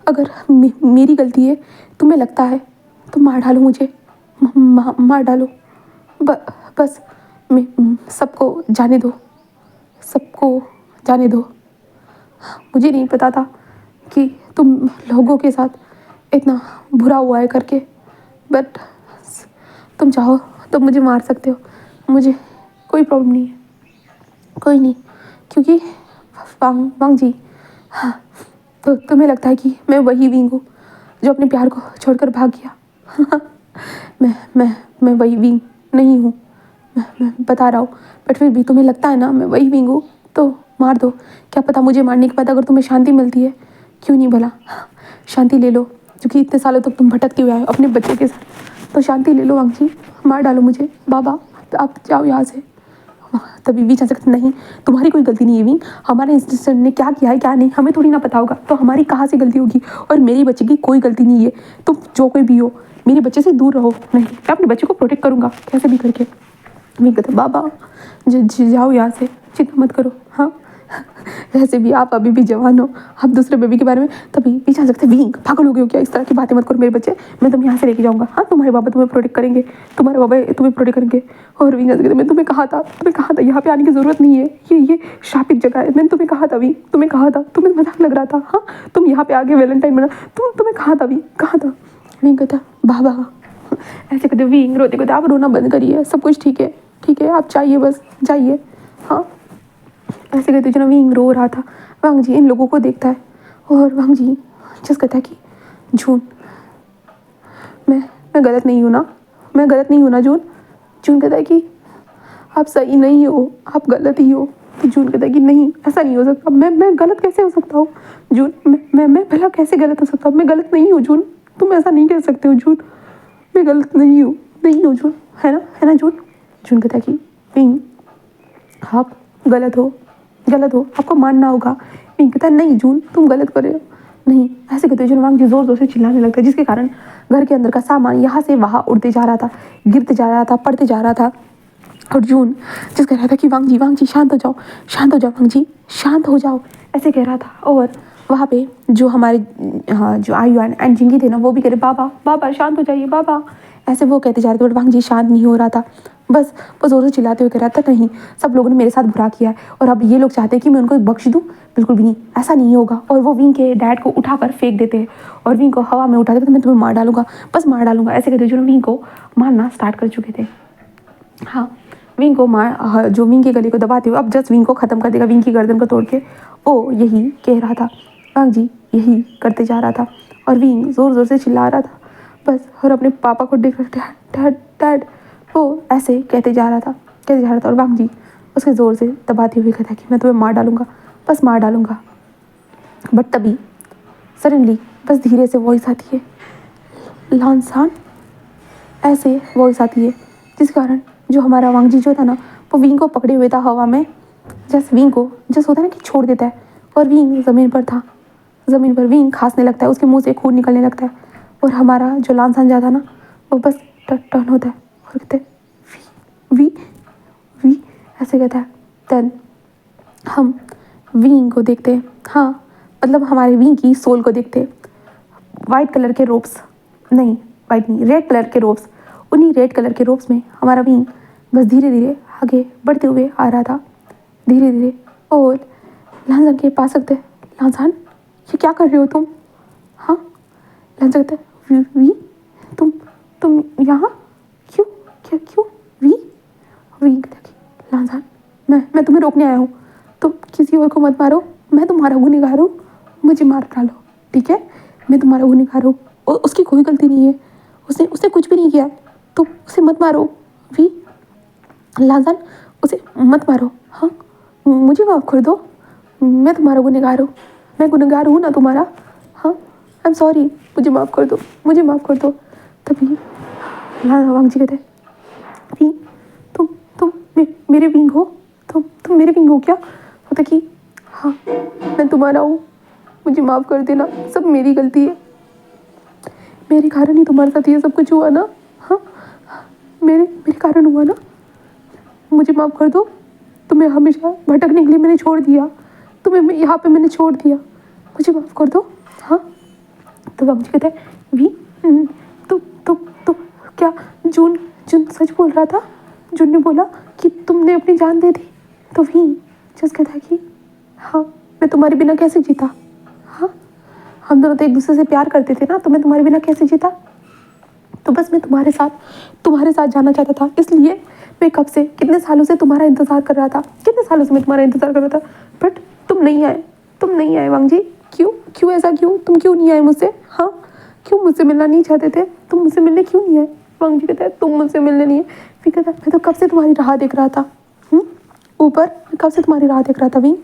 अगर मेरी गलती है, तुम्हें लगता है तो मार डालो मुझे, मार डालो, बस मैं सबको जाने दो, सबको जाने दो। मुझे नहीं पता था कि तुम लोगों के साथ इतना बुरा हुआ है करके, बट तुम चाहो तो मुझे मार सकते हो, मुझे कोई प्रॉब्लम नहीं है, कोई नहीं। क्योंकि वांग जी, हाँ, तो तुम्हें लगता है कि मैं वही विंग हूँ जो अपने प्यार को छोड़कर भाग गया। मैं वही विंग नहीं हूँ, मैं बता रहा हूँ, बट फिर भी तुम्हें लगता है ना मैं वही विंग हूँ, तो मार दो। क्या पता मुझे मारने के बाद अगर तुम्हें शांति मिलती है, क्यों नहीं भला, शांति ले लो। क्योंकि इतने सालों तक तुम भटकते हुए आए हो अपने बच्चे के साथ, तो शांति ले लो वांग जी, मार डालो मुझे बाबा, तो आप जाओ यहाँ से। तभी भी जा सकते नहीं, तुम्हारी कोई गलती नहीं है विंग, हमारे इंस्टीट्यूशन ने क्या किया है क्या नहीं हमें थोड़ी ना पता होगा, तो हमारी कहाँ से गलती होगी, और मेरी बच्चे की कोई गलती नहीं है। तुम जो कोई भी हो मेरे बच्चे से दूर रहो। नहीं, मैं अपने बच्चे को प्रोटेक्ट करूँगा कैसे भी करके। विंग कहता बाबा जाओ यहाँ से, चिंता मत करो। हाँ, वैसे भी आप अभी भी जवान हो, आप दूसरे बेबी के बारे में तभी भी जा सकते। विंग पागल हो गए हो क्या, इस तरह की बातें मत करो मेरे बच्चे, मैं तुम्हें यहाँ से लेके जाऊँगा। हाँ, तुम्हारे बाबा तुम्हें प्रोटेक्ट करेंगे, तुम्हारे बाबा तुम्हें प्रोटेक्ट करेंगे। और विंग मैं तुम्हें कहा था यहाँ पे आने की ज़रूरत नहीं है, ये शापित जगह है। मैंने तुम्हें कहा था विंग, तुम्हें कहा था, तुम्हें मजाक लग रहा था। हाँ, तुम यहाँ पे आगे वैलेंटाइन मना, तुम्हें कहा था विंग, कहा था। विंग कहता बाबा, ऐसे कहते विंग रोते कहते आप रोना बंद करिए, सब कुछ ठीक है, ठीक है, आप चाहिए बस जाइए। हाँ, ऐसे कहते जो ना विंग रो रहा था। वांग जी इन लोगों को देखता है और वांग जी जस्ट कहता है कि जून मैं गलत नहीं हूँ ना, मैं गलत नहीं हूँ ना जून। जून कहता है कि आप सही नहीं हो, आप गलत ही हो। तो जून कहता है कि नहीं, ऐसा नहीं हो सकता, मैं गलत कैसे हो सकता हूँ जून, मैं भला कैसे गलत हो सकता हूँ, मैं गलत नहीं हूँ जून, तुम ऐसा नहीं कह सकते हो जून, मैं गलत नहीं हूँ जून, है ना जून। जून कहता है कि विंग आप गलत हो, आपको मानना होगा। विंग कहता है नहीं जून, तुम गलत कर रहे हो। नहीं, ऐसे कहते हुए वांग जी जोर जोर से चिल्लाने लगता है, जिसके कारण घर के अंदर का सामान यहाँ से वहाँ उड़ते जा रहा था, गिरते जा रहा था, पड़ते जा रहा था। और जून जिस कह रहा था कि वांग जी शांत हो जाओ, शांत हो जाओ वांग जी, शांत हो जाओ, ऐसे कह रहा था। और वहाँ पे जो हमारे जो आयु एंड जिंगी थे ना, वो भी कह रहे बाबा शांत हो जाइए बाबा, ऐसे वो कहते जा रहे थे। बट वांग जी शांत नहीं हो रहा था, बस वो जोर से चिल्लाते हुए कह रहा था नहीं, सब लोगों ने मेरे साथ बुरा किया है और अब ये लोग चाहते हैं कि मैं उनको बख्श दूँ, बिल्कुल भी नहीं, ऐसा नहीं होगा। और वो विंग के डैड को उठाकर फेंक देते हैं और विंग को हवा में उठा देते, मैं तुम्हें मार डालूंगा, बस मार डालूंगा, ऐसे कहते जो विंग को मारना स्टार्ट कर चुके थे। हाँ, विंग को मार, जो विंग के गले को दबाते हुए अब जस्ट विंग को ख़त्म कर देगा, विंग की गर्दन को तोड़ के, वो यही कह रहा था। वांग जी यही करते जा रहा था और विंग ज़ोर ज़ोर से चिल्ला रहा था बस, और अपने पापा को देख डैड, वो ऐसे कहते जा रहा था और वांग जी उसके ज़ोर से दबाते हुए कहता कि मैं तुम्हें मार डालूंगा, बस मार डालूँगा। बट तभी सडनली बस धीरे से वॉइस आती है, लानसान, ऐसे वॉइस आती है, जिस कारण जो हमारा वांगजी जो था ना, वो विंग को पकड़े हुए था हवा में। जस्ट विंग को जस्ट होता है ना कि छोड़ देता है, और विंग ज़मीन पर था। ज़मीन पर विंग खांसने लगता है, उसके मुंह से खून निकलने लगता है, और हमारा जो लानसान जा था ना, वो बस टर्न होता है और कहते हैं वी वी वी, ऐसे कहता है। देन हम विंग को देखते हैं, हाँ मतलब हमारे विंग की सोल को देखते हैं। वाइट कलर के रोब्स, नहीं वाइट नहीं, रेड कलर के रोब्स, उन्हीं रेड कलर के रोब्स में हमारा विंग बस धीरे धीरे आगे बढ़ते हुए आ रहा था, धीरे धीरे। और लानसान के पास सकते, लानसान ये क्या कर रहे हो तुम? हाँ, लानसान कहते वी वी, तुम यहाँ क्यों, क्या क्यों? वी वी कहता लानसान, मैं तुम्हें रोकने आया हूँ, तुम किसी और को मत मारो, मैं तुम्हारा गुनहगार हूँ, मुझे मार डालो, ठीक है? मैं तुम्हारा गुनहगार हूँ, और उसकी कोई गलती नहीं है, उसने कुछ भी नहीं किया, तो उसे मत मारो। वी लानसान, उसे मत मारो, हाँ मुझे माफ़ कर दो, मैं तुम्हारा गुनहगार हूँ, मैं गुनहगार हूँ ना तुम्हारा, हाँ आई एम सॉरी, मुझे माफ़ कर दो, मुझे माफ़ कर दो। तभी वांगजी कहते वी, तुम मेरे विंग हो, तुम मेरे विंग हो क्या? होता कि हाँ मैं तुम्हारा हूँ, मुझे माफ़ कर देना, सब मेरी गलती है, मेरे कारण ही तुम्हारे साथ ये सब कुछ हुआ ना, हाँ मेरे कारण हुआ ना, मुझे माफ़ कर दो, तुम्हें हमेशा भटकने के लिए मैंने छोड़ दिया, तुम्हें यहाँ पे मैंने छोड़ दिया, मुझे माफ़ कर दो, हाँ। तो वांगजी कहते हैं वी, तो क्या जून जून सच बोल रहा था? जून ने बोला कि तुमने अपनी जान दे दी? तो वी जस्ट कहता है कि हाँ मैं तुम्हारे बिना कैसे जीता, हाँ हम दोनों तो एक दूसरे से प्यार करते थे ना, तो मैं तुम्हारे बिना कैसे जीता? तो बस मैं तुम्हारे साथ जाना चाहता था, इसलिए मैं कब से कितने सालों से तुम्हारा इंतज़ार कर रहा था, कितने सालों से मैं तुम्हारा इंतज़ार कर रहा था, बट तुम नहीं आए वांगजी, क्यों ऐसा, क्यों तुम क्यों नहीं आए मुझसे, हाँ क्यों मुझसे मिलना नहीं चाहते थे, तुम मुझसे मिलने क्यों नहीं आए? वांगजी कहता है तुम मुझसे मिलने नहीं है, फिर कहता मैं तो कब से तुम्हारी राह देख रहा था, ऊपर मैं कब से तुम्हारी राह देख रहा था विंग,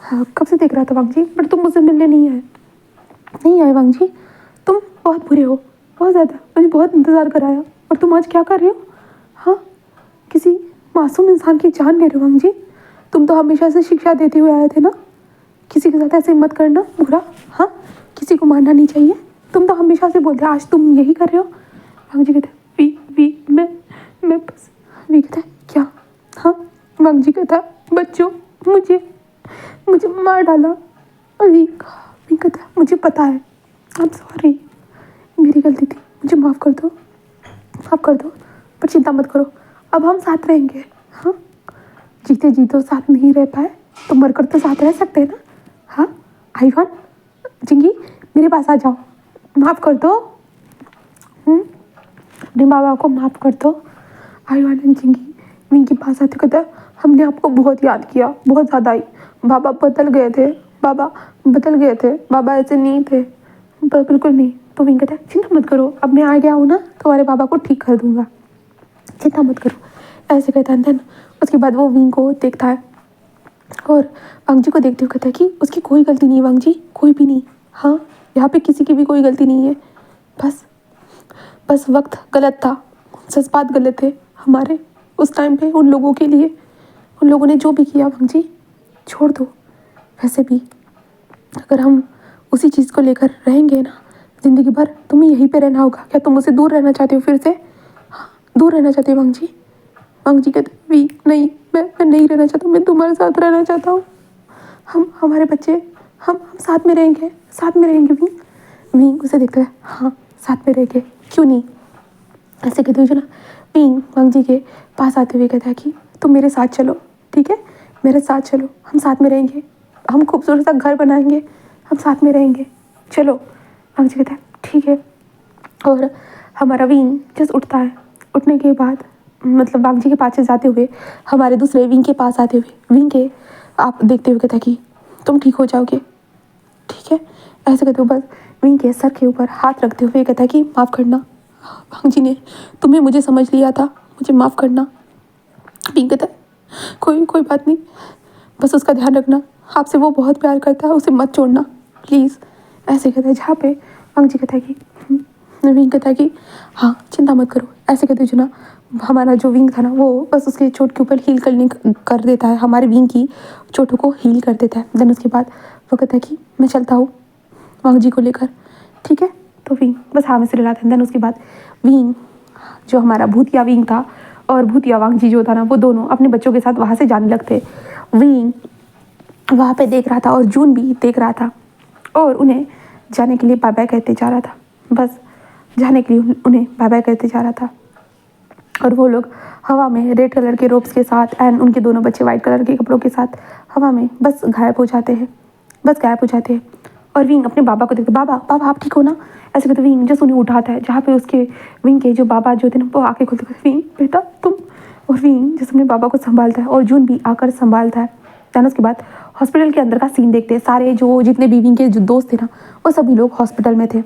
हाँ कब से देख रहा था वांगजी, बट तुम मुझसे मिलने नहीं आए वांगजी, तुम बहुत बुरे हो, बहुत ज़्यादा, मुझे बहुत इंतज़ार कराया, और तुम आज क्या कर रहे हो? हाँ किसी मासूम इंसान की जान ले रहे हो वांगजी, तुम तो हमेशा से शिक्षा देते हुए आए थे ना, किसी के साथ ऐसे मत करना बुरा, हाँ किसी को मारना नहीं चाहिए, तुम तो हमेशा से बोलते, आज तुम यही कर रहे हो। वांगजी कहते वी मैं बस, वी कहता है क्या, हाँ वांगजी कहता बच्चों मुझे मार डाला, वी कहता मुझे पता है, आई एम सॉरी, मेरी गलती थी, मुझे माफ़ कर दो, पर चिंता मत करो, अब हम साथ रहेंगे, हाँ जीते जी तो साथ नहीं रह पाए तो मरकर तो साथ रह सकते हैं ना, हाँ आईवान जिंगी मेरे पास आ जाओ, माफ़ कर दो, अपने बाबा को माफ़ कर दो। आईवान एंड जिंगी विंग के पास आते कहता हमने आपको बहुत याद किया, बहुत ज़्यादा ही, बाबा बदल गए थे, बाबा ऐसे नहीं थे, बिल्कुल नहीं। तो विंग कहता है चिंता मत करो, अब मैं आ गया हूँ ना, तुम्हारे बाबा को ठीक कर दूँगा, चिंता मत करो, ऐसे कहता है। देन उसके बाद वो विंग को देखता है, और वांगजी को देखते हुए कहता है कि उसकी कोई गलती नहीं है वांगजी, कोई भी नहीं, हाँ यहाँ पे किसी की भी कोई गलती नहीं है, बस वक्त गलत था, जज्बात गलत थे हमारे उस टाइम पे, उन लोगों के लिए, उन लोगों ने जो भी किया वांगजी छोड़ दो। वैसे भी अगर हम उसी चीज़ को लेकर रहेंगे ना ज़िंदगी भर, तुम्हें यहीं पे रहना होगा, क्या तुम मुझसे दूर रहना चाहते हो फिर से, हाँ दूर रहना चाहते हो वांगजी कहते वी नहीं, मैं नहीं रहना चाहता, मैं तुम्हारे साथ रहना चाहता हूँ, हम हमारे बच्चे हम साथ में रहेंगे विंग उसे देखता है, हाँ साथ में रहेंगे, क्यों नहीं, ऐसे कहते हुए ना विंग वांगजी के पास आते हुए कहता है कि तुम मेरे साथ चलो, ठीक है मेरे साथ चलो, हम साथ में रहेंगे, हम खूबसूरत सा घर बनाएंगे, हम साथ में रहेंगे, चलो। वांगजी कहता है ठीक है, और हमारा विंग जस्ट उठता है, उठने के बाद मतलब वांगजी के पास से जाते हुए हमारे दूसरे विंग के पास आते हुए विंग के आप देखते हुए कहता है कि तुम ठीक हो जाओगे, ठीक है ऐसे कहते हुए बस विंग के सर के ऊपर हाथ रखते हुए कहता है कि माफ़ करना वांगजी ने तुम्हें मुझे समझ लिया था, मुझे माफ़ करना। विंग कहता है कोई बात नहीं, बस उसका ध्यान रखना, आपसे वो बहुत प्यार करता है, उसे मत छोड़ना प्लीज़, ऐसे कहता है। जहाँ पे वांग जी कहता है कि विंग कहता है कि हाँ चिंता मत करो, ऐसे कहते जो ना हमारा जो विंग था ना वो बस उसके चोट के ऊपर हील कर देता है, हमारे विंग की चोटों को हील कर देता है। देन उसके बाद वो कहता है कि मैं चलता हूँ वांग जी को लेकर, ठीक है। तो विंग बस हाँ में से हिलाते हैं। देन उसके बाद विंग जो हमारा भूतिया विंग था और भूतिया वांग जी जो था ना, वो दोनों अपने बच्चों के साथ वहाँ से जाने लगते। विंग वहाँ पे देख रहा था और जून भी देख रहा था और उन्हें जाने के लिए बाय बाय कहते जा रहा था, बस जाने के लिए उन्हें बाय बाय कहते जा रहा था। और वो लोग हवा में रेड कलर के रोब्स के साथ एंड उनके दोनों बच्चे वाइट कलर के कपड़ों के साथ हवा में बस गायब हो जाते हैं, बस गायब हो जाते हैं। और विंग अपने बाबा को देखते, बाबा बाबा आप ठीक हो ना, ऐसे कहते। विंग जस्ट उन्हें उठाता है, जहाँ पे उसके विंग के जो बाबा जो थे ना वो आके खोलते, विंग बेटा तुम। और विंग जैसे अपने बाबा को संभालता है और जून भी आकर संभालता है। देन उसके बाद हॉस्पिटल के अंदर का सीन देखते हैं। सारे जो जितने भी विंग के जो दोस्त थे ना वो सभी लोग हॉस्पिटल में थे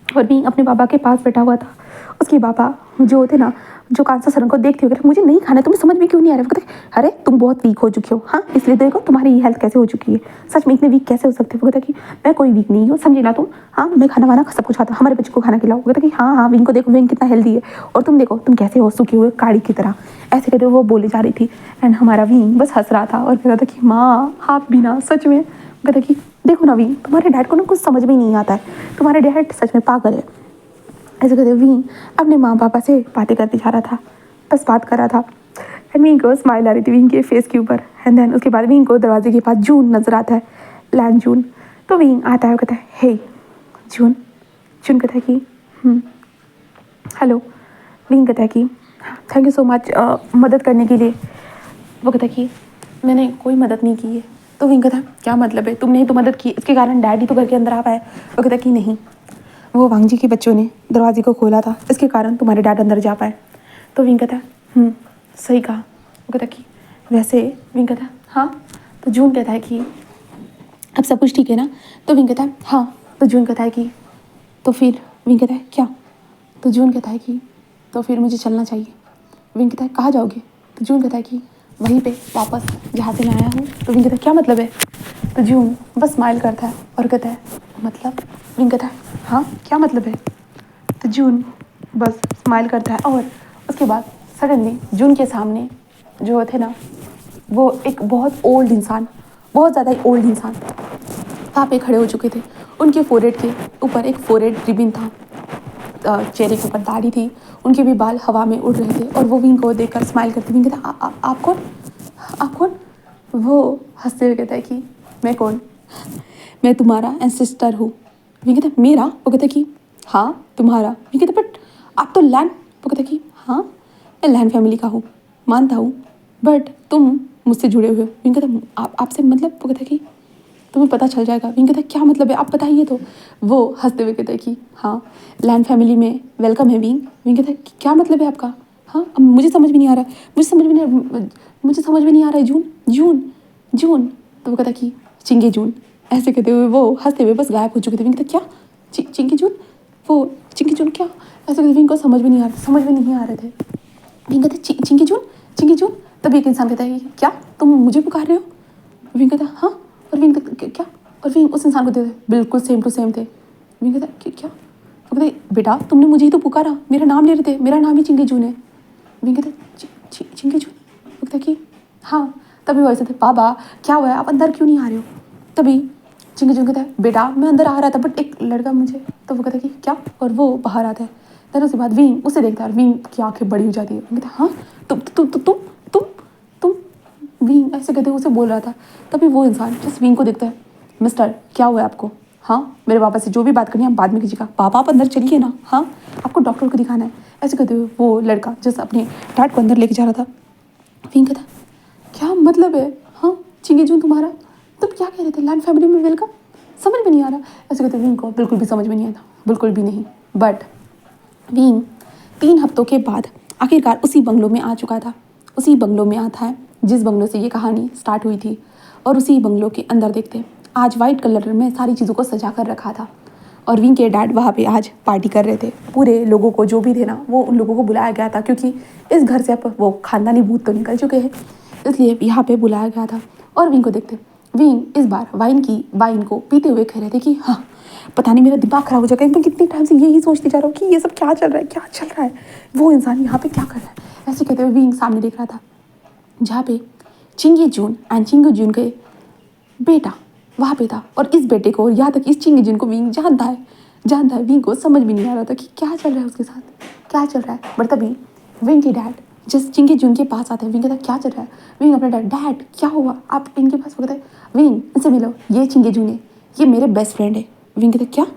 और विंग अपने बाबा के पास बैठा हुआ था। उसके बाबा जो थे ना, जो कांसा सरन को देखते हुए मुझे नहीं खाना है, तुम्हें समझ में क्यों नहीं आ रहा है। वो कहते अरे तुम बहुत वीक हो चुके हो, हाँ इसलिए देखो तुम्हारी ये हेल्थ कैसे हो चुकी है, सच में इतने वीक कैसे हो सकते हो। वो कहता कि मैं कोई वीक नहीं हूँ, समझे ना तुम, हाँ मैं खाना वाना सब कुछ खाता, हमारे बच्चे को खाना खिलाओ। वो कहता कि हाँ हाँ विंग को देखो, विंग कितना हेल्दी है और तुम देखो तुम कैसे हो सूखे हुए काड़ी की तरह, ऐसे कहते वो बोले जा रही थी। एंड हमारा विंग बस हंस रहा था और कहता था कि माँ आप भी ना सच में। कहता कि देखो ना विंग तुम्हारे डैड को ना कुछ समझ में नहीं आता है, तुम्हारे डैड सच में पागल है। ऐसे कहते विंग अपने माँ पापा से बातें करते जा रहा था, बस बात कर रहा था। एंड विंग को स्माइल आ रही थी विंग के फेस के ऊपर। एंड देन उसके बाद विंग को दरवाजे के पास जून नजर आता है, लैंड जून। तो विंग आता है और कहता है हे जून। जून कहता है कि हेलो। विंग कहता है कि थैंक यू सो मच मदद करने के लिए। वो कहता है कि मैंने कोई मदद नहीं की है। तो विंग कहता है क्या मतलब है, तुमने ही तो मदद की, इसके कारण डैडी तो घर के अंदर आ पाए। वो कहता है कि नहीं, वो वांग जी के बच्चों ने दरवाजे को खोला था, इसके कारण तुम्हारे डैड अंदर जा पाए। तो विंग कहता है सही कहा। वो कहता कि वैसे विंग कहता है हाँ। तो जून कहता है कि अब सब कुछ ठीक है ना। तो विंग कहता है हाँ। तो जून कहता है कि तो फिर विंग कहता है क्या। तो जून कहता है कि तो फिर मुझे चलना चाहिए। विंग कहता है कहाँ जाओगे। तो जून कहता है कि वहीं पे वापस जहाँ से मैं आया हूँ। तो विंग कहता है क्या मतलब है। तो जून बस स्माइल करता है और कहता है मतलब। विंग कहता है हाँ क्या मतलब है। तो जून बस स्माइल करता है और उसके बाद सडनली जून के सामने जो थे ना वो एक बहुत ओल्ड इंसान, बहुत ज़्यादा ही ओल्ड इंसान वहाँ पे खड़े हो चुके थे। उनके फोरहेड के ऊपर एक फोरहेड रिबिन था, चेहरे के ऊपर दाढ़ी थी, उनके भी बाल हवा में उड़ रहे थे और वो विंग को देखकर स्माइल करते। विंग कहता आप कौन, आप कौन। वो हंसते हुए कहता है कि मैं कौन, मैं तुम्हारा एंसेस्टर हूँ। विंग कहता मेरा। वो कहता कि हाँ तुम्हारा। विंग कहता बट आप तो लैंड। वो कहता कि हाँ मैं लैंड फैमिली का हूँ, मानता हूँ, बट तुम मुझसे जुड़े हुए हो। विंग कहता आपसे मतलब। वो कहता कि तुम्हें पता चल जाएगा। विंग कहता क्या मतलब है आप बताइए। तो वो हंसते हुए कहता है कि हाँ लैंड फैमिली में वेलकम है विंग। विंग कहता है क्या मतलब है आपका। हाँ अब मुझे समझ में नहीं आ रहा है, मुझे समझ में नहीं आ रहा है जून जून जून। तो वो कहता कि चिंगे जून। ऐसे कहते हुए वो हंसते हुए बस गायब हो चुके थे। विंग कहता क्या चिंगे जून, वो चिंगे जून क्या। ऐसे कहते विंग को समझ में नहीं आ रहे थे। विंग कहता चिंगे जून। तब एक इंसान कहता है क्या तुम मुझे पुकार रहे हो। विंग कहता हाँ। और विंग क्या। और विंग उस इंसान को देते बिल्कुल सेम टू सेम थे। विंग कहता क्या। वो कहते बेटा तुमने मुझे ही तो पुकारा, मेरा नाम ले रहे थे, मेरा नाम ही चिंगे जून है। विंग कहता चिंगे जून। वो कहता कि हाँ। तभी वो ऐसे थे बाबा क्या हुआ है आप अंदर क्यों नहीं आ रहे हो। तभी चिंगे जून कहता है बेटा मैं अंदर आ रहा था बट एक लड़का मुझे। तो वो कहता है कि क्या। और वो बाहर आता है। देन उसके बाद विंग उसे देखता है और विंग की आंखें बड़ी हो जाती है। विंग कहता हाँ तुम विंग ऐसे कहते हुए उसे बोल रहा था। तभी वो इंसान जिस विंग को देखता है मिस्टर क्या हुआ है आपको, हाँ मेरे पापा से जो भी बात करनी है आप बाद में कीजिएगा, पापा आप अंदर चलिए ना, हाँ आपको डॉक्टर को दिखाना है। ऐसे कहते हुए वो लड़का जिस अपने डैड को अंदर लेके जा रहा था। विंग कहता क्या मतलब है, हाँ चिंगे जून तुम्हारा, तुम क्या कह रहे थे लैंड फैमिली में वेलकम, समझ में नहीं आ रहा। ऐसे कहते विंग को बिल्कुल भी समझ में नहीं आता, बिल्कुल भी नहीं। बट विंग 3 हफ्तों के बाद आखिरकार उसी बंगलों में आ चुका था। उसी बंगलों में आता है जिस बंगलों से ये कहानी स्टार्ट हुई थी और उसी बंगलों के अंदर देखते आज वाइट कलर में सारी चीज़ों को सजा कर रखा था और विंग के डैड वहाँ पे आज पार्टी कर रहे थे। पूरे लोगों को जो भी थे ना वो उन लोगों को बुलाया गया था क्योंकि इस घर से अब वो खानदानी भूत तो निकल चुके हैं, इसलिए यहाँ पे बुलाया गया था। और विंग को देखते विंग इस बार वाइन को पीते हुए कह रहे थे कि हाँ, पता नहीं मेरा दिमाग खराब हो जाएगा, मैं कितने टाइम से यही सोचती जा रहा हूँ कि ये सब क्या चल रहा है, वो इंसान यहाँ पे क्या कर रहा है। ऐसे कहते हुए विंग सामने देख रहा था जहाँ पे चिंगी जून एंड चिंगी जून के बेटा वहाँ पे था। और इस बेटे को, यहाँ तक इस चिंगी जून को विंग जानता है। विंग को समझ भी नहीं आ रहा था कि क्या चल रहा है उसके साथ, क्या चल रहा है। बट तभी विंग के डैड जिस चिंगी जून के पास आते हैं, विंग कहता क्या चल रहा है। विंग अपने डैड क्या हुआ, आप इनके पास। वो कहता है विंग इनसे मिलो, ये चिंगी जून है, ये मेरे बेस्ट फ्रेंड है। विंग कहता क्या, वो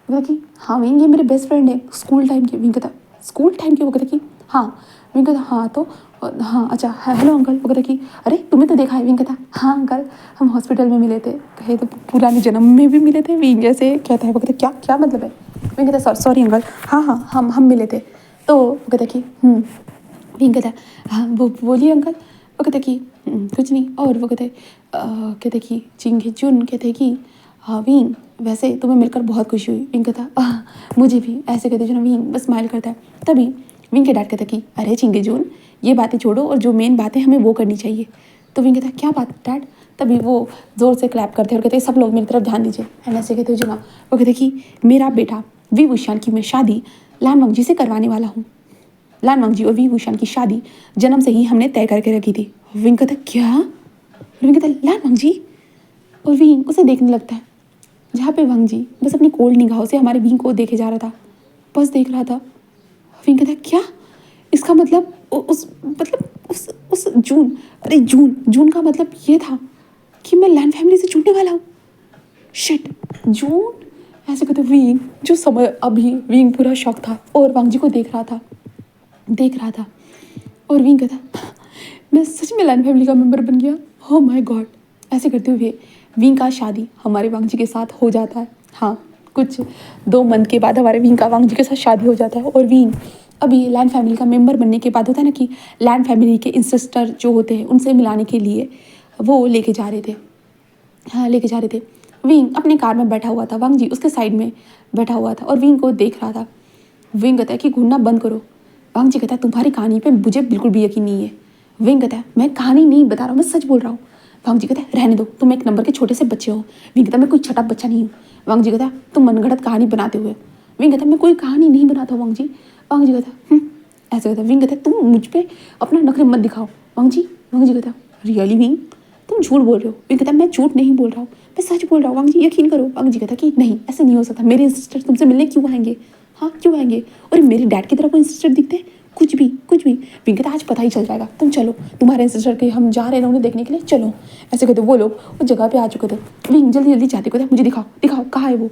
कहता कि हाँ विंग ये मेरे बेस्ट फ्रेंड है स्कूल टाइम के। विंग कहता स्कूल टाइम के। वो कहता कि हाँ। विंग कहता हाँ तो हाँ अच्छा हेलो अंकल। वो कहता कि अरे तुम्हें तो देखा है। विंग कहता हाँ अंकल हम हॉस्पिटल में मिले थे, कहे तो पुराने जन्म में भी मिले थे। विंग ऐसे कहता है। वो कहता क्या क्या मतलब है। विंग कहता सॉरी अंकल, हाँ हम मिले थे। तो वो कहता कि विंग कहता हाँ वो बोलिए अंकल। वो कहता कि कुछ नहीं। और वो कहते कि चिंगी जून कहते कि हाँ विंग वैसे तुम्हें मिलकर बहुत खुशी हुई। विंग कहता मुझे भी। ऐसे कहते जो विंग बस स्माइल करता है। तभी विंग के डैड कहता कि अरे चिंगी जून ये बातें छोड़ो और जो मेन बात है हमें वो करनी चाहिए। तो विंग कहता क्या बात डैड। तभी वो ज़ोर से क्लैप करते हैं और कहते सब लोग मेरी तरफ ध्यान दीजिए। एंड ऐसे कहते जो ना वो कहते कि मेरा बेटा वी भूषण की मैं शादी लान वंगजी से करवाने वाला हूँ। लान वंगजी और वी भूषण की शादी जन्म से ही हमने तय करके रखी थी। विंग कहता क्या। विंग कहता लान वंगजी। और विंग उसे देखने लगता है जहाँ पे वंगजी बस अपनी कोल्ड निगाहों से हमारे विंग को देखे जा रहा था, बस देख रहा था। विंग कहता क्या, इसका मतलब उस जून, अरे जून का मतलब ये था कि मैं लैंड फैमिली से छूटने वाला हूँ। शिट जून। ऐसे कहते विंग जो समय अभी विंग पूरा शॉक था और वंगजी को देख रहा था। और विंग कहता मैं सच में लैंड फैमिली का मेंबर बन गया, हो माय गॉड। ऐसे करते हुए विंग का शादी हमारे वंगजी के साथ हो जाता है। हाँ कुछ 2 मंथ के बाद हमारे विंग का वंगजी के साथ शादी हो जाता है। और विंग अभी लैंड फैमिली का मेंबर बनने के बाद होता है ना कि लैंड फैमिली के इंसेस्टर जो होते हैं उनसे मिलाने के लिए वो लेके जा रहे थे। विंग अपने कार में बैठा हुआ था, वंगजी उसके साइड में बैठा हुआ था और विंग को देख रहा था। विंग कहता है कि घूरना बंद करो। वंगजी कहता है तुम्हारी कहानी पे मुझे बिल्कुल भी यकीन नहीं है। विंग कहता है मैं कहानी नहीं बता रहा हूँ, मैं सच बोल रहा हूँ। वंगजी कहता है रहने दो, तुम 1 नंबर के छोटे से बच्चे हो। विंग कहता है मैं कोई छोटा बच्चा नहीं हूँ। वंगजी कहता है तुम मनगढ़ंत कहानी बनाते हुए। विंग कहता है मैं कोई कहानी नहीं बनाता हूँ वंगजी कहता है ऐसे कहता है। विंग कहता है तुम मुझ पे अपना नखरे मत दिखाओ वंगजी कहता है रियली विंग तुम झूठ बोल रहे हो। विंग कहता है मैं झूठ नहीं बोल रहा हूँ, मैं सच बोल रहा हूँ वंगजी यकीन करो। वंगजी कहता है कि नहीं ऐसे नहीं हो सकता, मेरे सिस्टर तुमसे मिलने क्यों आएंगे, हाँ क्यों आएंगे। और मेरे डैड की तरह कोई सिस्टर दिखते हैं, कुछ भी। विंग कहता आज पता ही चल जाएगा, तुम चलो तुम्हारे सिस्टर के हम जा रहे हैं उन्हें देखने के लिए, चलो। ऐसे कहते वो लोग उस जगह पे आ चुके थे। विंग जल्दी जाते कहते मुझे दिखाओ कहाँ है वो।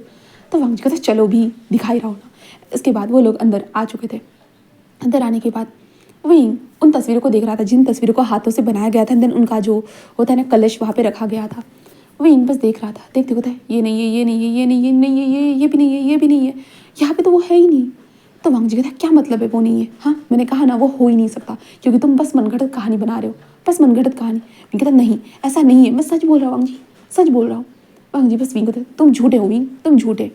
तो वंगजी कहता चलो भी दिखा ही रहा हूँ ना। इसके बाद वो लोग अंदर आ चुके थे। अंदर आने के बाद विंग उन तस्वीरों को देख रहा था जिन तस्वीरों को हाथों से बनाया गया था। देन उनका जो होता है ना कलश वहाँ पे रखा गया था। विंग बस देख रहा था, देखते होता है ये नहीं है, ये नहीं है, ये नहीं है, नहीं है, ये भी नहीं है, ये भी नहीं है, यहाँ पे तो वो है ही नहीं। तो वंगजी कहता क्या मतलब है वो नहीं है। हाँ मैंने कहा ना वो हो ही नहीं सकता क्योंकि तुम बस मनगढ़ंत कहानी बना रहे हो, बस मनगढ़ंत कहानी। विंग कहता नहीं ऐसा नहीं है, मैं सच बोल रहा हूँ वंगजी, सच बोल रहा हूँ। वंगजी बस विंग कहता तुम झूठे हो विंग, तुम झूठे।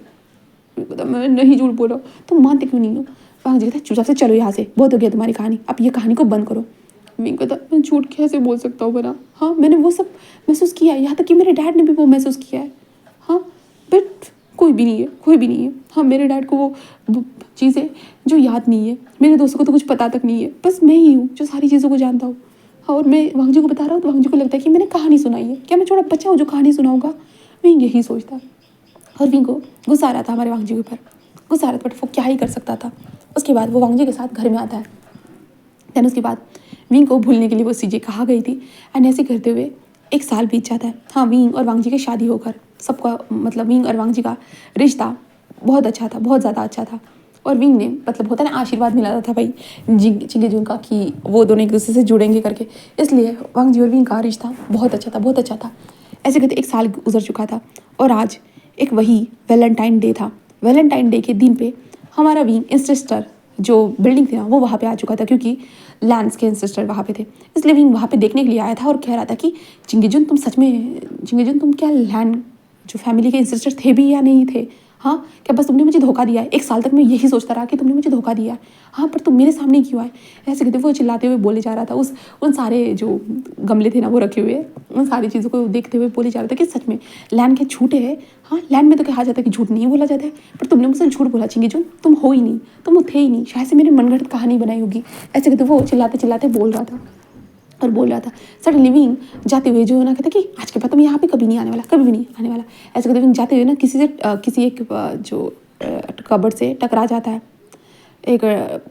मैं नहीं झूठ बोल रहा हूँ, तुम मानते क्यों नहीं हो। वंगजी कहता चुपचाप से चलो यहाँ से, बहुत हो गया तुम्हारी कहानी, अब ये कहानी को बंद करो। विंग कहता मैं झूठ कैसे बोल सकता हूँ बना, हाँ मैंने वो सब महसूस किया है, यहाँ तक कि मेरे डैड ने भी वो महसूस किया है। हाँ बट कोई भी नहीं है। हाँ मेरे डैड को वो चीज़ें जो याद नहीं है, मेरे दोस्तों को तो कुछ पता तक नहीं है, बस मैं ही हूँ जो सारी चीज़ों को जानता हूँ। हाँ और मैं वंगजी को बता रहा हूँ तो वंगजी को लगता है कि मैंने कहानी सुनाई है, क्या मैं छोटा बच्चा हूँ जो कहानी सुनाऊंगा। विंग यही सोचता और विंग को गुस्सा आ रहा था हमारे वंगजी के ऊपर, गुस्सा आ रहा था बट वो क्या ही कर सकता था। उसके बाद वो वंगजी के साथ घर में आता है। दैन उसके बाद विंग को भूलने के लिए वो चीज़ें कहा गई थी। एंड ऐसे करते हुए 1 साल बीत जाता है। हाँ विंग और वंगजी की शादी होकर सबका मतलब विंग और वंगजी का रिश्ता बहुत अच्छा था, बहुत ज़्यादा अच्छा था। और विंग ने मतलब होता है ना आशीर्वाद मिला था भाई चिंगी जून का कि वो दोनों एक दूसरे से जुड़ेंगे करके, इसलिए वंगजी और विंग का रिश्ता बहुत अच्छा था। ऐसे करते 1 साल गुजर चुका था और आज एक वही वैलेंटाइन डे था। वैलेंटाइन डे के दिन पे हमारा विंग इंसेस्टर जो बिल्डिंग थी ना वो वहाँ पे आ चुका था क्योंकि लैंड्स के इंसेस्टर वहाँ पे थे, इसलिए विंग वहाँ पे देखने के लिए आया था और कह रहा था कि चिंगी जून तुम क्या लैंड जो फैमिली के इंसेस्टर थे भी या नहीं थे, हाँ क्या बस तुमने मुझे धोखा दिया है? 1 साल तक मैं यही सोचता रहा कि तुमने मुझे धोखा दिया है। हाँ पर तुम मेरे सामने क्यों आए? ऐसे कहते वो चिल्लाते हुए बोले जा रहा था। उन सारे जो गमले थे ना वो रखे हुए, उन सारी चीज़ों को देखते हुए बोले जा रहा था कि सच में लैन के झूठे है। हाँ लैन में तो कहा जाता है कि झूठ नहीं बोला जाता है, पर तुमने मुझसे झूठ बोला चिंगी जो तुम हो ही नहीं, तुम थे ही नहीं, शायद से मेरे मनगढ़ंत कहानी बनाई होगी। ऐसे कहते वो चिल्लाते चिल्लाते बोल रहा था और बोल रहा था। सडनली विंग जाते हुए जो है ना कहता कि आज के बाद तुम यहाँ पे कभी नहीं आने वाला, कभी भी नहीं आने वाला। ऐसे कहते विंग जाते हुए ना किसी एक जो कबर्ड से टकरा जाता है, एक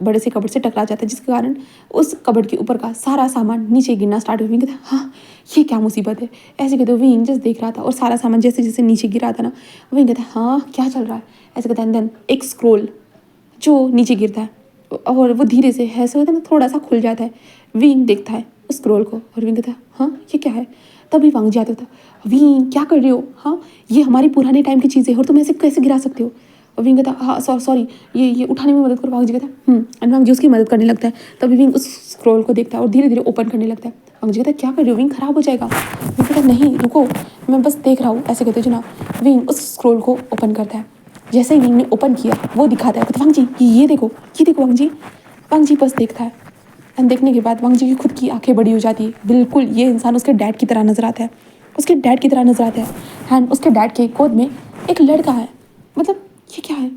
बड़े से कबर्ड से टकरा जाता है, जिसके कारण उस कबर्ड के ऊपर का सारा सामान नीचे गिरना स्टार्ट हो। विंग कहता हाँ ये क्या मुसीबत है? ऐसे कहते विंग जस्ट देख रहा था और सारा सामान जैसे जैसे नीचे गिरा था ना, विंग कहता हाँ क्या चल रहा है? ऐसे कहता है देन एक स्क्रोल जो नीचे गिरता है और वो धीरे से ऐसे होता है ना थोड़ा सा खुल जाता है। विंग देखता है उस स्क्रोल को और विंग कहता है हाँ ये क्या है? तभी वांग जी आते होता विंग क्या कर रहे हो? हाँ ये हमारी पुराने टाइम की चीज़ें है और तुम ऐसे कैसे गिरा सकते हो? और विंग कहता हाँ सॉरी ये उठाने में मदद करो। वांग जी कहता एंड वांग जी उसकी मदद करने लगता है। तभी विंग उस स्क्रोल को देखता है और धीरे धीरे ओपन करने लगता है। वांग जी कहता क्या कर रहे हो विंग? खराब हो जाएगा। विंग कहता नहीं रुको मैं बस देख रहा हूँ। ऐसे कहते जो ना विंग उस स्क्रोल को ओपन करता है। जैसे ही विंग ने ओपन किया वो दिखाता है, कहता वांग जी ये देखो वांग जी। वांग जी बस देखता है एंड देखने के बाद वांग जी की खुद की आंखें बड़ी हो जाती है। बिल्कुल ये इंसान उसके डैड की तरह नजर आता है, उसके डैड की तरह नजर आता है एंड उसके डैड के गोद में एक लड़का है। मतलब ये क्या है?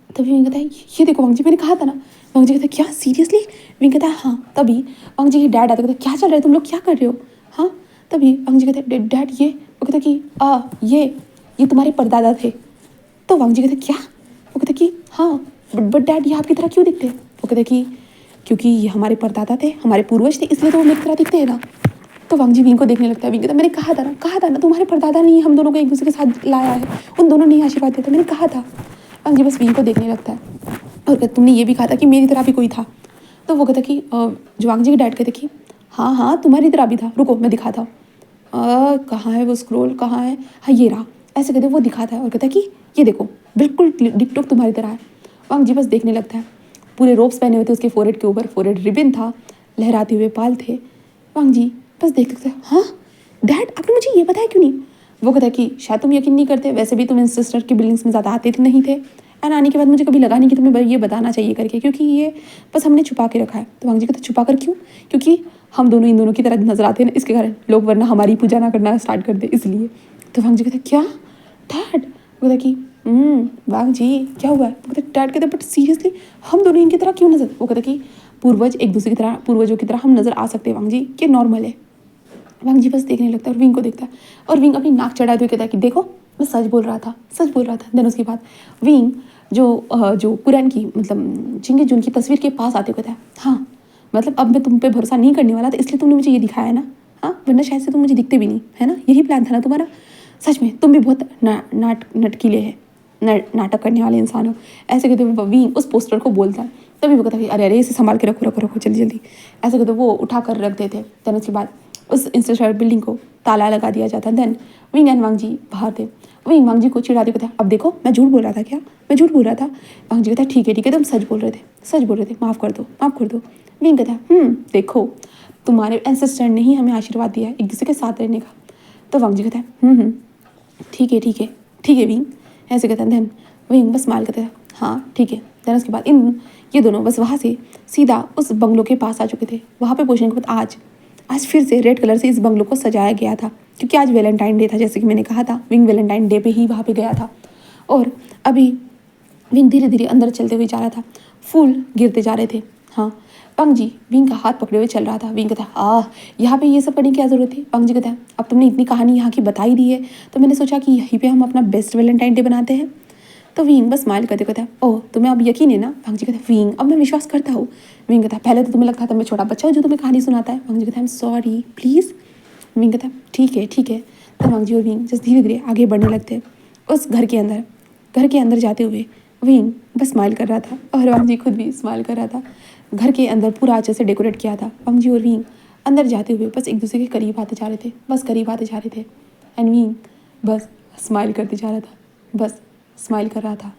तभी विंग कहता है ये देखो वांग जी मैंने कहा था ना। वांग जी कहता है क्या सीरियसली? विंग कहता है हाँ। तभी वांग जी के डैड आते कहते क्या चल रहा है, तुम लोग क्या कर रहे हो? हाँ तभी वांग जी कहते हैं डैड ये, वो कहता कि ये तुम्हारे परदादा थे। तो वांग जी कहते क्या? वो कहते कि हाँ बट डैड ये आपकी तरह क्यों दिखते हैं? वो कहते कि क्योंकि ये हमारे परदादा थे, हमारे पूर्वज थे, इसलिए तो वो मेरी तरह दिखते हैं ना। तो वांग जी विंग को देखने लगता है। विंग कहता मैंने कहा था ना तुम्हारे परदादा ने हम दोनों को एक दूसरे के साथ लाया है, उन दोनों ने ही आशीर्वाद दिया था, मैंने कहा था। वांग जी बस विंग को देखने लगता है और कहता तुमने ये भी कहा था कि मेरी तरह भी कोई था। तो वो कहता कि जो वांग जी के डैड कहते कि हाँ हाँ तुम्हारी तरह भी था, रुको मैं दिखाता हूँ। कहाँ है वो स्क्रोल, कहाँ है? हाँ ये रहा। ऐसे कहते वो दिखाता है और कहता है कि ये देखो बिल्कुल डिक्टो तुम्हारी तरह है। वांग जी बस देखने लगता है। पूरे रोब्स पहने हुए थे उसके फोरहेड के ऊपर, फोरहेड रिबन था, लहराते हुए बाल थे। वांग जी बस देखते थे हाँ डैड आपने मुझे ये बताया क्यों नहीं? वो कहता है कि शायद तुम यकीन नहीं करते, वैसे भी तुम इन सिस्टर की बिल्डिंग्स में ज़्यादा आते थे नहीं थे एंड आने के बाद मुझे कभी लगा नहीं कि तुम्हें ये बताना चाहिए करके, क्योंकि ये बस हमने छुपा के रखा है। तो वांग जी कहते छुपा कर क्यों? क्योंकि हम दोनों इन दोनों की तरह नजर आते हैं ना, इसके कारण लोग वरना हमारी पूजा ना करना स्टार्ट कर दे इसलिए। तो वांग जी कहते क्या डैड? वो कहता कि वांग जी क्या हुआ है? वो कहते डैड कहते बट सीरियसली हम दोनों इनकी तरह क्यों नजर? वो कहता कि पूर्वज एक दूसरे की तरह, पूर्वजों की तरह हम नजर आ सकते हैं वांग जी, ये नॉर्मल है। वांग जी बस देखने लगता है और विंग को देखता है और विंग अपनी नाक चढ़ाते हुए कहता है कि देखो मैं सच बोल रहा था, सच बोल रहा था। देन उसके बाद विंग जो कुरान की मतलब चिंगी जुन की तस्वीर के पास आते हुए कहता है हाँ मतलब अब मैं तुम पे भरोसा नहीं करने वाला था, इसलिए तुमने मुझे ये दिखाया है ना। हाँ वरना शायद से तुम मुझे दिखते भी नहीं है ना, यही प्लान था ना तुम्हारा। सच में तुम भी बहुत नटकीले है, नाटक करने वाले इंसान हो। ऐसे कहते हुए विंग उस पोस्टर को बोलता है। तभी वो कहता है अरे इसे संभाल के रखो रखो रखो जल्दी जल्दी। ऐसे कहते वो उठा कर रख देते। देन उसके बाद उस इंस्टीट्यूट बिल्डिंग को ताला लगा दिया जाता। देन विंग एंड वांग जी बाहर थे। विंग वांग जी को चिढ़ाते कहता अब देखो मैं झूठ बोल रहा था क्या, मैं झूठ बोल रहा था? वांग जी कहता ठीक है तुम सच बोल रहे थे, सच बोल रहे थे, माफ़ कर दो माफ़ कर दो। विंग कहता देखो तुम्हारे एंसेस्टर ने ही हमें आशीर्वाद दिया है एक दूसरे के साथ रहने का। तो वांग जी कहता है ठीक है ठीक है ठीक है विंग। ऐसे कहता है। देन विंग बस स्माइल करता है हाँ ठीक है। देन उसके बाद ये दोनों बस वहाँ से सीधा उस बंगलों के पास आ चुके थे। वहाँ पे पहुँचने के बाद आज फिर से रेड कलर से इस बंगलों को सजाया गया था, क्योंकि आज वैलेंटाइन डे था। जैसे कि मैंने कहा था विंग वैलेंटाइन डे पे ही वहाँ पे गया था। और अभी विंग धीरे धीरे अंदर चलते हुए जा रहा था, फूल गिरते जा रहे थे। हाँ वांग जी विंग का हाथ पकड़े हुए चल रहा था। विंग कहता है यहाँ पे ये सब करने की क्या ज़रूरत थी? वांग जी कहता है अब तुमने इतनी कहानी यहाँ की बता ही दी है तो मैंने सोचा कि यहीं पे हम अपना बेस्ट वैलेंटाइन डे बनाते हैं। तो विंग बस स्माइल करते कहता है ओह तुम्हें अब यकीन है ना? वांग जी कहता है विंग अब मैं विश्वास करता हूँ। विंग कहता है पहले तो तुम्हें लगता था मैं छोटा बच्चा हूँ जो तुम्हें कहानी सुनाता है। वांग जी कहता है सॉरी प्लीज़। विंग कहता है ठीक है ठीक है। तो वांग जी और विंग जस्ट धीरे धीरे आगे बढ़ने लगते हैं उस घर के अंदर जाते हुए। विंग बस स्माइल कर रहा था और वांग जी खुद भी स्माइल कर रहा था। घर के अंदर पूरा अच्छे से डेकोरेट किया था। वांग जी और विंग अंदर जाते हुए बस एक दूसरे के करीब आते जा रहे थे, बस करीब आते जा रहे थे एंड विंग बस स्माइल करते जा रहा था, बस स्माइल कर रहा था।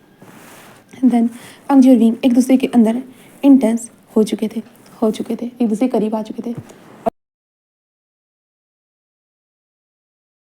देन वांग जी और विंग एक दूसरे के अंदर इंटेंस हो चुके थे, एक दूसरे के करीब आ चुके थे